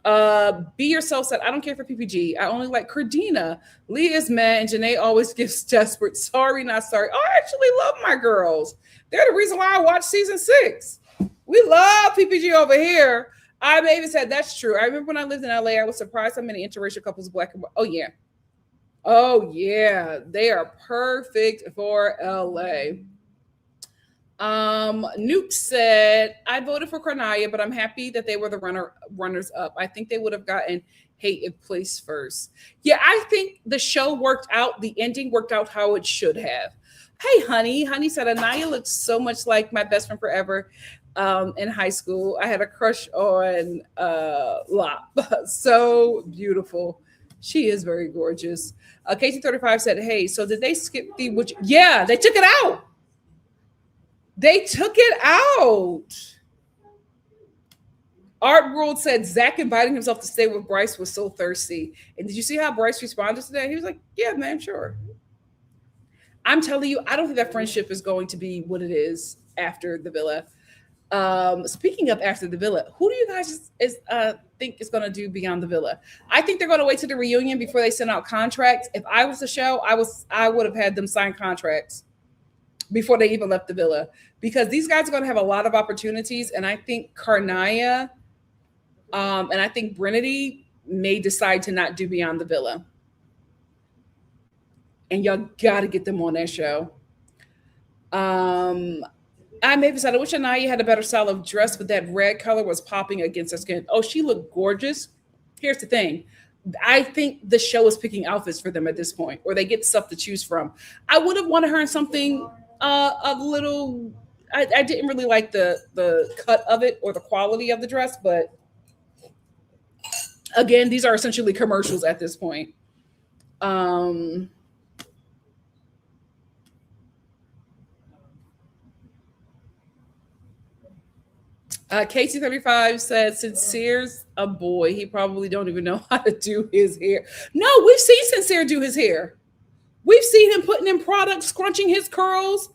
Be Yourself said, I don't care for PPG. I only like Cardina. Leah is mad and Janae always gives desperate. Sorry, not sorry. Oh, I actually love my girls. They're the reason why I watched season 6. We love PPG over here. I maybe said that's true. I remember when I lived in LA, I was surprised how many interracial couples, black and white. Oh, yeah. Oh, yeah. They are perfect for LA. Nuke said, I voted for Karnaya, but I'm happy that they were the runners up. I think they would have gotten hate if placed first. Yeah, I think the show worked out. The ending worked out how it should have. Hey, honey. Honey said, Anaya looks so much like my best friend forever. In high school, I had a crush on Lop. So beautiful. She is very gorgeous. KT35 said, hey, so did they skip yeah, they took it out. They took it out. Art World said Zach inviting himself to stay with Bryce was so thirsty. And did you see how Bryce responded to that? He was like, yeah, man, sure. I'm telling you, I don't think that friendship is going to be what it is after the villa. Speaking of after the villa, who do you guys think is going to do beyond the villa? I think they're going to wait to the reunion before they send out contracts. If I was the show, I would have had them sign contracts before they even left the villa, because these guys are going to have a lot of opportunities. And I think Karnaya and I think Brinity may decide to not do beyond the villa. And y'all got to get them on that show. I maybe said, I wish Anaya had a better style of dress, but that red color was popping against her skin. Oh, she looked gorgeous. Here's the thing. I think the show is picking outfits for them at this point, or they get stuff to choose from. I would have wanted her in something a little, I didn't really like the cut of it or the quality of the dress, but again, these are essentially commercials at this point. KT35 said, Sincere's a boy. He probably don't even know how to do his hair. No, we've seen Sincere do his hair. We've seen him putting in products, scrunching his curls.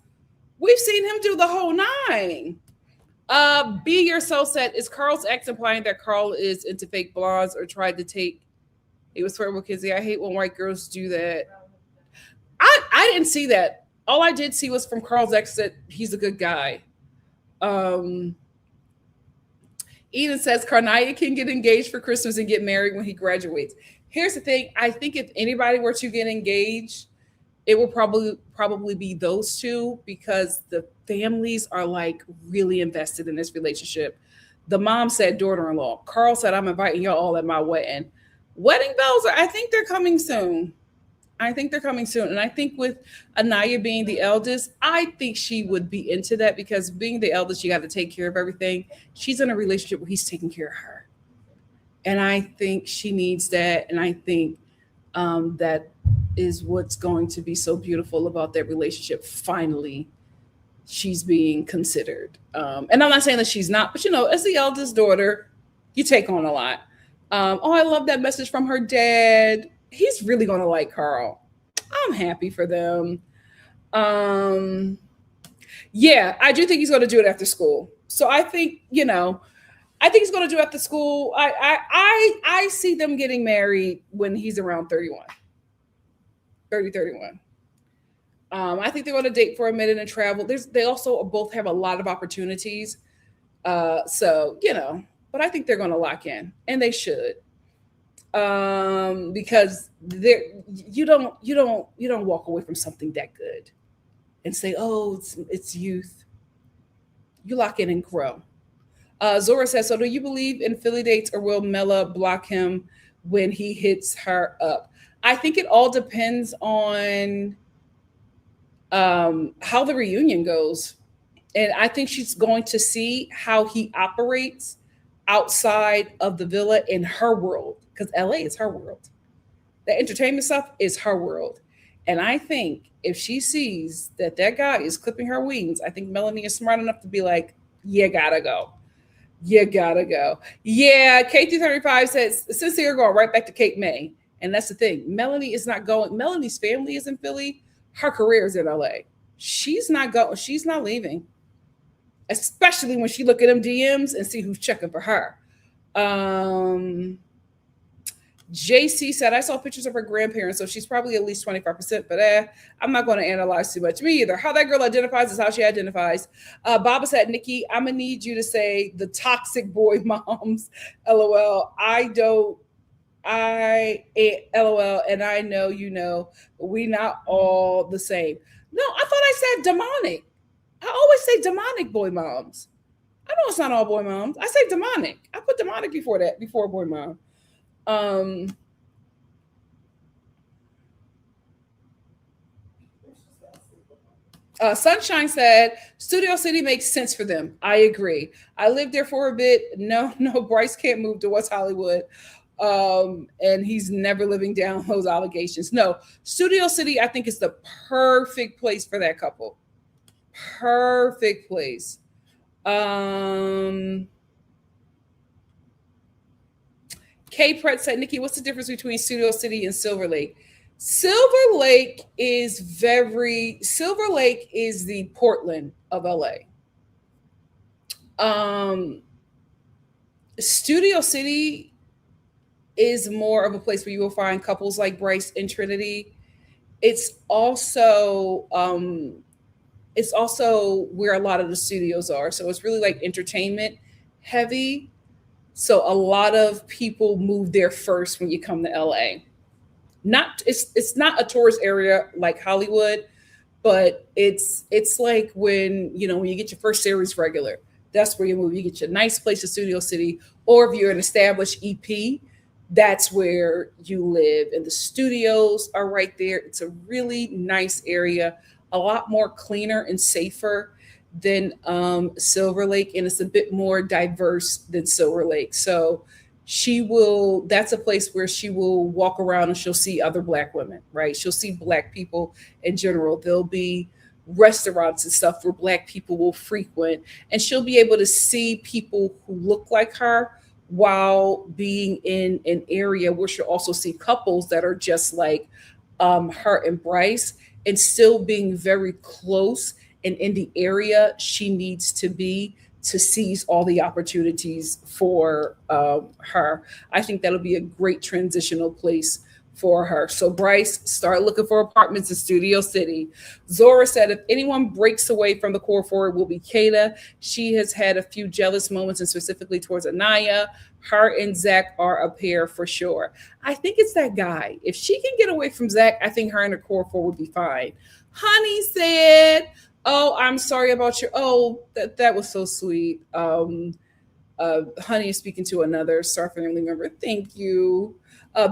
We've seen him do the whole 9. Be Yourself said, is Carl's ex implying that Carl is into fake blondes or tried to take, he was flirting with Kizzy. I hate when white girls do that. I didn't see that. All I did see was from Carl's ex that he's a good guy. Eden says Karnaya can get engaged for Christmas and get married when he graduates. Here's the thing. I think if anybody were to get engaged, it will probably be those two, because the families are like really invested in this relationship. The mom said daughter-in-law. Carl said, I'm inviting y'all all at my wedding. Wedding bells, I think they're coming soon. And I think with Anaya being the eldest, I think she would be into that, because being the eldest, you got to take care of everything. She's in a relationship where he's taking care of her. And I think she needs that. And I think that is what's going to be so beautiful about that relationship. Finally, she's being considered. And I'm not saying that she's not, but as the eldest daughter, you take on a lot. Oh, I love that message from her dad. he's really gonna like Carl. I'm happy for them. Um, yeah, I do think he's gonna do it after school. So I think, I think he's gonna do it after school. I see them getting married when he's around 31, 30, 31. I think they're going to date for a minute and travel. They also both have a lot of opportunities. So but I think they're going to lock in, and they should, because you don't walk away from something that good and say, oh, it's youth. You lock in and grow. Zora says, so do you believe in Philly dates, or will Mela block him when he hits her up? I think it all depends on how the reunion goes. And I think she's going to see how he operates outside of the villa in her world, because LA is her world. The entertainment stuff is her world. And I think if she sees that that guy is clipping her wings, I think Melanie is smart enough to be like, you gotta go. You gotta go. Yeah, K235 says, since they're going right back to Cape May. And that's the thing. Melanie is not going. Melanie's family is in Philly. Her career is in LA. She's not going. She's not leaving. Especially when she look at them DMs and see who's checking for her. JC said, I saw pictures of her grandparents, so she's probably at least 25%, but I'm not going to analyze too much. Me either. How that girl identifies is how she identifies. Baba said, Nikki, I'm going to need you to say the toxic boy moms. LOL. LOL, and I know we not all the same. No, I thought I said demonic. I always say demonic boy moms. I know it's not all boy moms. I say demonic. I put demonic before boy mom. Sunshine said, Studio City makes sense for them. I agree. I lived there for a bit. No, Bryce can't move to West Hollywood. And he's never living down those allegations. No, Studio City, I think, is the perfect place for that couple. Perfect place. K Pratt said, Nikki, what's the difference between Studio City and Silver Lake? Silver Lake is the Portland of LA. Studio City is more of a place where you will find couples like Bryce and Trinity. It's also where a lot of the studios are. So it's really like entertainment heavy. So a lot of people move there first when you come to LA. It's not a tourist area like Hollywood, but it's like when you get your first series regular, that's where you move. You get your nice place in Studio City, or if you're an established EP, that's where you live. And the studios are right there. It's a really nice area, a lot more cleaner and safer than Silver Lake, and it's a bit more diverse than Silver Lake. So that's a place where she will walk around and she'll see other Black women, right? She'll see Black people in general. There'll be restaurants and stuff where Black people will frequent, and she'll be able to see people who look like her while being in an area where she'll also see couples that are just like her and Bryce, and still being very close and in the area she needs to be to seize all the opportunities for her. I think that'll be a great transitional place for her. So Bryce, start looking for apartments in Studio City. Zora said, if anyone breaks away from the core four, it will be Kata. She has had a few jealous moments, and specifically towards Anaya. Her and Zach are a pair for sure. I think it's that guy. If she can get away from Zach, I think her and the core four would be fine. Honey said, oh, I'm sorry about your, that was so sweet. Honey is speaking to another Star family member. Thank you.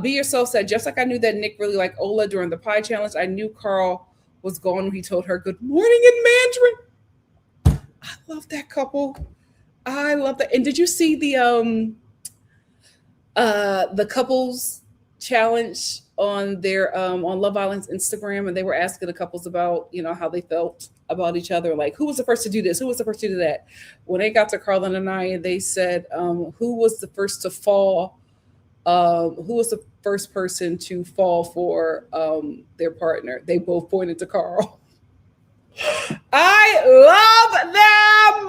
Be Yourself said, just like I knew that Nick really liked Ola during the pie challenge, I knew Carl was gone when he told her good morning in Mandarin. I love that couple. I love that. And did you see the couples challenge on their on Love Island's Instagram? And they were asking the couples about, how they felt about each other. Like, who was the first to do this? Who was the first to do that? When they got to Carl and Anaya, they said, who was the first to fall Who was the first person to fall for their partner? They both pointed to Carl. I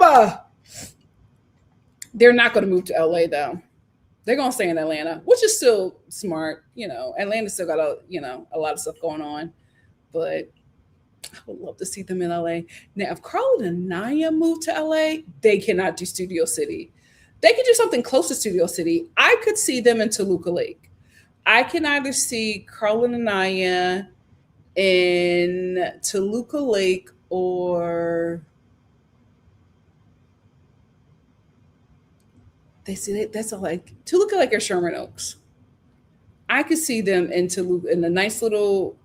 love them. They're not going to move to LA though. They're going to stay in Atlanta, which is still smart. Atlanta's still got a lot of stuff going on, but I would love to see them in LA. Now, if Carl and Naya move to LA, they cannot do Studio City. They could do something close to Studio City. I could see them in Toluca Lake. I can either see Carl and Naya in Toluca Lake or that's like Toluca Lake or Sherman Oaks. I could see them in Toluca in a nice little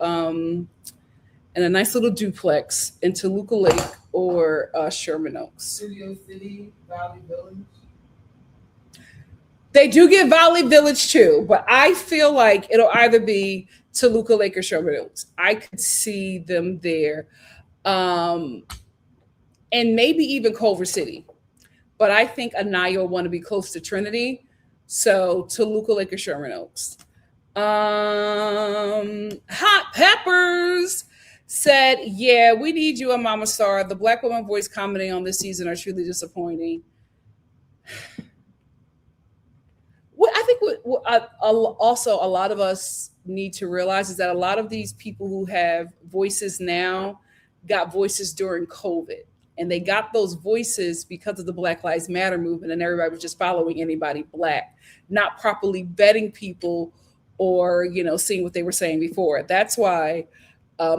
duplex in Toluca Lake or Sherman Oaks. Studio City, Valley Village. They do get Valley Village too, but I feel like it'll either be Toluca Lake or Sherman Oaks. I could see them there. And maybe even Culver City. But I think Anaya will want to be close to Trinity. So Toluca Lake or Sherman Oaks. Hot Peppers said, yeah, we need you on Mama Star. The Black woman voice commenting on this season are truly disappointing. I think what also a lot of us need to realize is that a lot of these people who have voices now got voices during COVID. And they got those voices because of the Black Lives Matter movement, and everybody was just following anybody Black, not properly vetting people or, seeing what they were saying before. That's why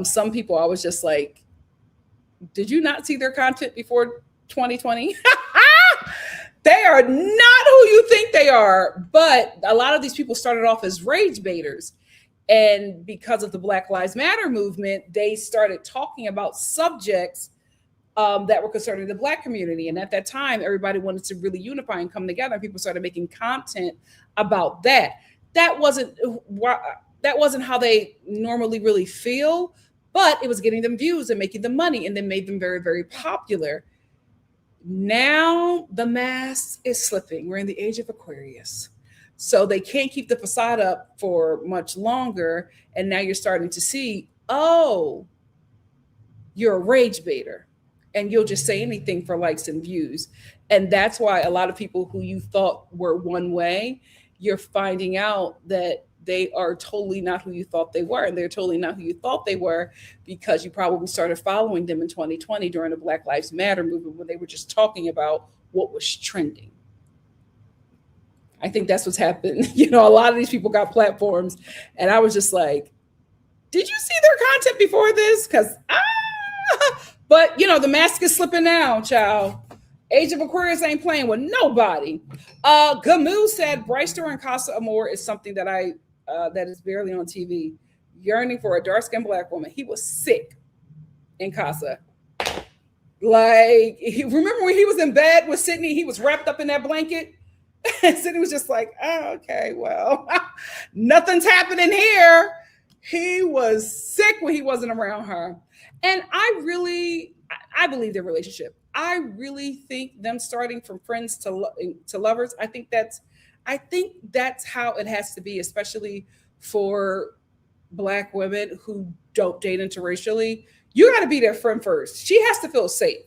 some people, I was just like, did you not see their content before 2020? They are not who you think they are. But a lot of these people started off as rage baiters. And because of the Black Lives Matter movement, they started talking about subjects that were concerning the Black community. And at that time, everybody wanted to really unify and come together. And people started making content about that. That wasn't how they normally really feel, but it was getting them views and making them money and then made them very, very popular. Now the mask is slipping. We're in the age of Aquarius. So they can't keep the facade up for much longer. And now you're starting to see, oh, you're a rage baiter. And you'll just say anything for likes and views. And that's why a lot of people who you thought were one way, you're finding out that they are totally not who you thought they were. And they're totally not who you thought they were because you probably started following them in 2020 during the Black Lives Matter movement when they were just talking about what was trending. I think that's what's happened. A lot of these people got platforms. And I was just like, did you see their content before this? But, the mask is slipping now, child. Age of Aquarius ain't playing with nobody. Gamu said, Bryce during Casa Amor is something that that is barely on TV. Yearning for a dark-skinned Black woman. He was sick in Casa. Like, remember when he was in bed with Sydney? He was wrapped up in that blanket. And Sydney was just like, oh, okay, well, nothing's happening here. He was sick when he wasn't around her. And I believe their relationship. I really think them starting from friends to lovers. I think that's how it has to be, especially for Black women who don't date interracially. You got to be their friend first. She has to feel safe.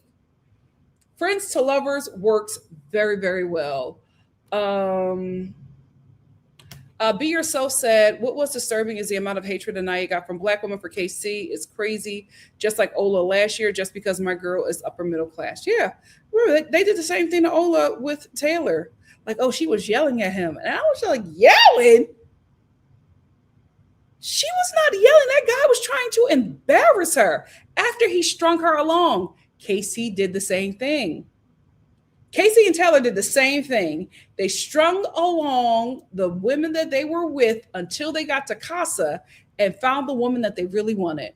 Friends to lovers works very, very well. Be Yourself said, what was disturbing is the amount of hatred Anaya got from Black women for KC is crazy. Just like Ola last year, just because my girl is upper middle class. Yeah, they did the same thing to Ola with Taylor. Like, oh, she was yelling at him. And I was like, yelling? She was not yelling. That guy was trying to embarrass her after he strung her along. KC did the same thing. Casey and Taylor did the same thing. They strung along the women that they were with until they got to Casa and found the woman that they really wanted.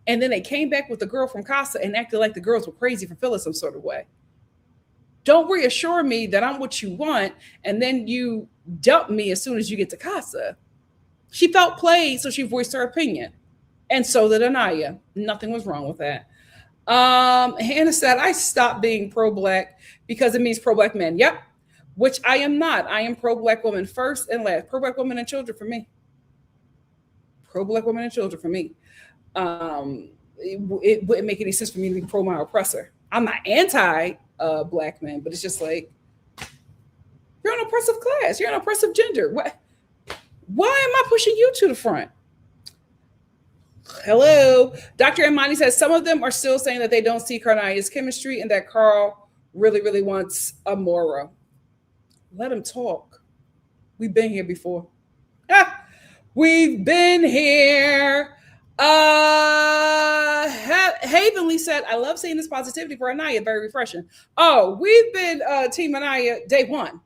And then they came back with the girl from Casa and acted like the girls were crazy for feeling some sort of way. Don't reassure me that I'm what you want, and then you dump me as soon as you get to Casa. She felt played, so she voiced her opinion. And so did Anaya. Nothing was wrong with that. Hannah said, I stopped being pro-Black because it means pro-Black men. Yep. which I am not. I am pro-Black woman first and last. Pro-Black women and children for me. Pro-Black women and children for me. It wouldn't make any sense for me to be pro my oppressor. I'm not anti Black men, but it's just like, you're an oppressive class. You're an oppressive gender. Why am I pushing you to the front? Hello. Dr. Imani says some of them are still saying that they don't see Carnia's chemistry and that Carl really, really wants Amora. Let him talk. We've been here before. We've been here. Havenly said, I love seeing this positivity for Anaya. Very refreshing. Oh, we've been Team Anaya day one.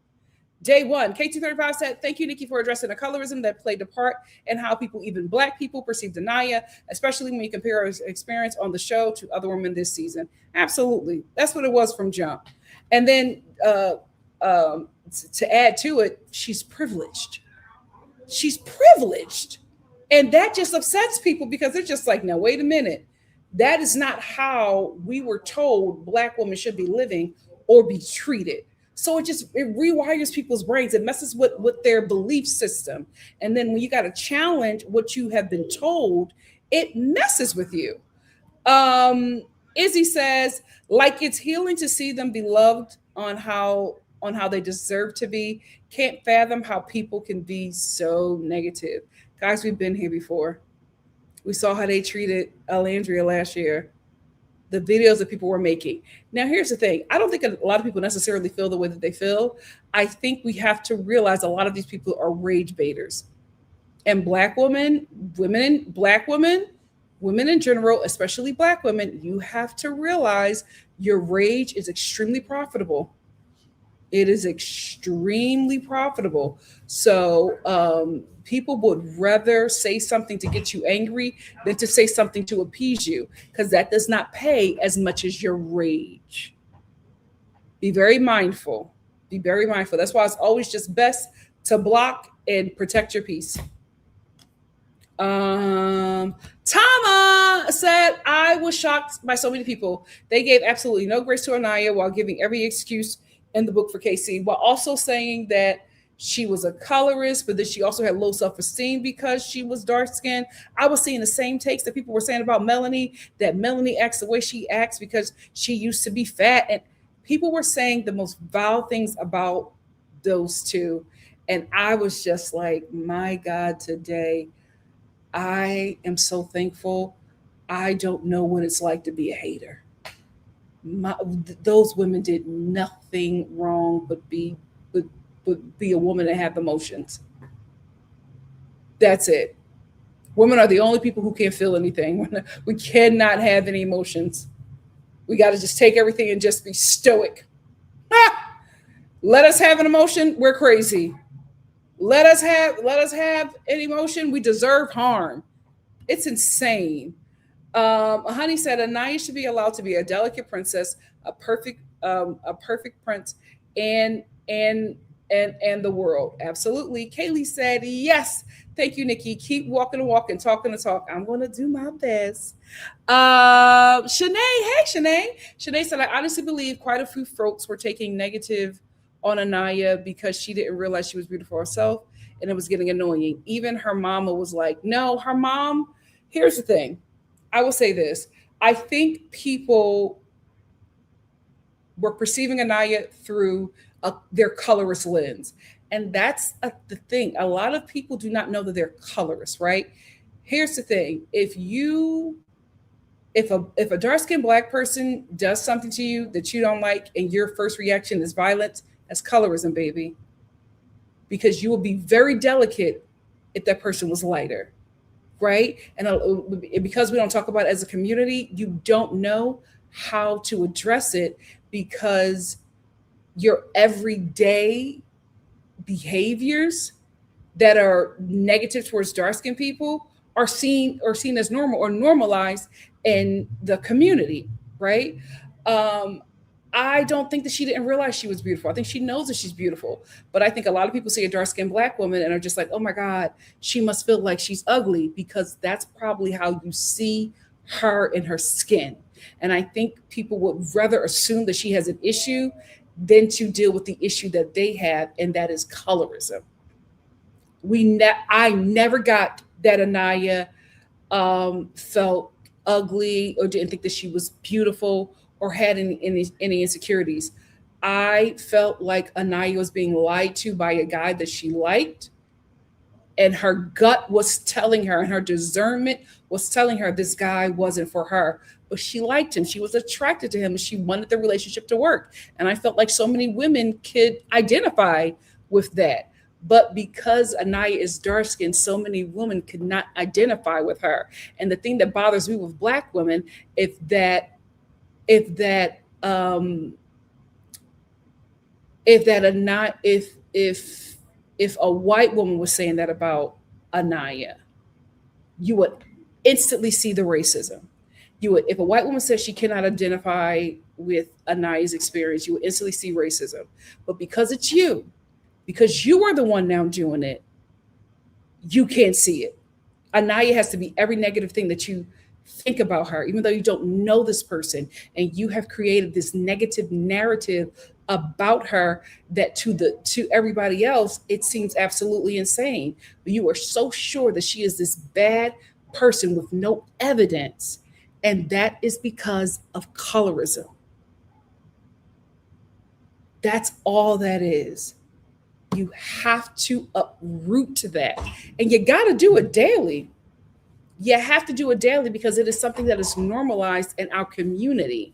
Day one. K235 said, thank you, Nikki, for addressing the colorism that played a part in how people, even Black people, perceived Anaya, especially when you compare her experience on the show to other women this season. Absolutely. That's what it was from jump. And then to add to it, she's privileged. She's privileged. And that just upsets people because they're just like, now, wait a minute. That is not how we were told Black women should be living or be treated. So it rewires people's brains. It messes with their belief system. And then when you got to challenge what you have been told, it messes with you. Izzy says, like it's healing to see them be loved on how they deserve to be. Can't fathom how people can be so negative. Guys, we've been here before. We saw how they treated Alandria last year. The videos that people were making. Now, here's the thing. I don't think a lot of people necessarily feel the way that they feel. I think we have to realize a lot of these people are rage baiters. And Black women in general, especially Black women, you have to realize your rage is extremely profitable. It is extremely profitable. So people would rather say something to get you angry than to say something to appease you, because that does not pay as much as your rage. Be very mindful. Be very mindful. That's why it's always just best to block and protect your peace. Tama said, I was shocked by so many people. They gave absolutely no grace to Anaya while giving every excuse in the book for KC, while also saying that she was a colorist, but that she also had low self-esteem because she was dark-skinned. I was seeing the same takes that people were saying about Melanie, that Melanie acts the way she acts because she used to be fat. And people were saying the most vile things about those two. And I was just like, my God, today, I am so thankful. I don't know what it's like to be a hater. Those women did nothing wrong but be a woman that have emotions. That's it. Women are the only people who can't feel anything. We cannot have any emotions. We got to just take everything and just be stoic. Let us have an emotion. We're crazy. Let us have an emotion. We deserve harm. It's insane. Honey said, Anaya should be allowed to be a delicate princess, a perfect prince, and the world. Absolutely. Kaylee said, yes. Thank you, Nikki. Keep walking the walk and talking the talk. I'm going to do my best. Shanae, hey, Shanae. Shanae said, I honestly believe quite a few folks were taking negative on Anaya because she didn't realize she was beautiful herself, and it was getting annoying. Even her mama was like, no, her mom. Here's the thing. I will say this. I think people were perceiving Anaya through their colorist lens. And that's the thing. A lot of people do not know that they're colorist, right? Here's the thing. If a dark-skinned Black person does something to you that you don't like and your first reaction is violence, that's colorism, baby. Because you will be very delicate if that person was lighter. Right? And because we don't talk about it as a community, you don't know how to address it because your everyday behaviors that are negative towards dark-skinned people are seen as normal or normalized in the community, right? I don't think that she didn't realize she was beautiful. I think she knows that she's beautiful. But I think a lot of people see a dark-skinned Black woman and are just like, oh my God, she must feel like she's ugly, because that's probably how you see her in her skin. And I think people would rather assume that she has an issue than to deal with the issue that they have, and that is colorism. I never got that Anaya felt ugly or didn't think that she was beautiful or had any insecurities. I felt like Anaya was being lied to by a guy that she liked, and her gut was telling her, and her discernment was telling her this guy wasn't for her. But she liked him. She was attracted to him, and she wanted the relationship to work. And I felt like so many women could identify with that. But because Anaya is dark skinned, so many women could not identify with her. And the thing that bothers me with Black women, if that if a white woman was saying that about Anaya, you would instantly see the racism. You would, if a white woman says she cannot identify with Anaya's experience, you would instantly see racism. But because it's you, because you are the one now doing it, you can't see it. Anaya has to be every negative thing that you think about her, even though you don't know this person, and you have created this negative narrative about her that to everybody else it seems absolutely insane. But you are so sure that she is this bad person with no evidence, and that is because of colorism. That's all that is. You have to uproot that, and you got to do it daily. You have to do it daily because it is something that is normalized in our community.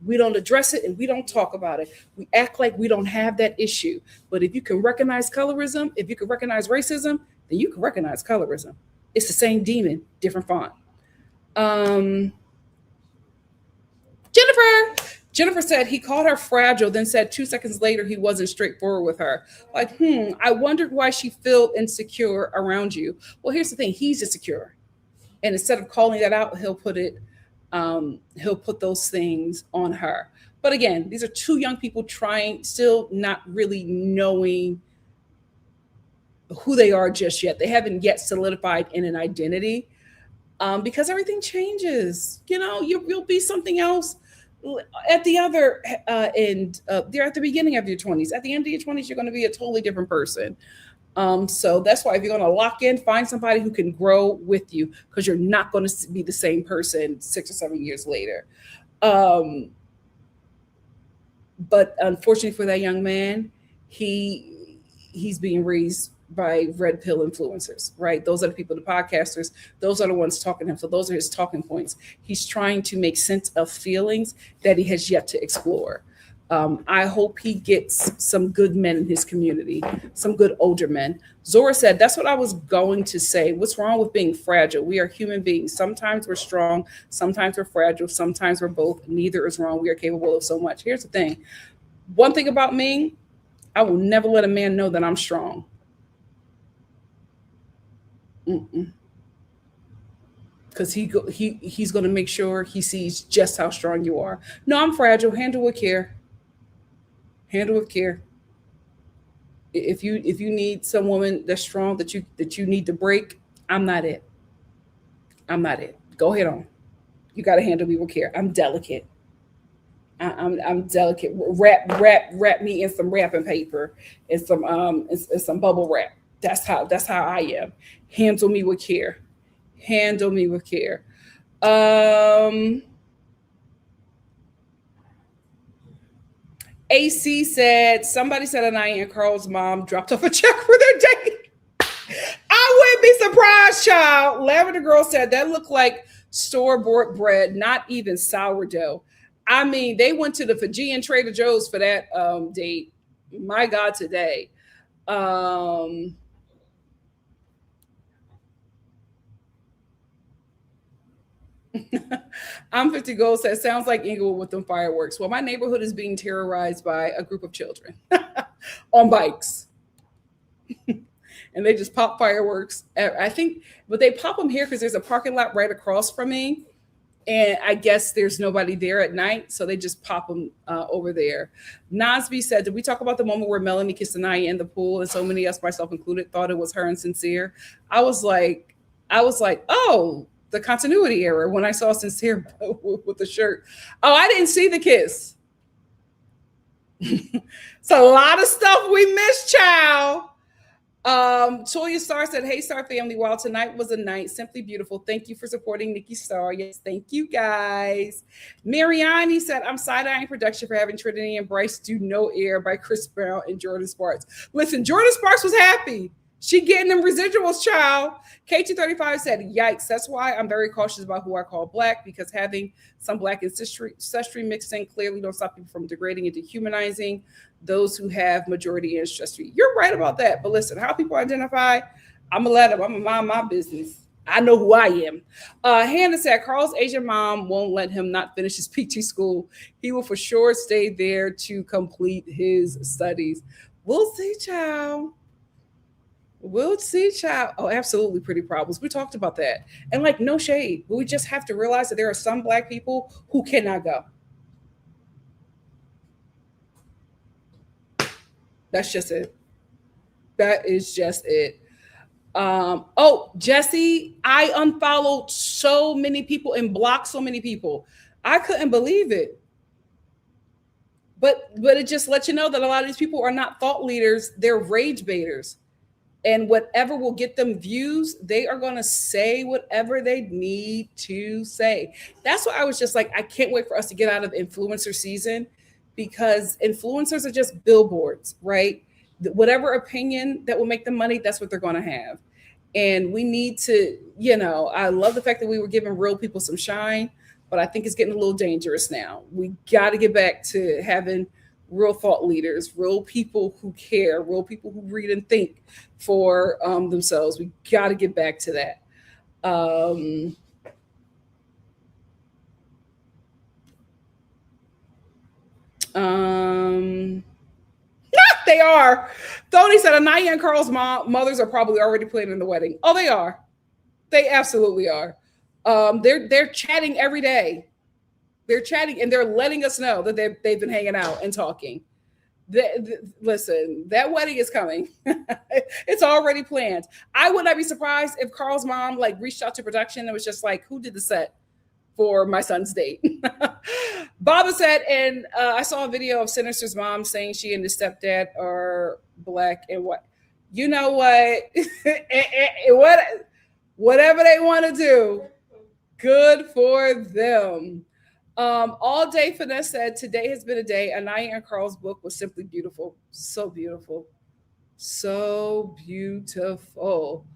We don't address it and we don't talk about it. We act like we don't have that issue. But if you can recognize colorism, if you can recognize racism, then you can recognize colorism. It's the same demon, different font. Jennifer said he called her fragile, then said 2 seconds later he wasn't straightforward with her. Like, I wondered why she felt insecure around you. Well, here's the thing. He's insecure. And instead of calling that out, he'll put those things on her. But again, these are two young people still not really knowing who they are just yet. They haven't yet solidified in an identity, because everything changes. You'll be something else at the other end. They're at the beginning of your 20s. At the end of your 20s, you're going to be a totally different person. So that's why if you're going to lock in, find somebody who can grow with you, because you're not going to be the same person 6 or 7 years later. But unfortunately for that young man, he's being raised by red pill influencers, right? Those are the people, the podcasters, those are the ones talking to him. So those are his talking points. He's trying to make sense of feelings that he has yet to explore. I hope he gets some good men in his community, some good older men. Zora said, that's what I was going to say. What's wrong with being fragile? We are human beings. Sometimes we're strong, sometimes we're fragile, sometimes we're both. Neither is wrong. We are capable of so much. Here's the thing. One thing about me, I will never let a man know that I'm strong. Because he's going to make sure he sees just how strong you are. No, I'm fragile. Handle with care. Handle with care. If you need some woman that's strong that you need to break, I'm not it. I'm not it. Go ahead on. You got to handle me with care. I'm delicate. I'm delicate. Wrap me in some wrapping paper and some bubble wrap. That's how I am. Handle me with care. Handle me with care. AC said, somebody said Anaya and Carl's mom dropped off a check for their date. I wouldn't be surprised, child. Lavender Girl said that looked like store-bought bread, not even sourdough. I mean, they went to the Fijian Trader Joe's for that date. My God, today. I'm 50 Gold says, sounds like Inglewood with them fireworks. Well, my neighborhood is being terrorized by a group of children on bikes. And they just pop fireworks. I think, but they pop them here because there's a parking lot right across from me. And I guess there's nobody there at night. So they just pop them over there. Nasby said, did we talk about the moment where Melanie kissed Anaya in the pool? And so many of us, myself included, thought it was her and Sincere. I was like, oh, the continuity error when I saw Sincere with the shirt. Oh, I didn't see the kiss. It's a lot of stuff we missed, child. Toya.Star said, "Hey, Star family, while tonight was a night simply beautiful. Thank you for supporting Nikki.Star. Yes, thank you guys." Mariani said, "I'm side-eyeing production for having Trinity and Bryce do No Air by Chris Brown and Jordan Sparks." Listen, Jordan Sparks was happy. She getting them residuals, child. K235 said, "Yikes, that's why I'm very cautious about who I call black, because having some black ancestry mixed in clearly don't stop people from degrading and dehumanizing those who have majority ancestry." You're right about that. But listen, how people identify, I'm going to let them. I'm going to mind my business. I know who I am. Hannah said, "Carl's Asian mom won't let him not finish his PT school. He will for sure stay there to complete his studies." We'll see, child. We'll see, child. Oh, absolutely, pretty problems. We talked about that. And like, no shade, but we just have to realize that there are some black people who cannot go. That's just it. That is just it. Oh, Jesse, I unfollowed so many people and blocked so many people. I couldn't believe it. But it just lets you know that a lot of these people are not thought leaders, they're rage baiters. And whatever will get them views, they are going to say whatever they need to say. That's why I was just like, I can't wait for us to get out of influencer season, because influencers are just billboards, right? Whatever opinion that will make them money, that's what they're going to have. And we need to, I love the fact that we were giving real people some shine, but I think it's getting a little dangerous now. We got to get back to having real thought leaders, real people who care, real people who read and think for themselves. We got to get back to that. They are. Tony said, "Anaya and Carl's mothers are probably already planning the wedding." Oh, they are. They absolutely are. They're chatting every day. They're chatting and they're letting us know that they've been hanging out and talking. Listen, that wedding is coming. It's already planned. I would not be surprised if Carl's mom reached out to production and was just like, "Who did the set for my son's date?" Baba said, and I saw a video of Sinister's mom saying she and his stepdad are black and what. You know what? Whatever they want to do, good for them. All Day Finesse said, "Today has been a day. Anaya and Carl's book was simply beautiful. So beautiful. So beautiful."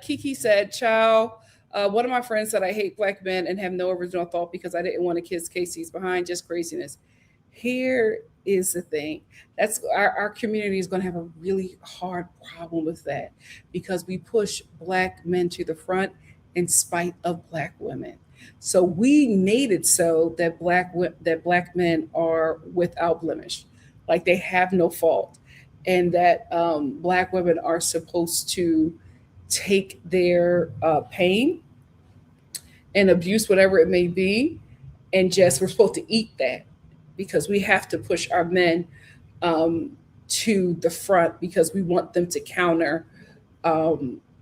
Kiki said, "Ciao. One of my friends said I hate black men and have no original thought because I didn't want to kiss Casey's behind. Just craziness." Here is the thing. That's our community is going to have a really hard problem with that, because we push black men to the front in spite of black women. So we made it so that black men are without blemish, like they have no fault, and that black women are supposed to take their pain and abuse, whatever it may be, and just we're supposed to eat that, because we have to push our men to the front because we want them to counter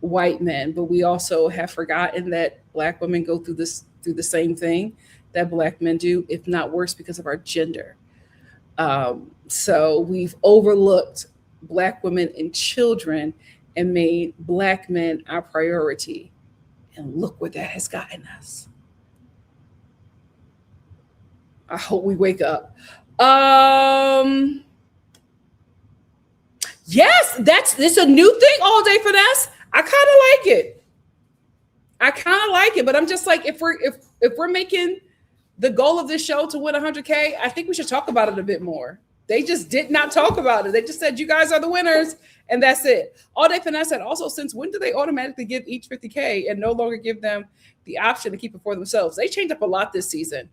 white men. But we also have forgotten that black women go through the same thing that black men do, if not worse, because of our gender. So we've overlooked black women and children and made black men our priority. And look where that has gotten us. I hope we wake up. Yes, it's a new thing, All Day Finesse. I kind of like it, but I'm just like, if we're making the goal of this show to win 100K, I think we should talk about it a bit more. They just did not talk about it. They just said, "You guys are the winners," and that's it. All Day Finesse said, "Also, since when do they automatically give each 50K and no longer give them the option to keep it for themselves?" They changed up a lot this season.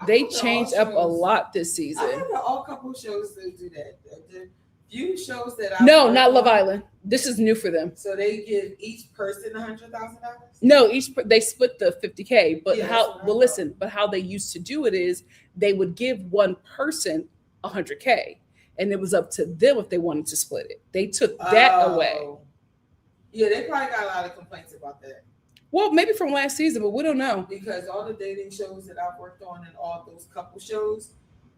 They changed up a lot this season. I know all couple shows that do that. The few shows that No, not Love Island. This is new for them. So they give each person $100,000. No, they split the 50K. But Yeah, but how they used to do it is they would give one person 100K, and it was up to them if they wanted to split it. They took that away. Yeah, they probably got a lot of complaints about that. Well, maybe from last season, but we don't know. Because all the dating shows that I've worked on and all those couple shows,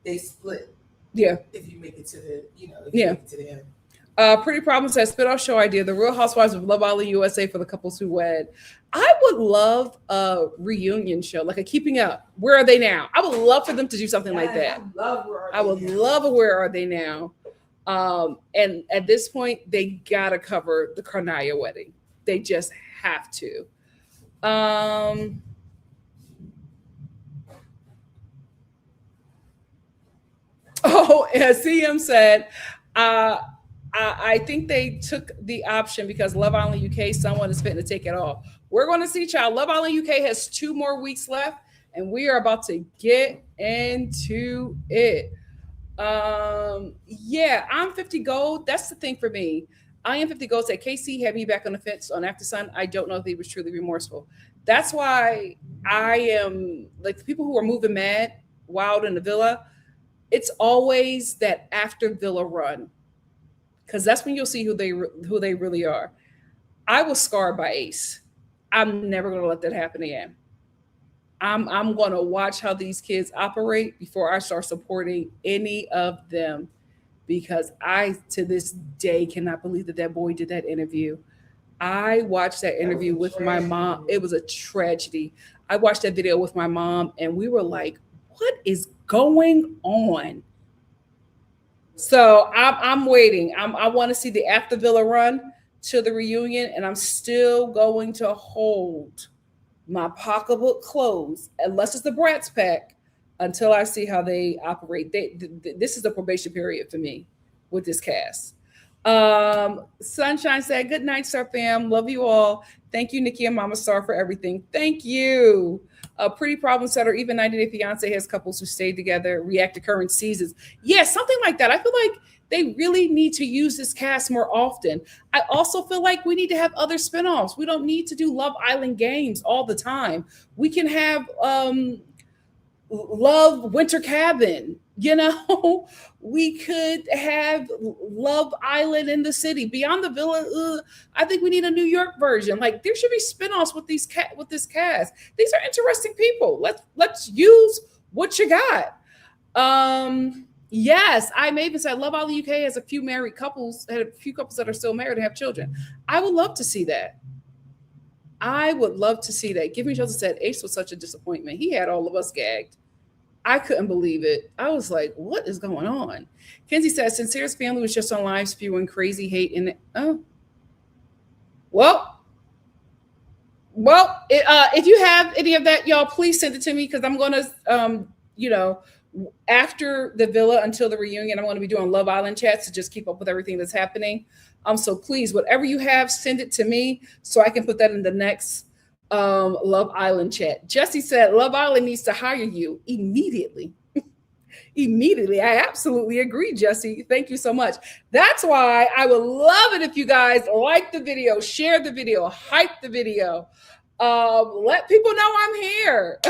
they split. Yeah. If you make it to the, if you Yeah. make it to the end. Pretty Problem says spin-off show idea: The Real Housewives of Love Island USA for the couples who wed. I would love a reunion show, like a Keeping Up. Where are they now? I would love for them to do something like that. I would love a Where Are They Now. And at this point, they gotta cover the Carnaya wedding. They just have to. Oh, and CM said, I think they took the option because Love Island UK, someone is fitting to take it off. We're going to see, child. Love Island UK has 2 more weeks left, and we are about to get into it. Yeah, I'm 50 Gold. That's the thing for me. I am 50 Gold said, KC had me back on the fence on After Sun. I don't know if he was truly remorseful. That's why I am like the people who are moving mad, wild in the villa. It's always that after villa run, because that's when you'll see who they really are. I was scarred by Ace. I'm never going to let that happen again. I'm going to watch how these kids operate before I start supporting any of them, because I, to this day, cannot believe that boy did that interview. I watched that interview with my mom. It was a tragedy. I watched that video with my mom, and we were like, what is going on? So I'm waiting. I want to see the after villa run to the reunion, and I'm still going to hold my pocketbook closed, unless it's the Bratz pack, until I see how they operate. This is the probation period for me with this cast. Sunshine said, good night, Star fam. Love you all. Thank you, Nikki and Mama Star, for everything. Thank you. Pretty Problem Setter, even 90 Day Fiance has couples who stayed together, react to current seasons. Yeah, something like that. I feel like they really need to use this cast more often. I also feel like we need to have other spinoffs. We don't need to do Love Island games all the time. We can have Love Winter Cabin. We could have Love Island in the city. Beyond the Villa, I think we need a New York version. Like, there should be spinoffs with this cast. These are interesting people. Let's use what you got. Yes, I may even say Love Island UK has a few married couples, had a few couples that are still married and have children. I would love to see that. Give Each Other said Ace was such a disappointment. He had all of us gagged. I couldn't believe it. I was like, what is going on? Kenzie says, Sincere's family was just on live spewing crazy hate in it. Oh. Well, if you have any of that, y'all, please send it to me, because I'm going to, after the villa until the reunion, I'm going to be doing Love Island chats to just keep up with everything that's happening. So please, whatever you have, send it to me so I can put that in the next Love Island chat. Jesse said Love Island needs to hire you immediately. Immediately. I absolutely agree, Jesse. Thank you so much. That's why I would love it if you guys like the video, share the video, hype the video. Let people know I'm here.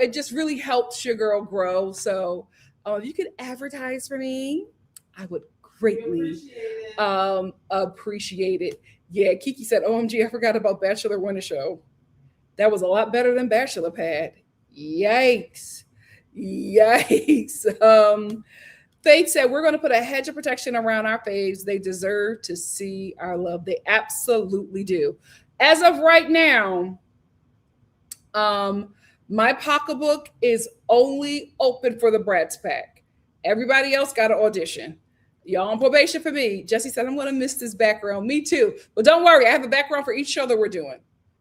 It just really helps your girl grow. So if you could advertise for me, I would greatly appreciate it. Yeah, Kiki said, OMG, I forgot about Bachelor Winter Show. That was a lot better than Bachelor Pad. Yikes. Faith said, we're going to put a hedge of protection around our faves. They deserve to see our love. They absolutely do. As of right now, my pocketbook is only open for the Bratz pack. Everybody else got an audition. Y'all on probation for me. Jesse said, I'm going to miss this background. Me too. But don't worry. I have a background for each show that we're doing.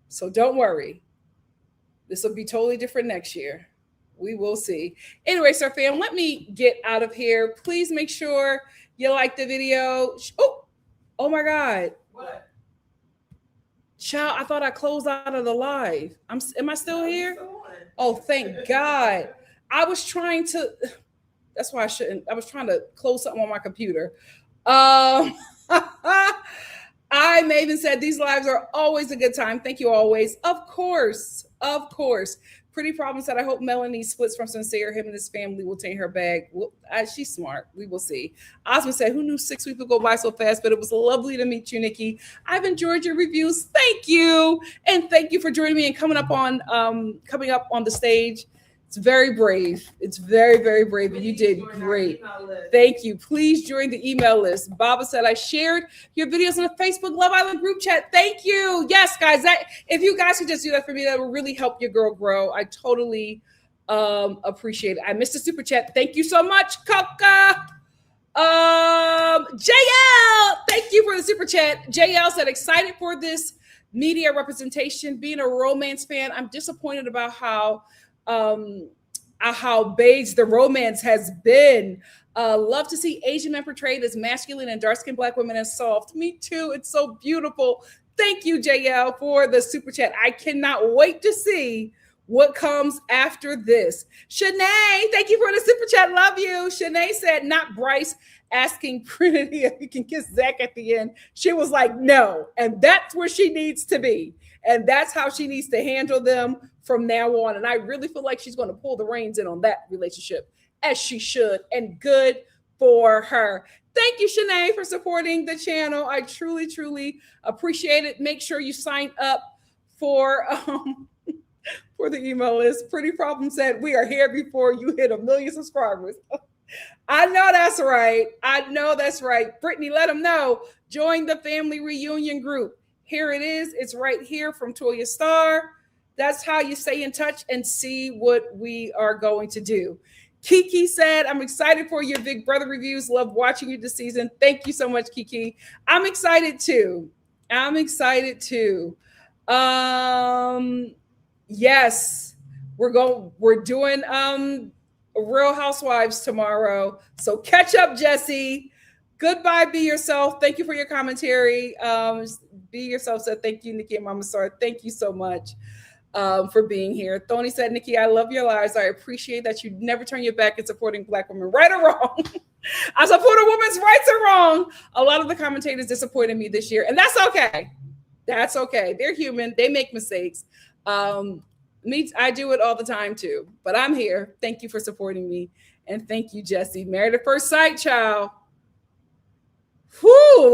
So don't worry. This will be totally different next year. We will see. Anyway, Sir Fam, let me get out of here. Please make sure you like the video. Oh my God. What? Child, I thought I closed out of the live. Am I still here? Oh, thank God. I was trying to... That's why I shouldn't. I was trying to close something on my computer. I Maven said these lives are always a good time. Thank you always. Of course. Pretty Problem said, I hope Melanie splits from Sincere. Him and his family will take her back. Well, she's smart. We will see. Osmond said, who knew 6 weeks would go by so fast? But it was lovely to meet you, Nikki. I've enjoyed your reviews. Thank you. And thank you for joining me and coming up on the stage. It's very brave. It's very, very brave. And you did great. Thank you. Please join the email list. Baba said, I shared your videos on the Facebook Love Island group chat. Thank you. Yes, guys. If you guys could just do that for me, that would really help your girl grow. I totally appreciate it. I missed the super chat. Thank you so much, Coca. JL, thank you for the super chat. JL said, excited for this media representation. Being a romance fan, I'm disappointed about how beige the romance has been. Love to see Asian men portrayed as masculine and dark-skinned Black women as soft. Me too. It's so beautiful. Thank you, JL, for the super chat. I cannot wait to see what comes after this. Shanae, thank you for the super chat. Love you. Shanae said, not Bryce asking Trinity if you can kiss Zach at the end. She was like, no. And that's where she needs to be. And that's how she needs to handle them from now on. And I really feel like she's going to pull the reins in on that relationship, as she should. And good for her. Thank you, Shanae, for supporting the channel. I truly, truly appreciate it. Make sure you sign up for the email list. Pretty Problem said, we are here before you hit 1 million subscribers. I know that's right. I know that's right. Brittany, let them know. Join the family reunion group. Here it is. It's right here from TikTok. That's how you stay in touch and see what we are going to do. Kiki said, I'm excited for your Big Brother reviews. Love watching you this season. Thank you so much, Kiki. I'm excited too. Yes, we're doing Real Housewives tomorrow. So catch up, Jesse. Goodbye, Be Yourself. Thank you for your commentary. Be Yourself said, thank you, Nikki and Mama Star. Thank you so much for being here. Tony said, Nikki, I love your lives. I appreciate that you never turn your back in supporting Black women, right or wrong. I support a woman's rights or wrong. A lot of the commentators disappointed me this year, and that's okay. That's okay. They're human. They make mistakes. I do it all the time too, but I'm here. Thank you for supporting me. And thank you, Jesse. Married at First Sight, child. Whew,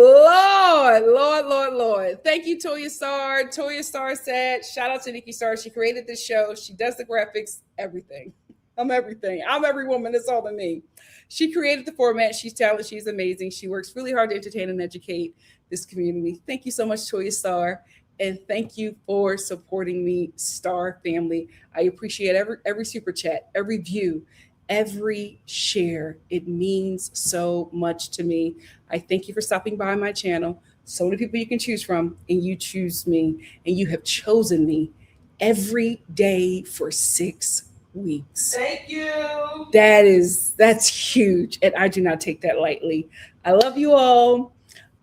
Lord. Thank you, TikTok. TikTok said, shout out to NikkiStar. She created this show. She does the graphics, everything. I'm everything. I'm every woman. It's all in me. She created the format. She's talented. She's amazing. She works really hard to entertain and educate this community. Thank you so much, TikTok. And thank you for supporting me, Star family. I appreciate every super chat, every view, every share. It means so much to me. I thank you for stopping by my channel. So many people you can choose from, and you choose me, and you have chosen me every day for 6 weeks. Thank you. That's huge, and I do not take that lightly. I love you all.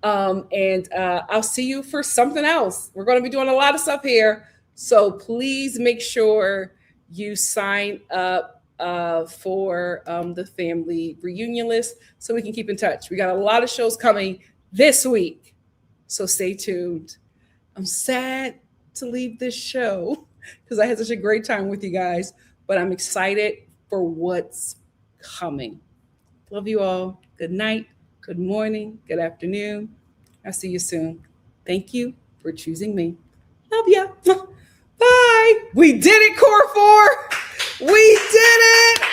And I'll see you for something else. We're going to be doing a lot of stuff here. So please make sure you sign up for the family reunion list so we can keep in touch. We got a lot of shows coming this week. So stay tuned. I'm sad to leave this show because I had such a great time with you guys, but I'm excited for what's coming. Love you all. Good night. Good morning, good afternoon. I'll see you soon. Thank you for choosing me. Love ya. Bye. We did it, Core 4. We did it.